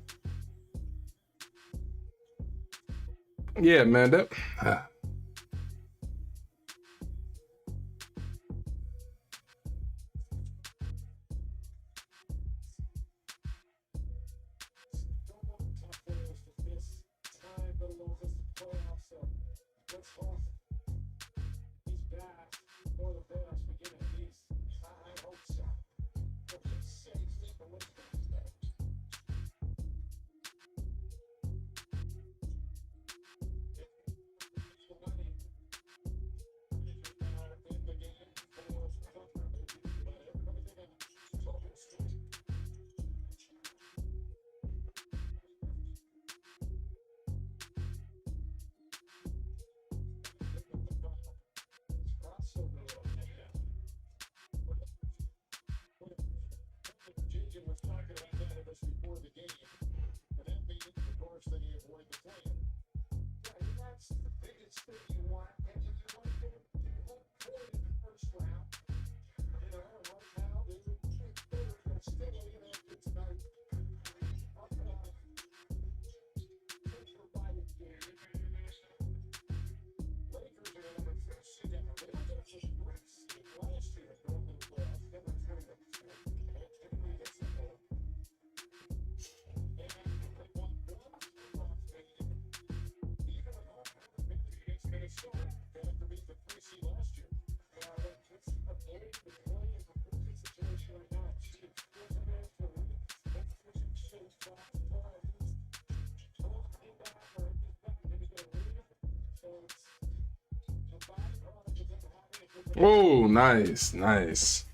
Yeah, man, that. Oh, nice, nice.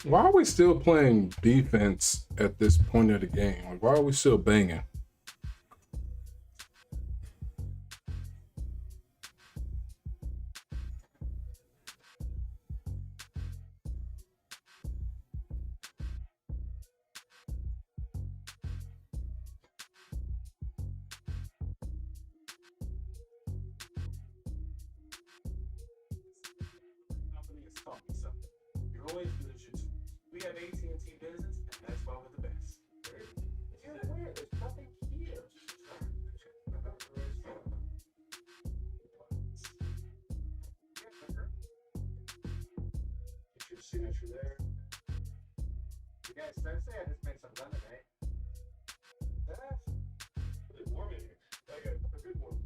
Why are we still playing defense at this point of the game? Like, why are we still banging? You're always good at your tools. We have AT&T Business, and that's why we're the best. You're aware there's nothing here. Get your signature there. You guys, Thursday, I just made some lemonade. That's really warm in here. I got a good one.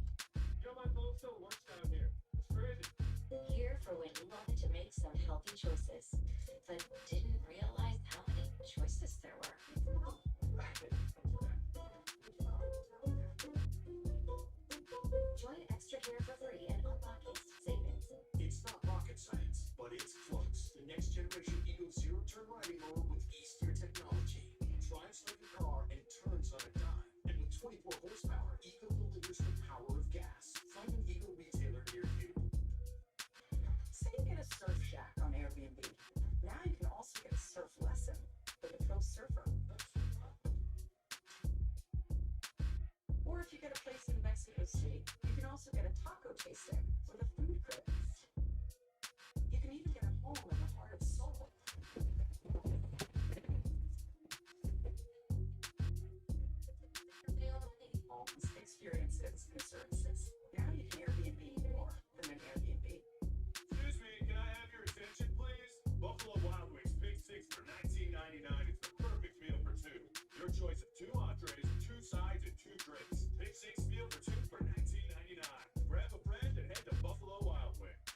He wanted to make some healthy choices, but didn't realize how many choices there were. Join Extra Care for free and unlock instant savings. It's not rocket science, but it's close. The next generation Eagle zero-turn riding mower with easier technology. Drives like a car and turns on a dime. And with 24 horsepower, Eagle delivers the power of gas. Find an Eagle retailer near you. Say you get a surf shack on Airbnb. Now you can also get a surf lesson with a pro surfer. Or if you get a place in Mexico City, you can also get a taco tasting with a food critic. You can even get a home in the heart of Seoul. Homes, experiences, and services. Now you can Airbnb more than an Airbnb. Excuse me, can I have your attention, please? Buffalo Wild Wings Big Six for $19.99 is the perfect meal for two. Your choice of 2 entrees, 2 sides, and 2 drinks. Big Six meal for 2 for $19.99. Grab a friend and head to Buffalo Wild Wings.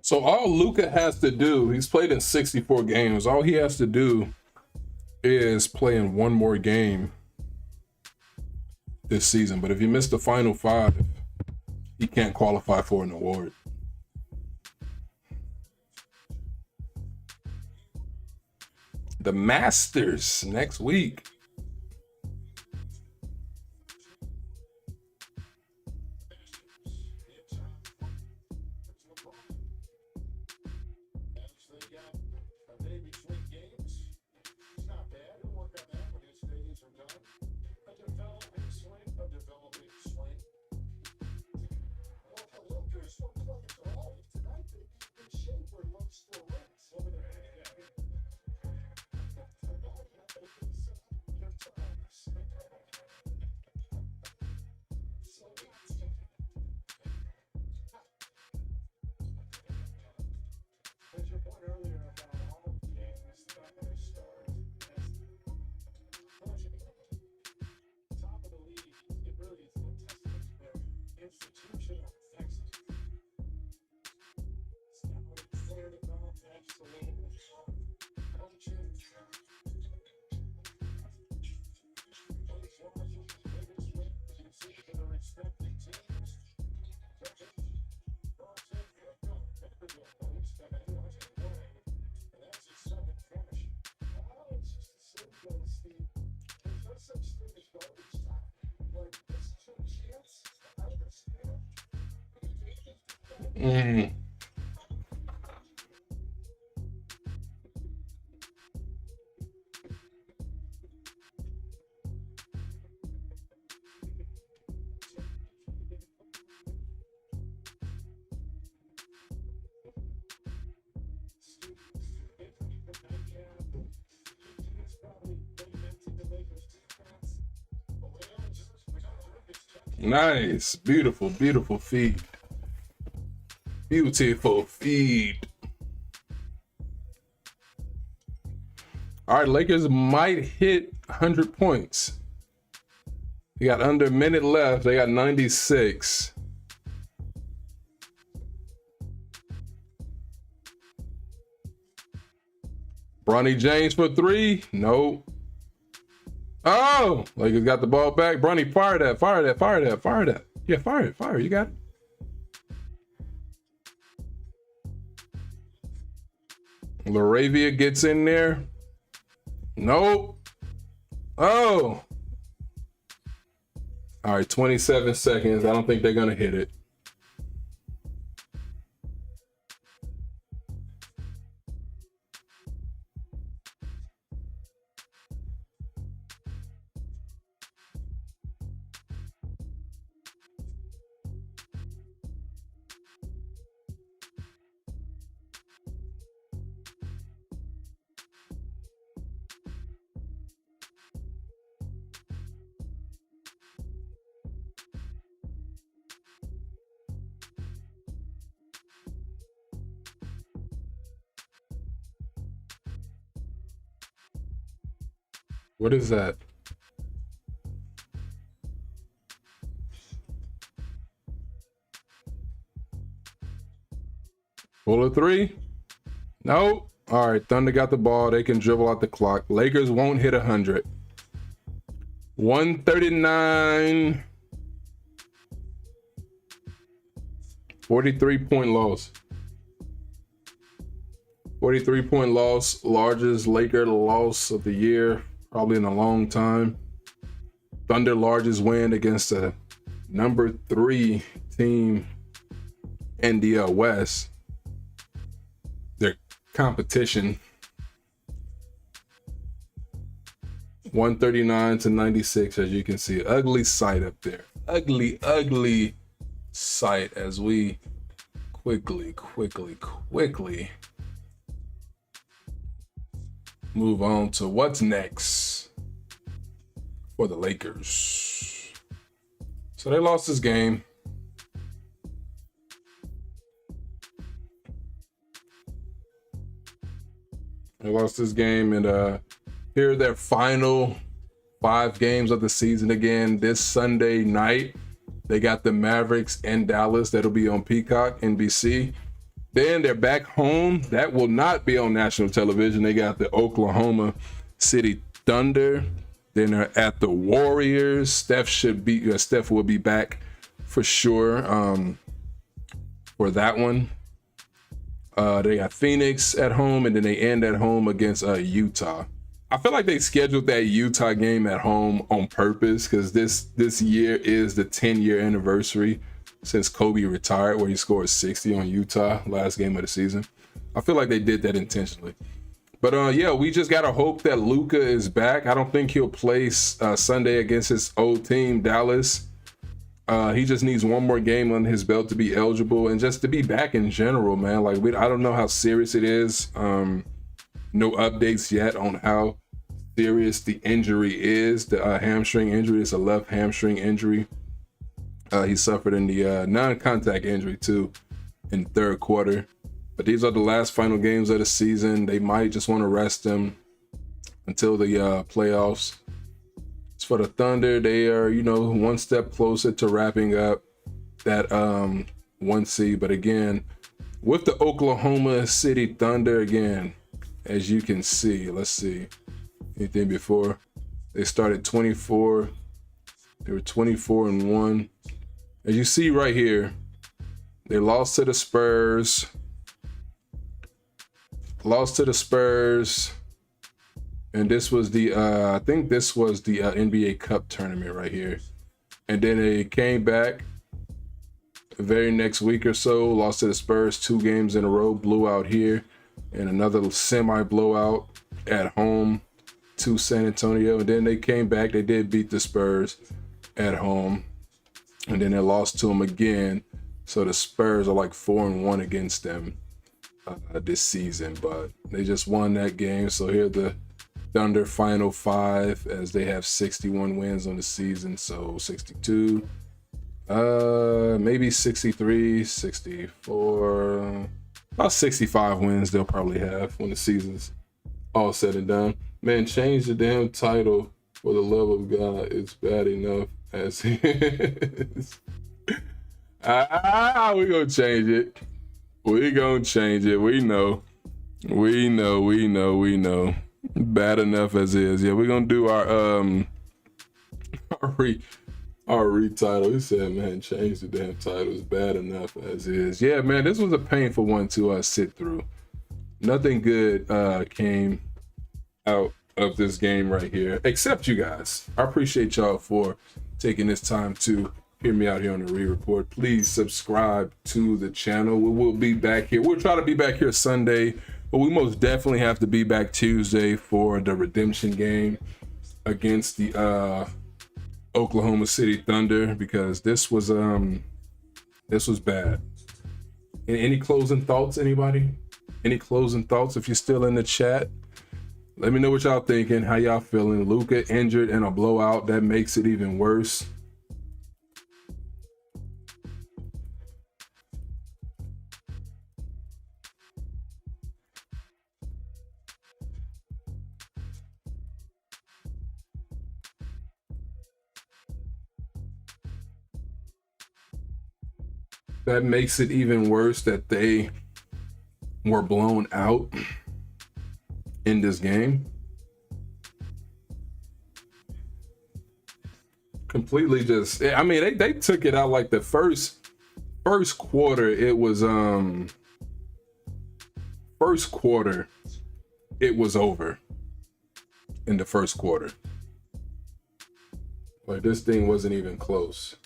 So all Luka has to do, he's played in 64 games. All he has to do is play in one more game this season. But if he missed the final 5, he can't qualify for an award. The Masters next week. Nice. Beautiful, beautiful feed. Beautiful feed. All right, Lakers might hit 100 points. They got under a minute left. They got 96. Bronny James for 3. Nope. Oh, Lakers got the ball back. Bronny, fire that, fire that, fire that, fire that. Yeah, fire it, fire it. You got it. Laravia gets in there. Nope. Oh. All right, 27 seconds. I don't think they're going to hit it. What is that? Pull a three? No. All right, Thunder got the ball. They can dribble out the clock. Lakers won't hit 100. 139. 43-point loss. 43-point loss. Largest Laker loss of the year, probably in a long time. Thunder largest win against a number 3 team in the West. Their competition. 139-96, as you can see. Ugly sight up there. Ugly sight as we quickly move on to what's next for the Lakers. So they lost this game. They lost this game, and here are their final 5 games of the season again. This Sunday night, they got the Mavericks in Dallas. That'll be on Peacock, NBC. Then they're back home. That will not be on national television. They got the Oklahoma City Thunder. Then they're at the Warriors. Steph will be back for sure for that one. They got Phoenix at home, and then they end at home against Utah. I feel like they scheduled that Utah game at home on purpose because this year is the 10-year anniversary since Kobe retired, where he scored 60 on Utah last game of the season. I feel like they did that intentionally. But yeah, we just gotta hope that Luka is back. I don't think he'll play Sunday against his old team, Dallas. He just needs one more game on his belt to be eligible and just to be back in general, man. Like I don't know how serious it is. No updates yet on how serious the injury is. The hamstring injury is a left hamstring injury. He suffered in the non-contact injury too in the third quarter. But these are the last final games of the season. They might just want to rest him until the playoffs. As for the Thunder, they are, one step closer to wrapping up that 1 seed. But again, with the Oklahoma City Thunder, again, as you can see, let's see, anything before? They started 24. They were 24-1. As you see right here, they lost to the Spurs. And this was the, I think this was the NBA Cup tournament right here. And then they came back the very next week or so, lost to the Spurs 2 games in a row, blew out here, and another semi-blowout at home to San Antonio. And then they came back, they did beat the Spurs at home. And then they lost to them again. So the Spurs are like 4-1 against them this season, but they just won that game. So here the Thunder final 5 as they have 61 wins on the season. So 62, maybe 63, 64, about 65 wins they'll probably have when the season's all said and done. Man, change the damn title for the love of God. It's bad enough as is. We're gonna change it. We know. Bad enough as is. Yeah, we're gonna do our retitle. He said, man, change the damn title. It's bad enough as is. Yeah, man, this was a painful one to sit through. Nothing good came out of this game right here, except you guys. I appreciate y'all for taking this time to hear me out here on the re-report. Please subscribe to the channel. We will be back here. We'll try to be back here Sunday, but we most definitely have to be back Tuesday for the redemption game against the Oklahoma City Thunder, because this was bad. Any closing thoughts, anybody? Any closing thoughts? If you're still in the chat, let me know what y'all thinking, how y'all feeling. Luka injured in a blowout, that makes it even worse. that makes it even worse that they were blown out in this game. Completely just, I mean, they took it out like the first quarter. It was first quarter, it was over in the first quarter. Like, this thing wasn't even close.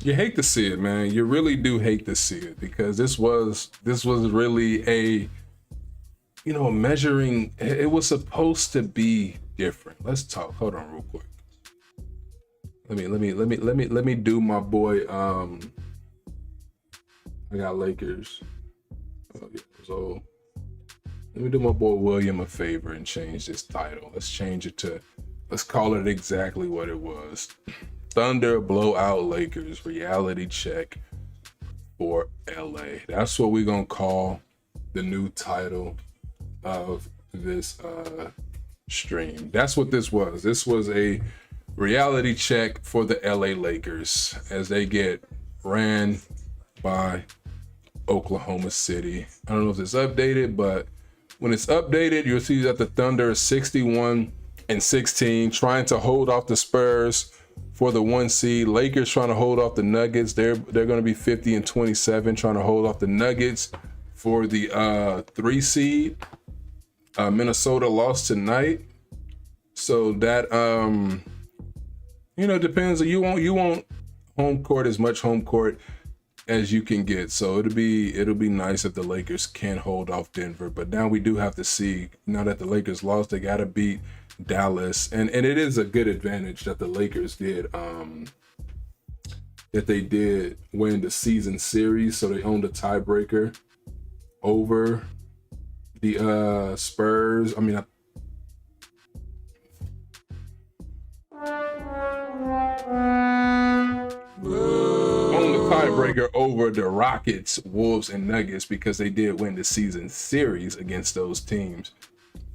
You hate to see it, man. You really do hate to see it, because this was really a, you know, measuring. It was supposed to be different. Let's talk. Hold on, real quick. Let me do my boy. I got Lakers. Oh, yeah, so let me do my boy William a favor and change this title. Let's change it to. Let's call it exactly what it was. Thunder blowout Lakers reality check for LA. That's what we're gonna call the new title of this stream. That's what this was. This was a reality check for the LA Lakers as they get ran by Oklahoma City. I don't know if it's updated, but when it's updated, you'll see that the Thunder is 61-16, trying to hold off the Spurs for the 1 seed. Lakers trying to hold off the Nuggets. They're going to be 50-27, trying to hold off the Nuggets for the 3 seed. Minnesota lost tonight, so that you know, depends. You want home court, as much home court as you can get. So it'll be nice if the Lakers can hold off Denver. But now we do have to see, now that the Lakers lost, they got to beat Dallas, and it is a good advantage that the Lakers did that they did win the season series, so they owned a tiebreaker over the Spurs. I mean, owned the tiebreaker over the Rockets, Wolves, and Nuggets, because they did win the season series against those teams.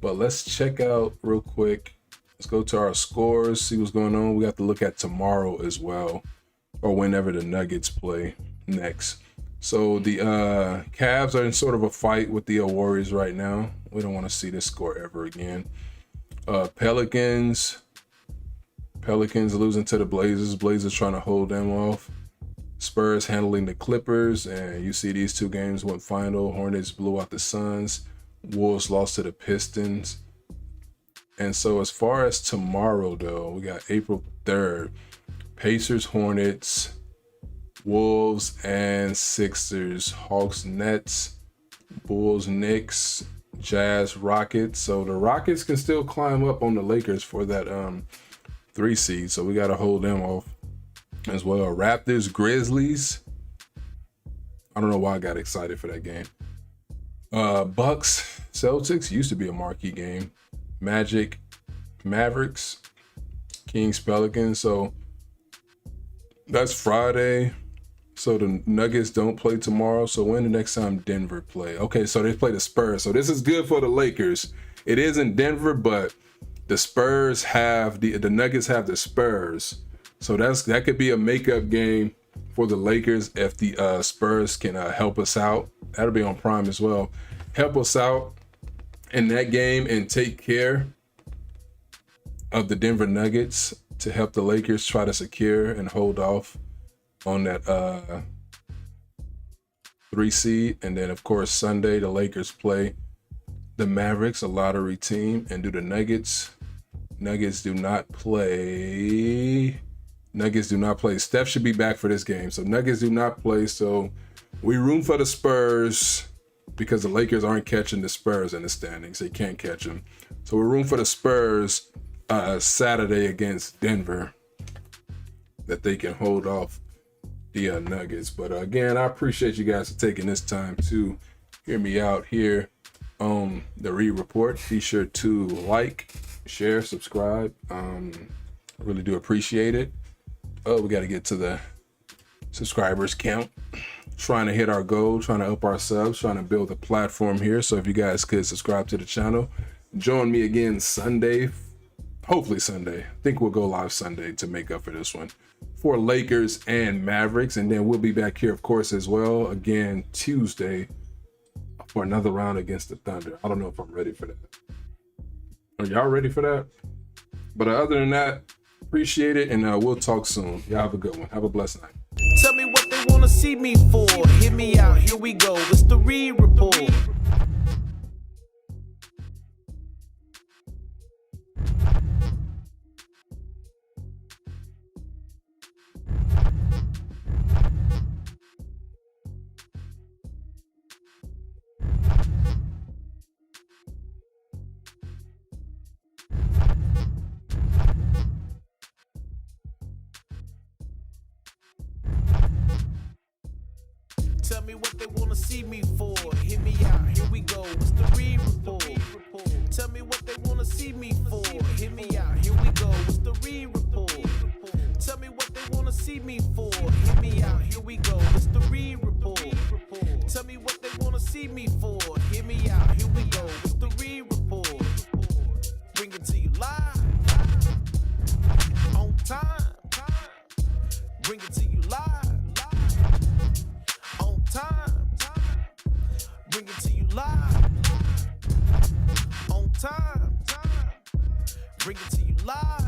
But let's check out real quick. Let's go to our scores, see what's going on. We have to look at tomorrow as well, or whenever the Nuggets play next. So the Cavs are in sort of a fight with the Warriors right now. We don't want to see this score ever again. Pelicans losing to the Blazers. Blazers trying to hold them off. Spurs handling the Clippers, and you see these two games went final. Hornets blew out the Suns. Wolves lost to the Pistons. And so as far as tomorrow, though, we got April 3rd. Pacers, Hornets, Wolves, and Sixers. Hawks, Nets, Bulls, Knicks, Jazz, Rockets. So the Rockets can still climb up on the Lakers for that 3 seed. So we got to hold them off as well. Raptors, Grizzlies. I don't know why I got excited for that game. Bucks, Celtics used to be a marquee game. Magic, Mavericks, Kings, Pelicans. So that's Friday. So the Nuggets don't play tomorrow. So when the next time Denver play? Okay, so they play the Spurs. So this is good for the Lakers. It is in Denver, but the Spurs have the Nuggets have the Spurs. So that could be a makeup game for the Lakers if the Spurs can help us out. That'll be on Prime as well. Help us out in that game and take care of the Denver Nuggets to help the Lakers try to secure and hold off on that 3 seed. And then, of course, Sunday, the Lakers play the Mavericks, a lottery team, and do the Nuggets. Nuggets do not play. Steph should be back for this game. So Nuggets do not play. So we room for the Spurs because the Lakers aren't catching the Spurs in the standings. They can't catch them. So we're room for the Spurs Saturday against Denver, that they can hold off the Nuggets. But again, I appreciate you guys for taking this time to hear me out here on the Reed Report. Be sure to like, share, subscribe. I really do appreciate it. Oh, we got to get to the subscribers count. trying to hit our goal, trying to up our subs, trying to build a platform here. So if you guys could subscribe to the channel, join me again Sunday, hopefully Sunday. I think we'll go live Sunday to make up for this one, for Lakers and Mavericks. And then we'll be back here, of course, as well, again Tuesday for another round against the Thunder. I don't know if I'm ready for that. Are y'all ready for that? But other than that, appreciate it, and we'll talk soon. Y'all have a good one. Have a blessed night. Tell me what they wanna see me for. Hear me out, here we go. It's the Reed Report. Tell me what they wanna see me for. Hear me out, here we go. It's the Reed Report. Tell me what they wanna see me for. Hear me out, here we go. It's the Reed Report. Tell me what they wanna see me for. Hear me out, here we go. It's the Reed Report. Tell me what they wanna see me for. Hear me out, here we go. It's the Reed Report. Bring it to you live, on time. Bring it to you live, on time. Bring it to you live, on time. Bring it to you live.